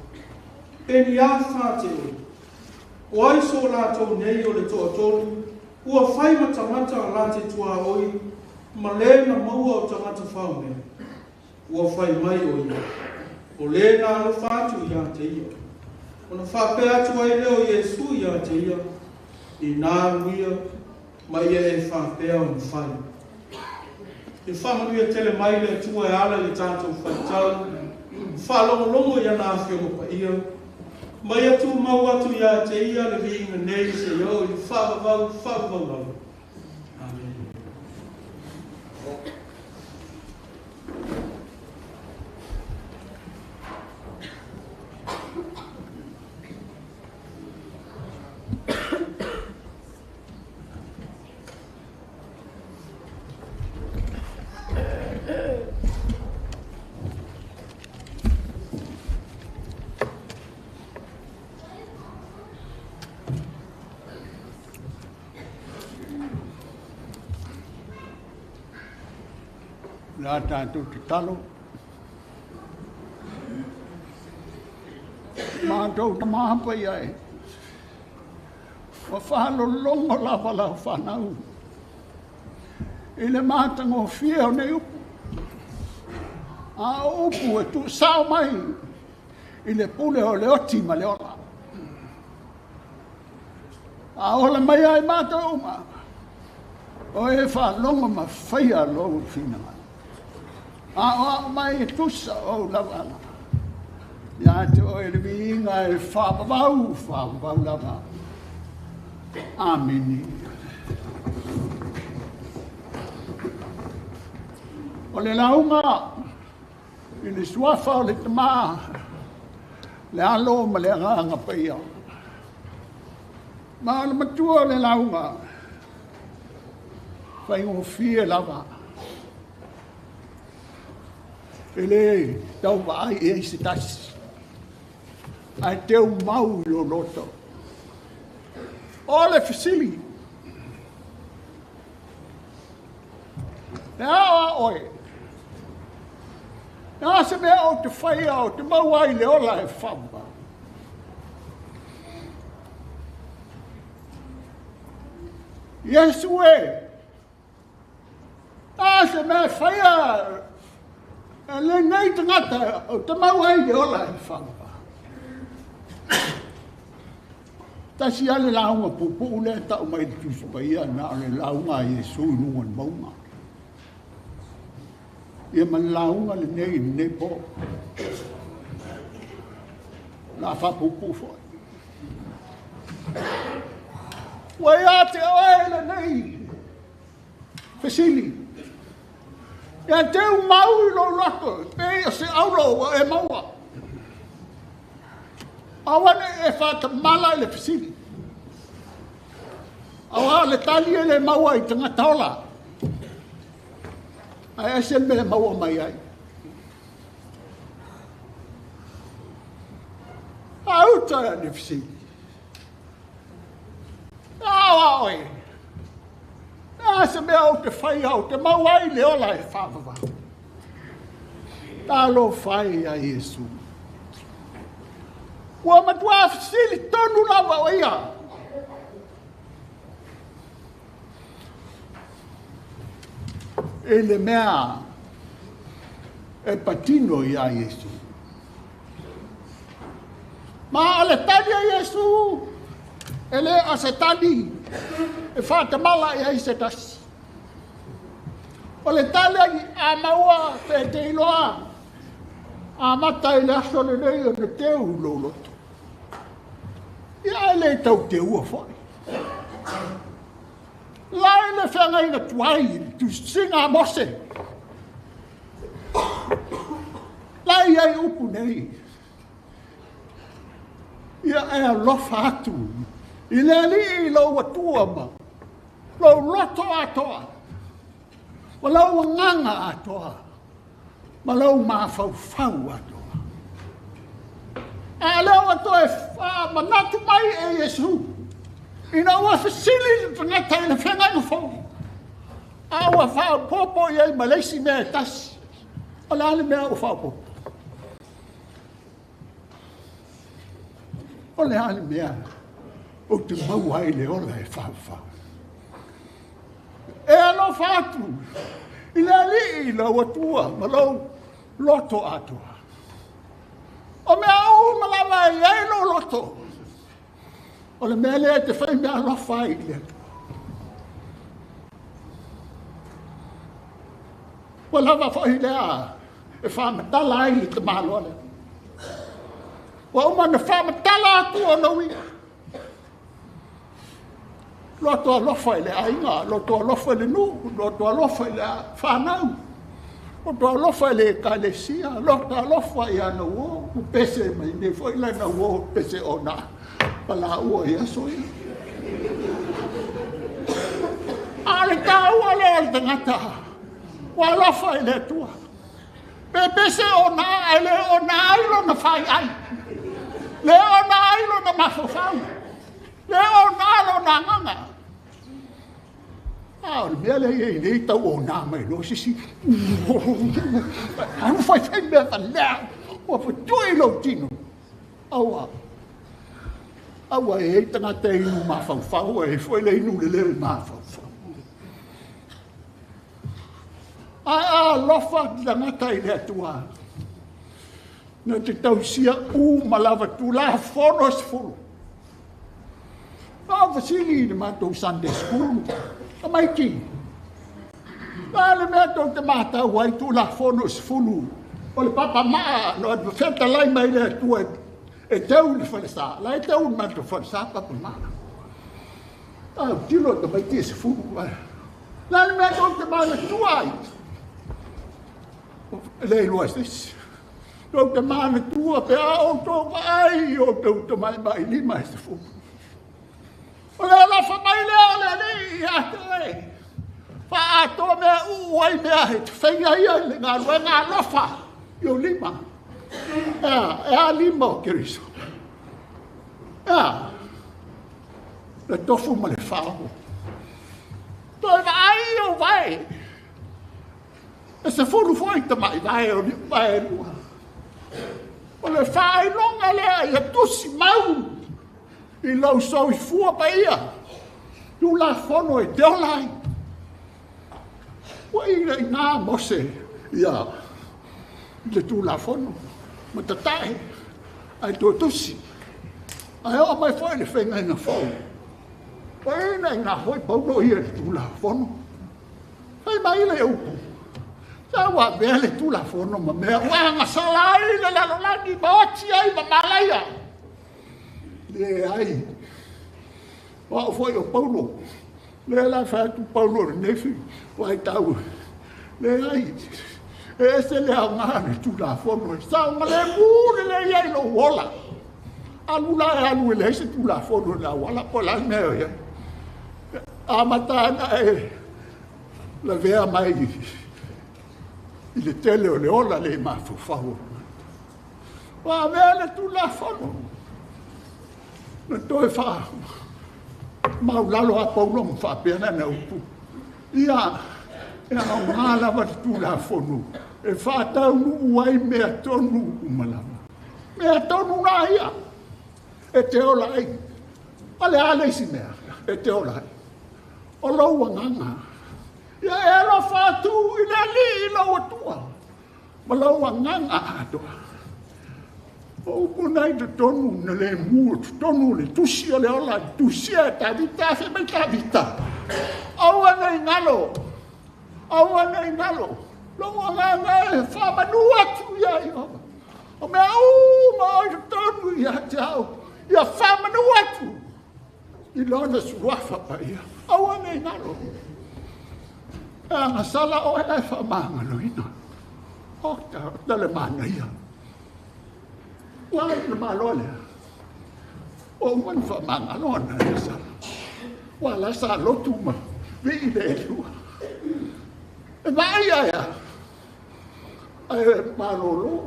Pe ni a wha te oe. O ai so lātou nei o le toa tolu, ua whai matamata la te tua oi, ma le na maua o tangata Faumuina. Ua whai mai o ia. O le na alo whātu i a te ia. O na whape atu ai leo Yesu i a te ia, i nā ruia, ma ia e whapea o na whai. E whamanuia tele mai le tua e ala le tātou whaitau, whalongolongo ia nā whiongo pa ia. Mai atu mau atu ia te ia le vinga nei se iau i whawavau lau. Amen. Nā tātou te talo. Mātou ta mahapa iai. Wa whalolongo lava lau whanau. I le mātango whia o nei upu. A upu e tu sao mai. I le pule o le oti ma le ola. A ola mai ai mātou ma. O e whalongo ma whaia lou whina. A mai e tusa o lawana. Ia te o e rivinga e whapavau lava. Amini. O le launga, i le suafa o le tamā, le alo ma le ranga paia. Ma le matua o le launga, whai o fie lava. Ele tau vai e se tasi. Ai teu mau lo loto. Ole fasili. Nā oi. Nā se mea o te whaia o te mau ai le ola e whamba. Yesu e. Nā se mea whaia le nei tangata o te mau ai le ola e whanga. Tasi ale launga pupu le tau mai te tusipaia na ale launga i e sui nungan maunga. Ia man launga le nei po. La wha pupu foi. Wai a te oe le nei. Fasili. Ia teu mau I lo lako, e se auro e maua. Awane e whata mala I le fasili. Awa le tali e le maua I tangata ola. Ai e se me maua mai ai. Auta e le fasili. Awa oe. Nā se mea o te whai au, te mau ai le ola e whawawā. Tā lo whai a Iesu. Ua matua fasili tonu lawa o ia. E le mea e patino I a Iesu. Ma ale tani a Iesu, e le a se tani. E whata mala I se tasi. O le tale a maua te iloa. A mata I le aso le nei o le teu lo loto. Ia le tau te ua whai. Lai le whanga ina tuai, tu singa mose. Lai ai upu nei. Ia e alofa atu. I le li I lo atua ma. Lo loto atoa. Ma lau nganga atoa. Ma lau mawhau atoa. A leo atoa e manatu mai e Yesu. Ina ua fasili ngata I le whenga I whau. A ua whau popo I ei malesi mea tasi. O le ale mea ua whau popo. O le ale mea. O te mau ai le ola e whawhau. E ano whātu. I le ali I lau atua, ma lau loto atua. O mea au malawa I ei lo loto. O le mea lea te whai mea lofa I le. O lava whai lea. e whamatala ai le te malo le. Wa umana whamatala aku o nau ia. Loto alofa i le ainga, loto alofa i le nu, loto alofa i le whanau. Loto alofa i le kalesia, loto alofa i ana uo, ku pese mai ne fo i le na uo pese o na. Pala ua ia so ia. Ale ka ua le al tangata, wa alofa i le tua. Pe pese o na, ele o na ailo na whai ai. Le o na ailo na mafofau. Le o na alo na nganga. Ah, o mea le nei tau o nā mai lo sisi. Anu whai whai mea ka lea. Ua whatui lo tino. Aua. Aua e tanga te inu mawhauwhau. E whai le inu le leo mawhauwhau. A lofa tangata i lea tua. Na te tausia malawa tu la whono sifuru. Ah, vasili ni mātou Sunday school. Ka mai ki. Nā le mea tau te mātau wai tu la whono sifuru. O le papa maa, no e wheta lai mai lea tua e tau ni whanasa. Lai tau ni mātou whanasa papa maa. Ah, tino te mai tia sifuru. Nā le mea tau te māna tua ai. Lei lua sisi. Tau te māna tua pe a o tō ai o tau te mai mai lima e sifuru. O le alafa mai lea le nei a te rei. Wha ato mea uai mea he te whainga ia le ngā rua ngā alafa i o lima. E a lima o kiriso. Le tofu ma le whao. Toi vai o vai. E se furu foi te mai vai o vai rua. O le whai longa lea i a tusi mau. I lau sau I fua pa ia. Tu la fono e te olai. Wa i rei ngā mose. Ia. Le tu la fono. Ma ta tae. Ai tu tusi. Ai o mai foi le whenga ina fau. Wa i rei ngā hoi paulo ia le tu la fono. Hai mai le upu. Sa wa mea le tu la fono ma mea. Wa nga salai le lalolagi ma oti ai ma malaya. Le ai. O foi o Paulo. Le la fa tu Paulo nefi. Vai tau. Le ai. Ese le ngane tu la fono. Sa ma le mu le ai lo wola. Alula alu le se tu la fono la wala pola me. Amata na e. La vea mai. Il tele o le ola le ma fu favo. Wa vele tu la fono. Na toi wha maulalo a paulo mo wha pēna na upu. Ia, e au ngā lawa tu la whonu. E wha tau nu uai mea tonu umalawa. Mea tonu nā ia. E te ola ai. Ale ale isi mea. E te ola ai. O laua nganga. Ia e lo wha tu i le li i laua tua. Ma laua nganga atoa. O punai de tonu na le mu tonu le tusi le ola tusi ta vita fe me ta vita. Awa nei ngalo. Awa nei ngalo. Lo nga fa manua tu ya yo. O me au ma de tonu ya tau. Ya fa manua tu. I lona suafa pa ia. Awa nei ngalo. Nga sala o e fa manga no ina. O ta le mana ia. Wala na malole. O man fa mangalona esa. Wala sa lotuma. Vi le lua. E vai ya. Ai malolo.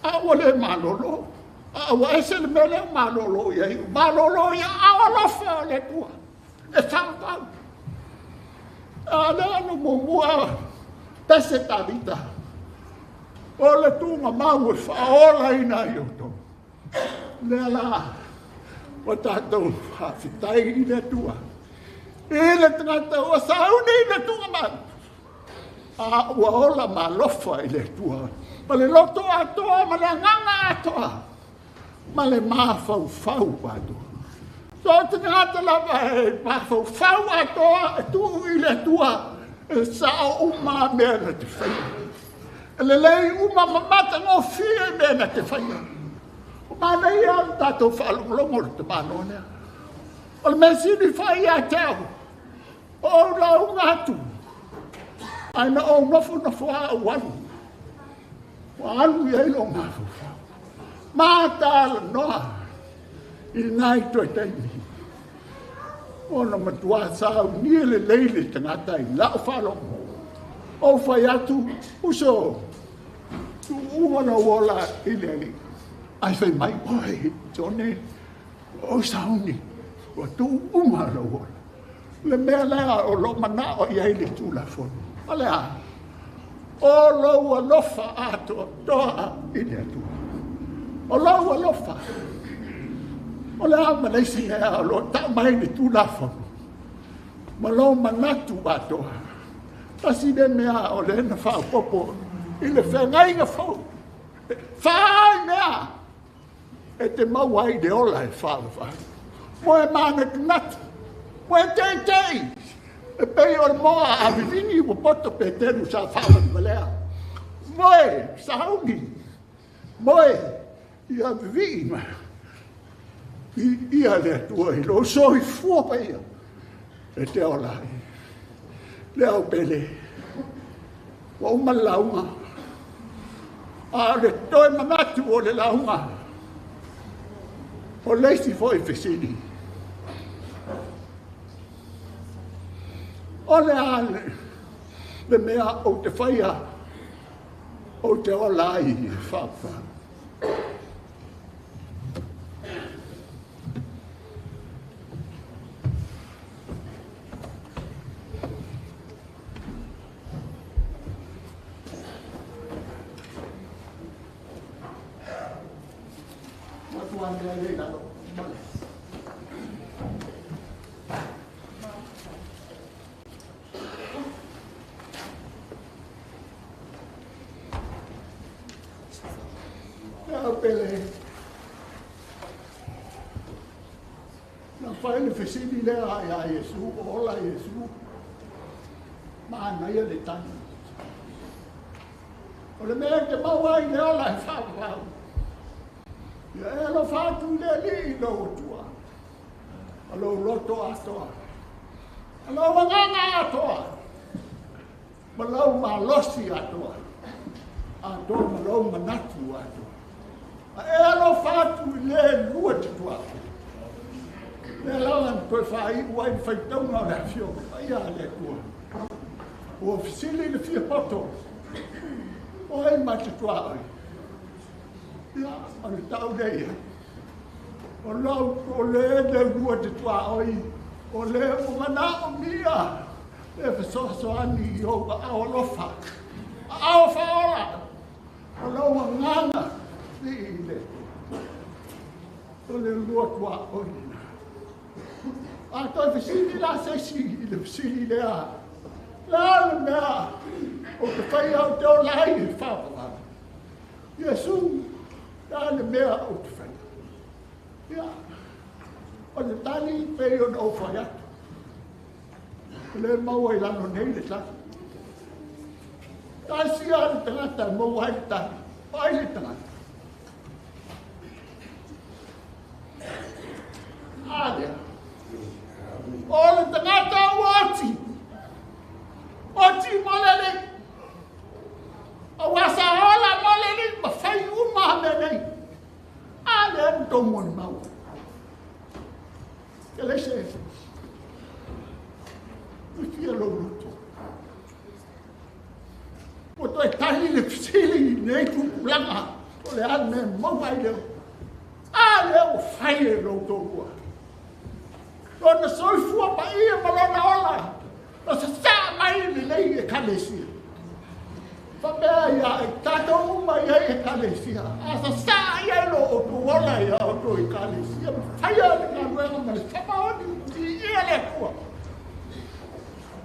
A wale malolo. A wa ese le mele malolo ya. Malolo ya awala fa le tua. E fa. Ana no mo pese ta vita. O le tunga mau e whaola ina i o tō. Le la, o tātou hawhitai i le tua. E le tangata o saune i le tunga mau. A ua ola ma lofa i le tua. Ma le loto atoa, ma le nganga atoa. Ma le mawhau whau atoa. So tangata lava e mawhau whau atoa e tu i le tua. E sao o mā mea na te whai. Le lei uma mamata ngō fia mena te whaia. O mana ia tato whaalongolongo te mano nea. O le mesini whaia te au. O rau ngātu. Aina o nofo a walu. O alu i eilo ngāfu. Māta ala noa. I ngai toi teimi. O na matua sao nie le leile te ngata i lao whalongo. O whai atu uso. Tu uwana wola i leli. Ai whai mai oi. Tone. O sauni. O tu umara wola. Le mea lea o lo mana o iei le tula fonu. O lea. O lo alofa ato toa i le atua. O lo alofa. O lea maleisi ea o lo tau mai le tula fonu. Ma lo manatu atoa. Tasi le mea o le na whao popo. I le whengai nga whau. Whai mea. E te mauai le ola e whao whao. Mo e mana tu natu. Mo e tei. E pei o le moa a vivini o poto pe tenu sa whao ni malea. Mo e sauni. Mo e ia vivini. Ia le atua i lo soi fua pa ia. E te ola i. Le au pele. Wa uma launga. A le toi manatu o le launga. O leisi foi fesini. O le ale. Le mea o te whaia. O te ola i whapa. Fesini le a Yesu, ola Yesu. Mana ia le tani. O le mea te mawai le ola e whapau. Ia e lo whatu le li lo utua. Alo loto atoa. Alo wanganga atoa. Malau malosi atoa. Atoa malau manatu atoa. E alo whatu le lua tutua. Le lawan koe whai ua i whaitaunga o rea fio. Ai a le kua. O fisili le fia poto. O e mate tua oi. Ia, o le tau reia. O lau o le le lua te tua oi. O le o mana o mia. Le whasoaso ani i o ao lofa. Ao whaola. O lau a nganga. Ni le. O le lua tua oi. A toi fisili la sesi i le fisili lea. La le mea. O te whai au te o lai i whapara. Iesu. La le mea o te whai. Ia. O le tani pei o o whai atu. Le maua i lano nei le tani. Tasi a le tangata maua i le tani. Pai le tangata. Alea. O le tangata o ati. Oti molele. A wasa ola molele. Ma fai uma menei. Alea ntomo ni mau. Ele se. O que é luto? O to tani le fisili nei tu langa. O le an me mau vai le. Alea o fai lo to. Ona soi fua pa ia malona ola. Na sa mai le lei e kalesia. Fa bea ia e tato uma ia e kalesia. A sa ia lo o tu ola ia o tu e kalesia. Faia le nga nuenga ma le sapa oni i ia le kua.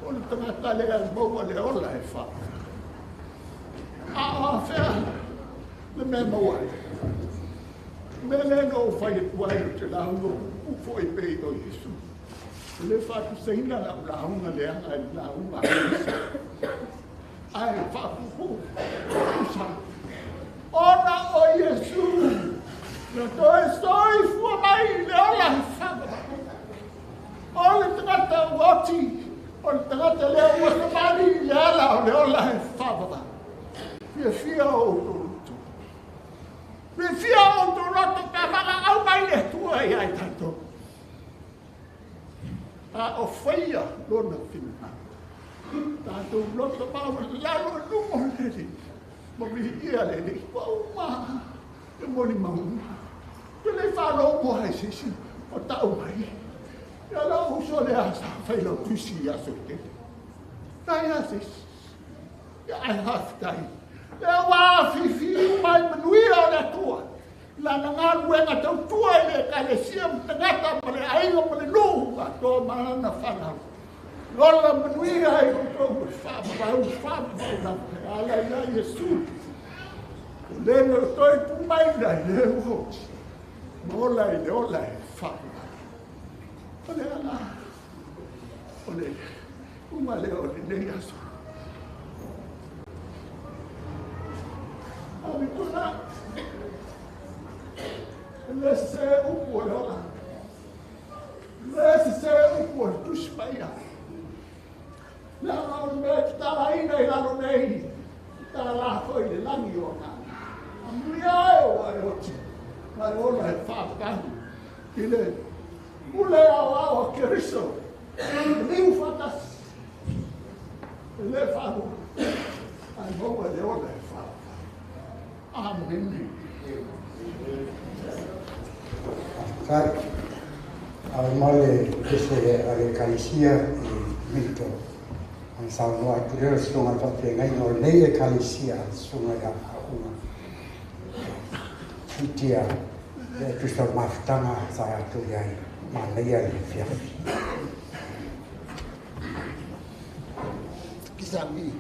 Ona tangata le al maua le ola e fa. A fea le me maua. Me le no fai tuai te la hungo ufo e pei o Yesu. Le fatu seina la unga le anga la unga. ai whakuhu. Ona o Yesu, na toi soi fua mai le ola he whakama. O le tangata uoti, o le tangata lea uakamani le ala o le ola he whakama. Fia o toroto. Fia o toroto ka whaka au mai le tua i ai tato. A o whaia lona whina. Tato loto mawa lalo numo lere. Mami ia lere. Wauma. Te moni mauma. Te le whalo mo hai sisi. O tau mai. Ia la uso le asa. Whailo tusi aso te. Tai asis. Ia ai haftai. Ia waa fifi mai manuia o le tua. La nangaru e ngā tau tua i le ka le siam tangata ma le ainga ma le nuhu a tō marana whanau. Lola manuia i roto whamau na ala ia Yesu. O le no toi pumaina i le uhoki. Mola i le ola e whamau. O le ala. O le uma le o le nei aso. Amituana'i. Let's say upward. Let's say upward. Push by ya. Now, let's try to get away. Tara foi de langiona. Amriao ayoti. Karola e faka. Ile. Ule ao keriso. Liu fatas. Le fago. Ai boa de ola e faka. Amen. Kai, al male kese ale kalisia I mito. Ang sa noa tureo sunga tope ngai no leie kalisia sunga ya una. Fitia, tu sta maftanga sa ya tu yai, ma leia le fia. Kisami.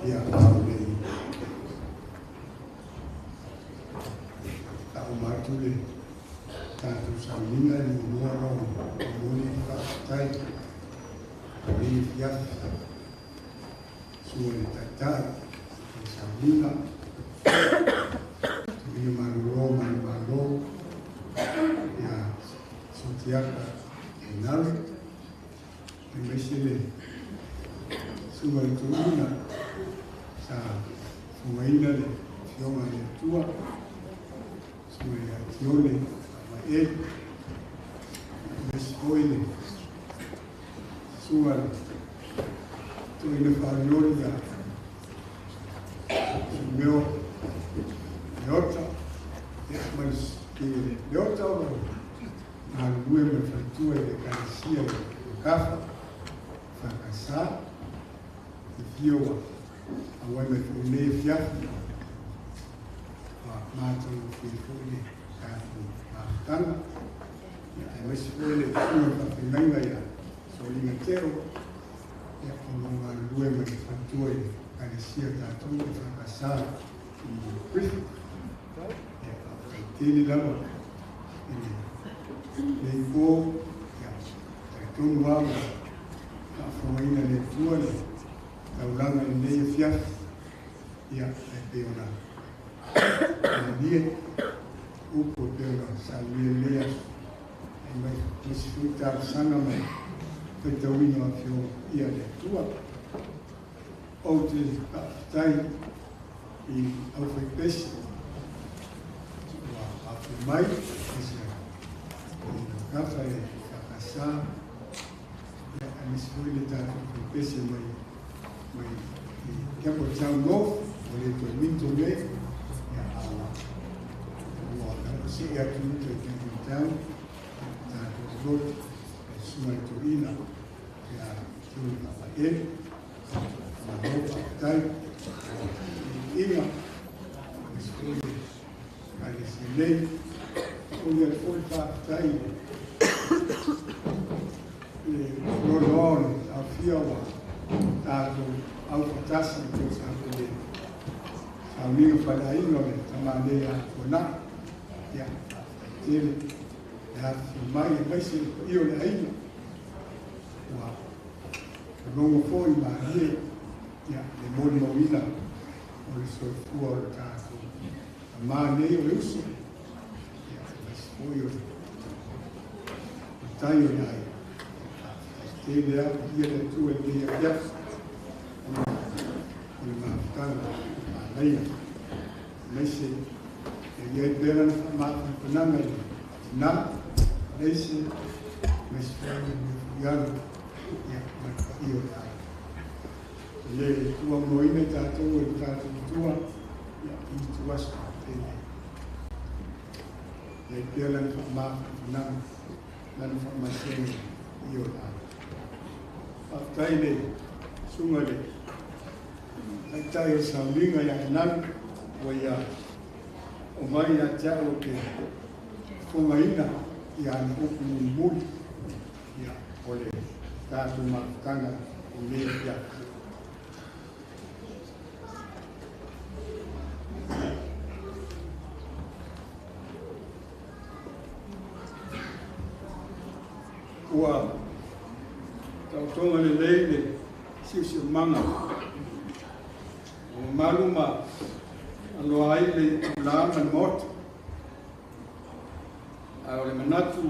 ia au nei au matule tātou Faumuina ni mua rongo moni whakatai ni fiafi sua le tatai Faumuina ni malo ia sotiaka enal ni mesile sua le tuina sa Faumuina le fionga le tua sua le atiole e mespoile sua tu ina farioli meu leota mas que leota na lua me fatua de carecia de cafa fracassar e fioa a wai me fune fiafi mata no fune tanga e mas foi le sua fainga ia so linga tero e como uma lua me fatua de carecia Tato fracassar e ele lava ele go tonu wao a Faumuina le tua le taulanga le nei fia ia e peona nie upo peona sa lea e mai disfrutar sanga mai petawino a fio ia le tua o te tai i au fai pesi mai kafa e kakasa ya anisfui le tatu pese mai kiapo chao no ole to minto me ya awa na si ya kinto kiapo chao tatu rot suma to ina ya tuni papa e na ropa tai ina anisfui kare silei onde foi tai le lolon a fioa Tato au fatasi to sa le amigo para ino le tamanea ona ya ele ya mai se io le ino wa non foi marie ya le Faumuina o le so fuor Tato ma ne o uso Oyo, tayo nai. Ele é ia le tu e ia ia. Uma tanga, leia. Nesse ia bela ma nanga na nesse mas ia ia io nai. Le tua moina Tato e Tato tua ia tua sta. Le jalan ma nang dan formasi iola. Pakai le sungai le. Pakai samlinga yang nan waya. Omai ya jauh ke Faumuina yang ukmul ya oleh Tato makanga oleh ya. Ua tautonga le leile siusi manga o maluma alo ai le lama mot a ole manatu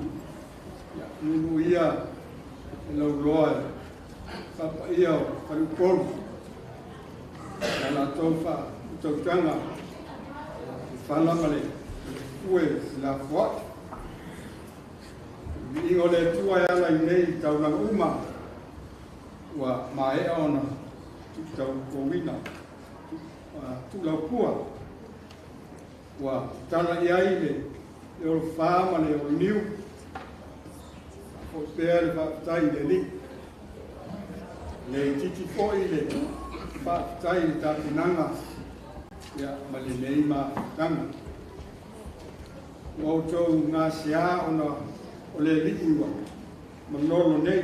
ya nunu ia lo loa papa ia paru por ala tofa tokanga fala male ue la fort I ole tua e ala I nei tauna uma wa mae ona tau Faumuina tu lau pua wa tana I aile e o whaama le o niu o pēr whaatai le li le titi fōi le whaatai le tātinanga ia ma le nei ma tanga o tau ngā sea ona o le liiwa manolo nei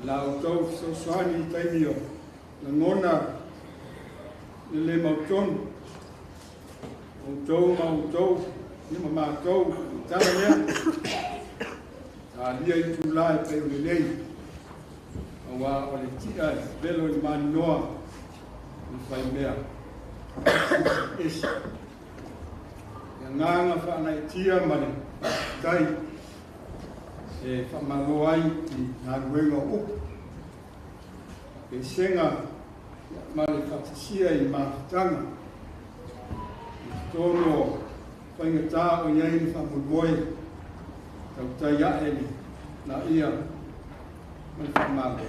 la o tau soani taimio la ngona le mautonu. Mautou, ni mamatou, tala lea. Lia I tula e peo le lei. Awa o le tia e velo I maninoa I whai mea. Esi. Ia nganga whaana e tia mane, tai. E whamalo ai I ngā ruenga upu. E senga, male whatisia I mahatanga. Tono whaingatā o iei ni whamumoe tau tai aeni na ia mai whamako.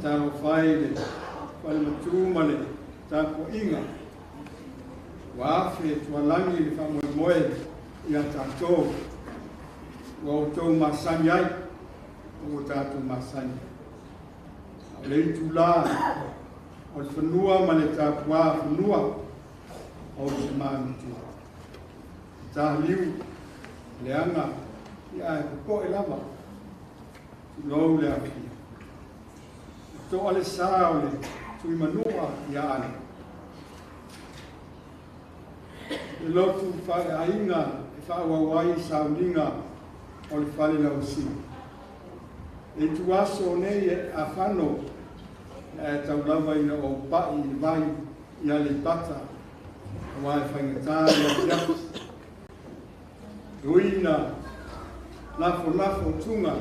Tāro whai le whai matu male tāko inga. Wāwhe tualangi ni whamumoe ia Tato. Wa o tau masani ai o tātou masani. Lei tula o le whanua male tāpua whanua. O se māmitu. Tā liu, leanga, ia e ko e lava. Lou le akia. Tō ale sā o le tui manua ia ane. E lotu whae ainga, e whaawawai sauninga o le whale lausi. E tu aso nei e a whano, e tau lava ina o pai I vai ia le bata. Wai whaingatā ia kia. Ruina, lafo tunga.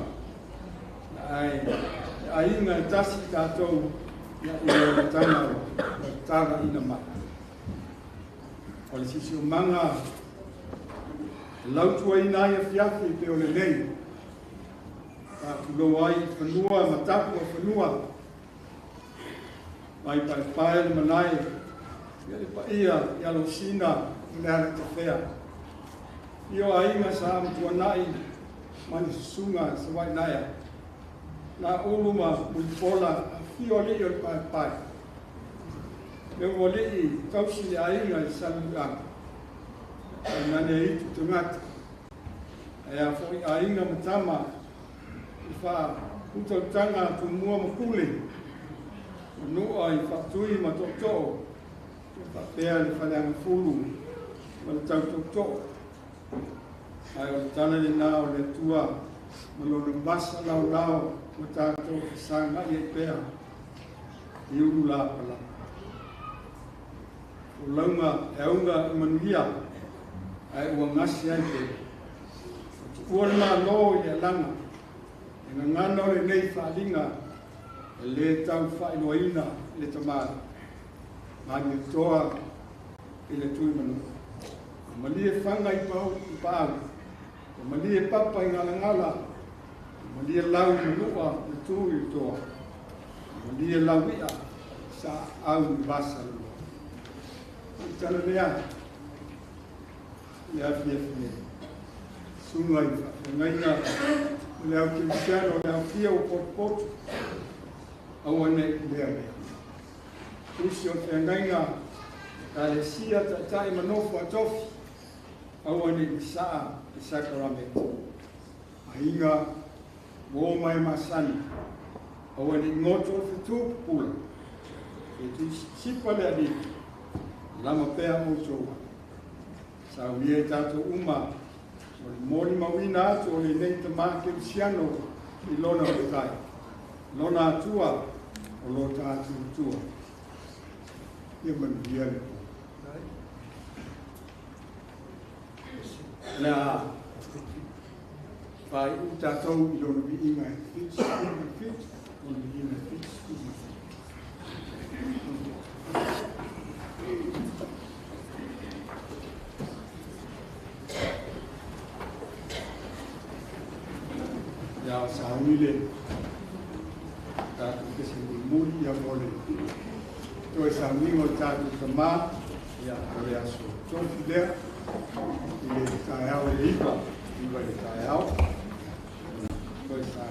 Ai inga tasi tātou ia ua tana o tāra ina mata. O le sisi o manga, lautua ina ia fiafi pe o le nei. Tulo ai whanua, matapu o whanua. Mai pai le manai. Ia le paia, ia lo sina, mea te whea. Io ainga sa Amituana'i, mani sunga sa wai naia. Nā oluma mui pola, a fio li o pai pai. Me o li tausi le ainga I saluanga. E nane itu tungata. E a fwoi ainga matama, I wha utautanga tu mua makule. Nua I whatui matotoo. Pea le whaneanga fulu, ma le tautoto. Ai o tana le nā o le tua, ma lo le masa lau ma tātou whisanga I e pea, I uru la pala. O launga e aunga I manuia, ai ua ngasi ai te. Ua le mā lo I le langa, e ngā ngana o le nei whaalinga, e le tau whainoaina le tamara. Mani toa I le tui manu. Mali e whanga I pau I pāu. Mali e papa I ngala. Mali e lau manua I tui I toa. Mali e lau ia sa au I basa lua. I tala lea. I afi e. Sunga I whangaina. Le au kimisiano, le au kia o potu. Aua ne lea lea. Usi o whengainga, ka le sia tatai manofu atofi, aua ni isaa I sakaramete. Ainga, wo mai masani, aua ni ngoto fitu pula. E tu sipa le adi, lama pea motoa. Sa ulie tato uma, o le moni mawina atu o le neita make usiano I lona o tai. Lona atua, o lota atu tua. Ia manuia le po. Nā, whai u tātou I lona vi inga e fits, lona vi inga e fits. Ia sa unile, tātou kese muri ia mole. Toi sa mingo tātou ka mā, ia ole aso tofi lea, I le tae au le iwa le tae au. Toi sa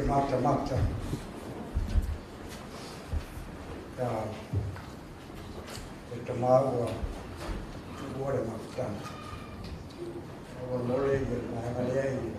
mata. Ya, e tamaua, ore mata. O mole i e mahangalei.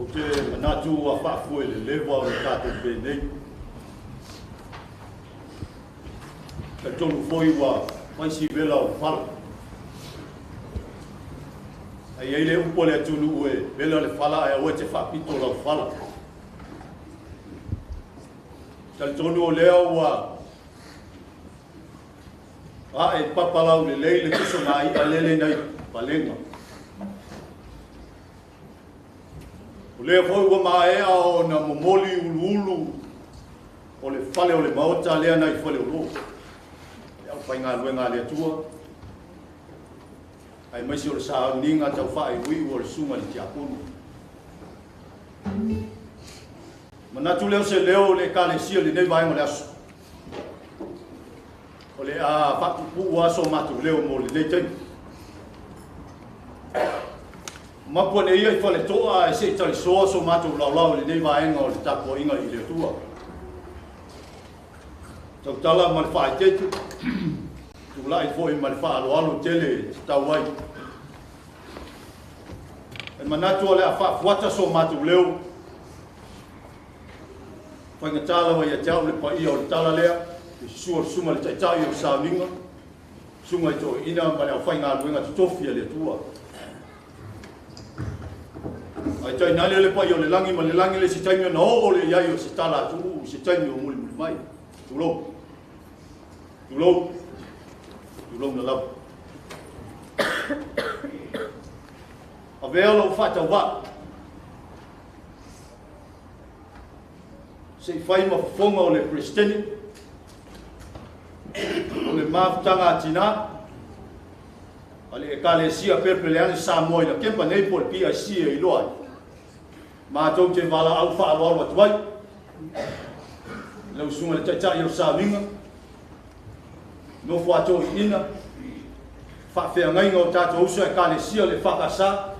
o te manatu a whaafu e le lewa o tātou pēnei. Ka tonu foi wa maisi vela o whala. Ai eile upo le atunu ue vela le whala e aue te whapito la o whala. Ka tonu o leo wa a e papalau le leile kuso mai a lele nei palenga. O lea foi ua maea o na momoli ulu o le whale o le maota lea nei whale o lo. E au whai ngā luenga lea tua. Ai maisi o le sa ninga tau whae ui o le sunga li tiapunu. Manatu leo se leo le ka le sia le nei vaenga le aso. O le a whakupu aso matu leo mo le nei teni. Mapua nei ai whale toa e se tali soa so mātou lau le nei vaenga o le tapo inga I le tua. Tau tala ma le whae tetu, tu lai fōi ma le wha alo tele tau ai. E manatu o le a wha fuata so mātou leo, whainga tala wa ia teau le pa ia o le tala lea, e sua sunga le taitai o sauninga, sunga I to ina ma le au whainga aluenga tutofia le tua. Ai tai nale le pai o le langi ma le langi le si taimi na o le iai o se tala atu si taimi o muli mai. Tulou na lau. A vea lau whata wa. Se whai ma whonga o le Kristeni, o le mafutanga atina, ale e kale sia perpeleane sa moi la kempa nei por pia sia I loai. Ma tau te wala au wha awa awa tuai. Lau sunga le taitai o sa winga. No fua tau ina. Wha whea ngainga o tato usa e kale sia le whakasa.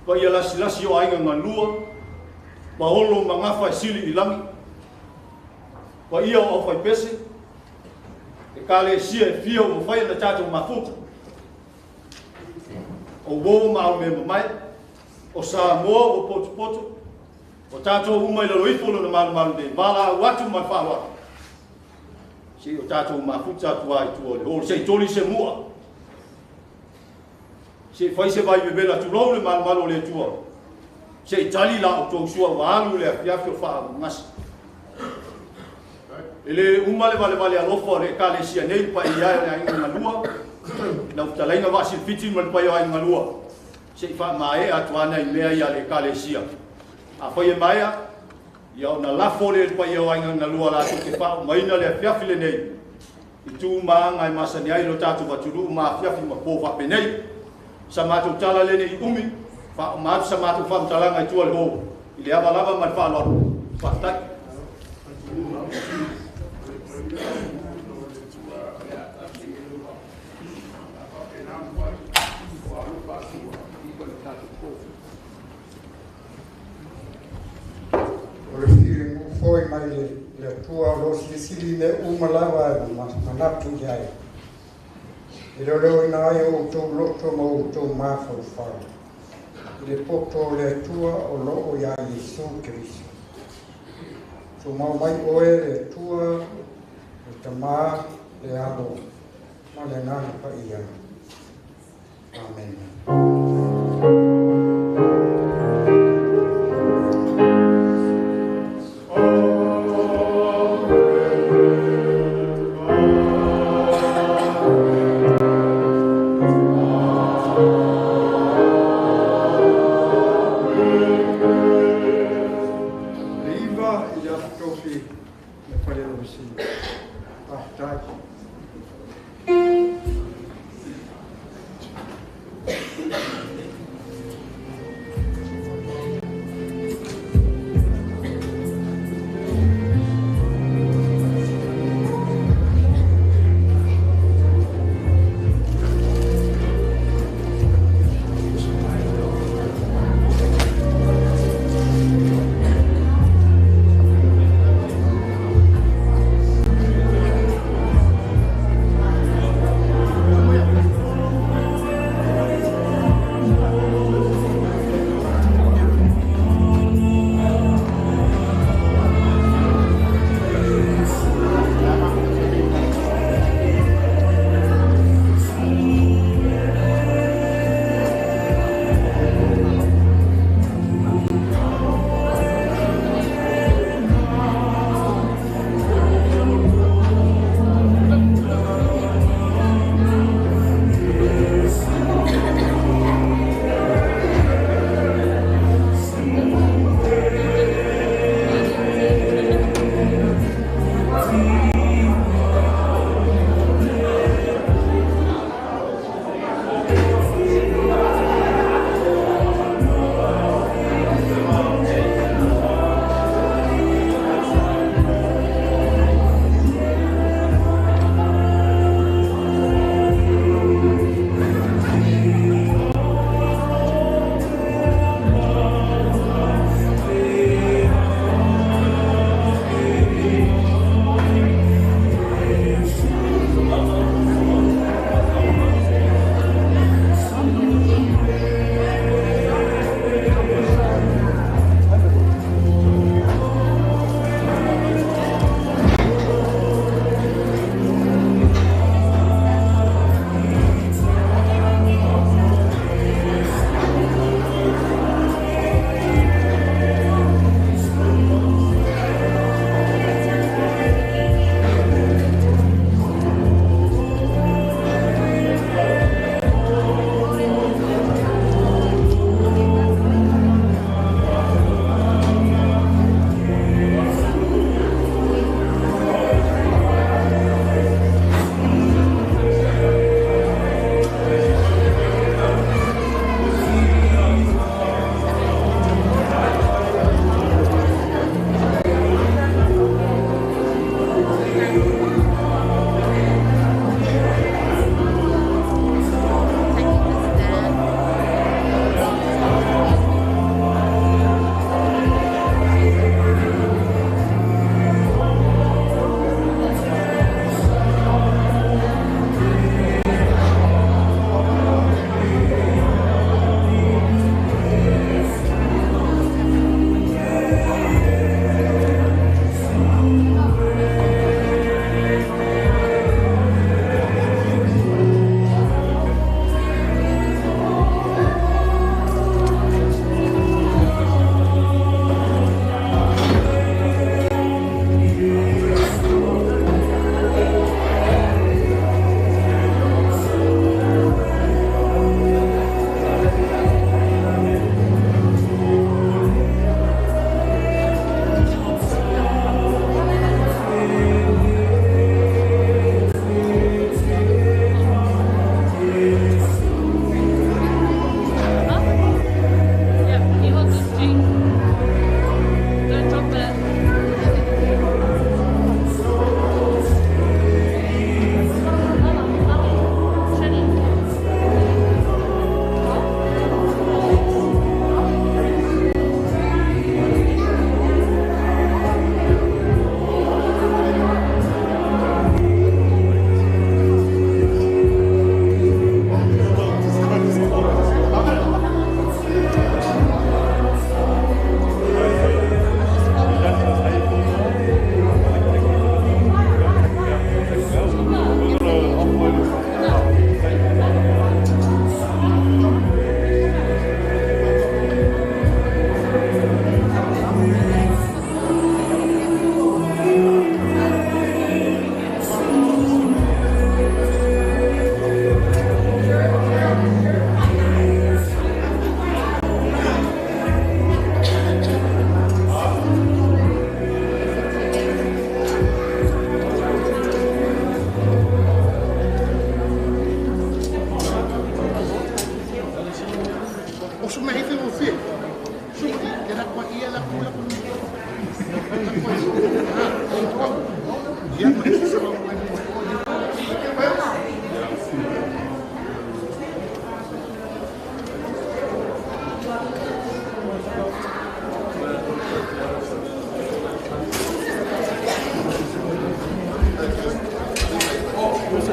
Pa ia lasi o ainga nganlua. Pa holo ma ngawhai sili I langi. Pa ia o awhai pese. E kale sia e fia o whai na tato mafuta. O wowo ma au me mai. O Samoa o poto o tatou uma I lalo ifolo na malu de mala watu ma whawa si o tatou mafuta tua I tua le o se toli se mua si fai se vai bebela tu lo le malu le tua se tali la o tou sua walu le afiafi o wha ngas ele uma le vale alofo le kale sia nei pa ia le ainga ngalua na utalainga wasi fiti mal pa ia ainga ngalua se fa mai atuana I mea ia le kalesia. A foi maia ia na la fole pa ia ainga na lua la te fa mai na le fiafi le nei. I tu maanga I masani ai lo tatu waturu ma fiafi ma po fa penei. Sa matu tala le nei umi fa ma sa matu fa talanga I tu le ho. I le ava lava ma fa lo. Fa tak. Foi mai le tua lo sili le umalawa ma manatu jai. Ilo leo na yo to loto mo to ma fo fa. Le poto le tua o lo o ya Yesu Cristo. So mai oe le tua le tama le alo ma le nana pa ia. Amen.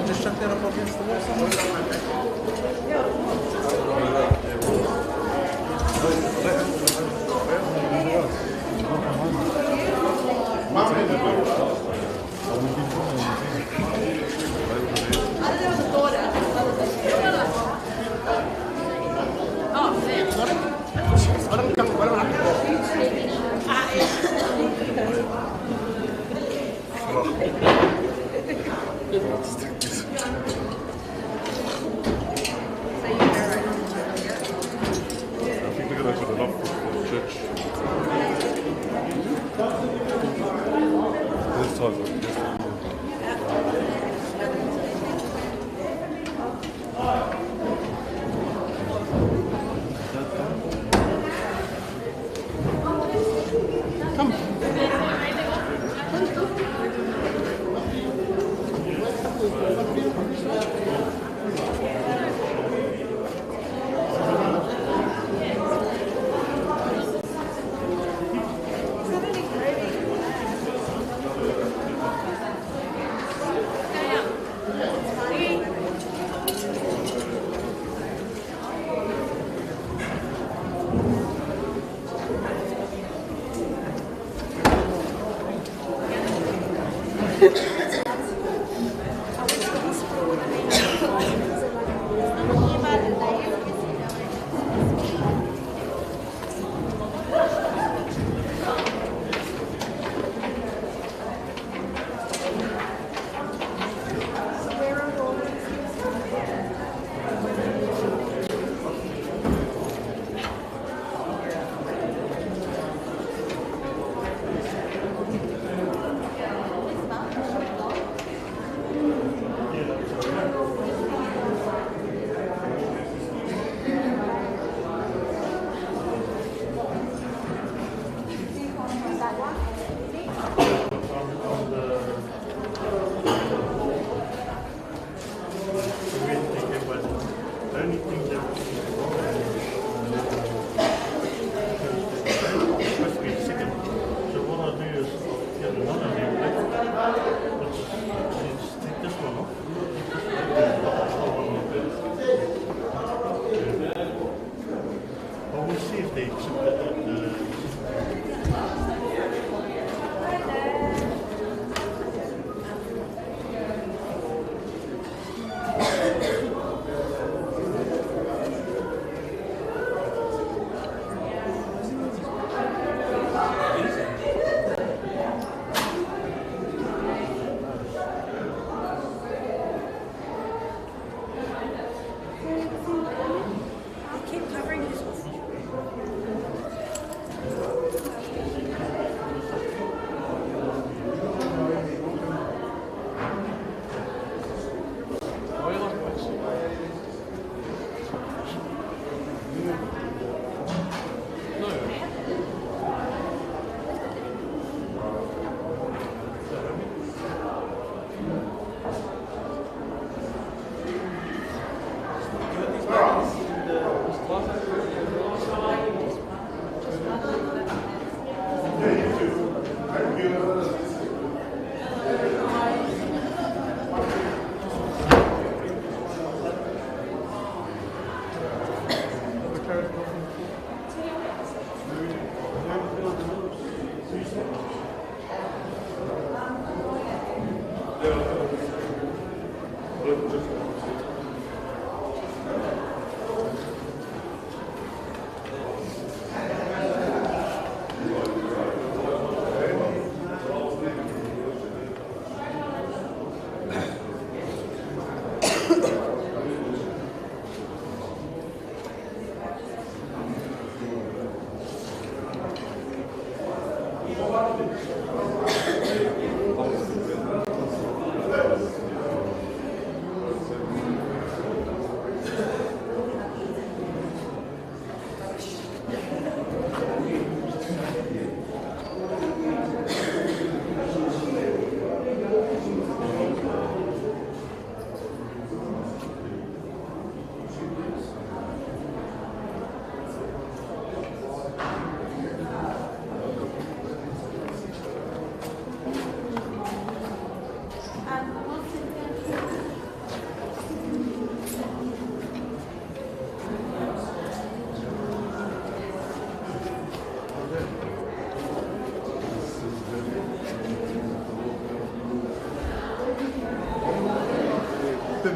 Just shut that up against the wall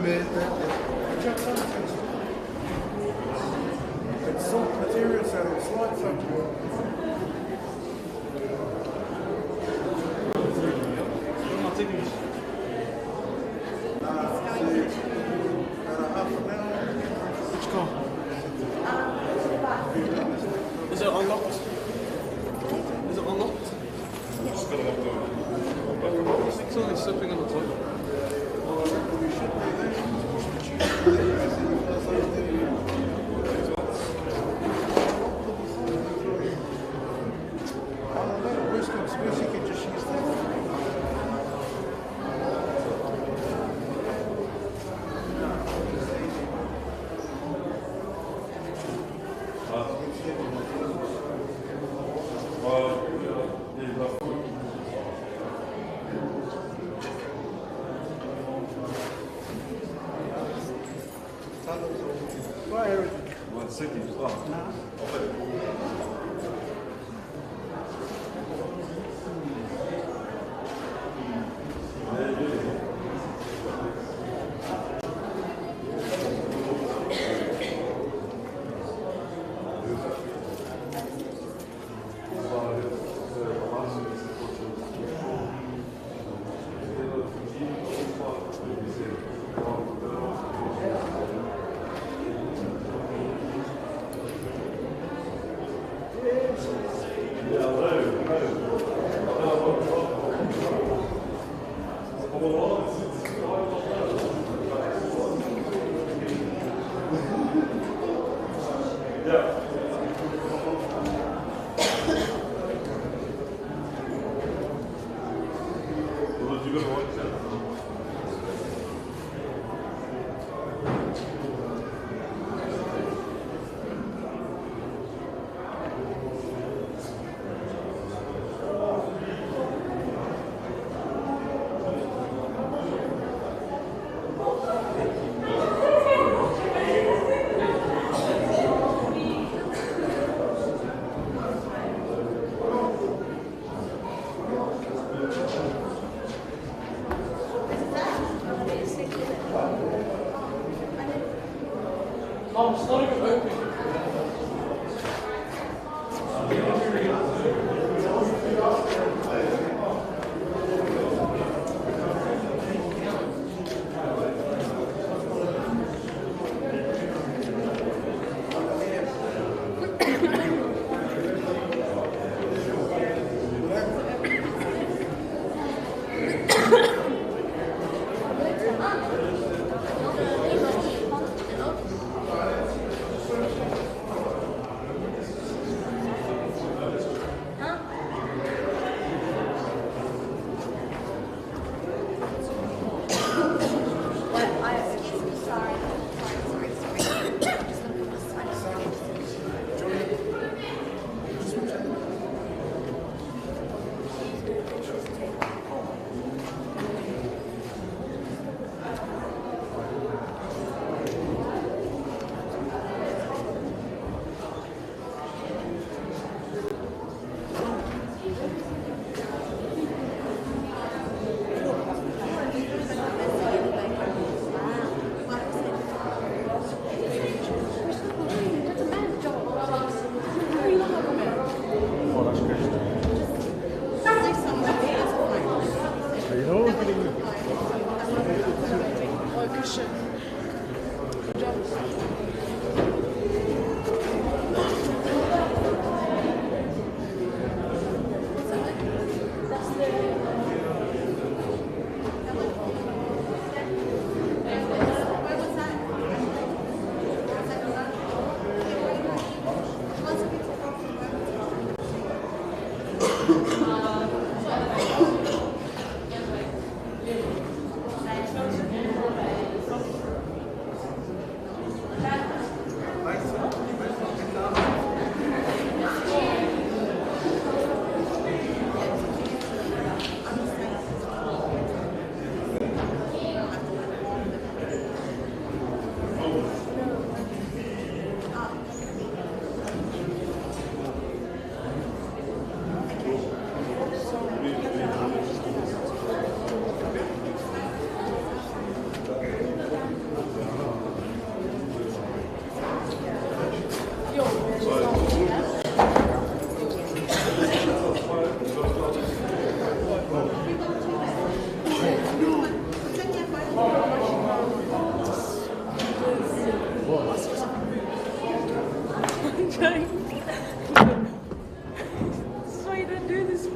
It's salt material, so it's slight factor. Is it unlocked? Is it unlocked? Just got to lock the It's only slipping on the top.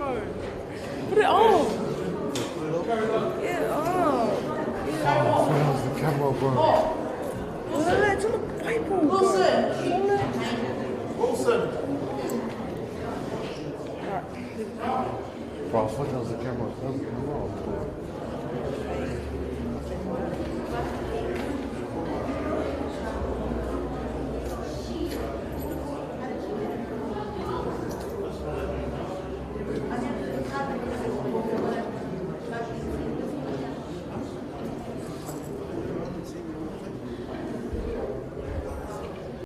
Put it on. Yeah, How's the camera going? It's on the Bible. Wilson. Ross, what does the camera?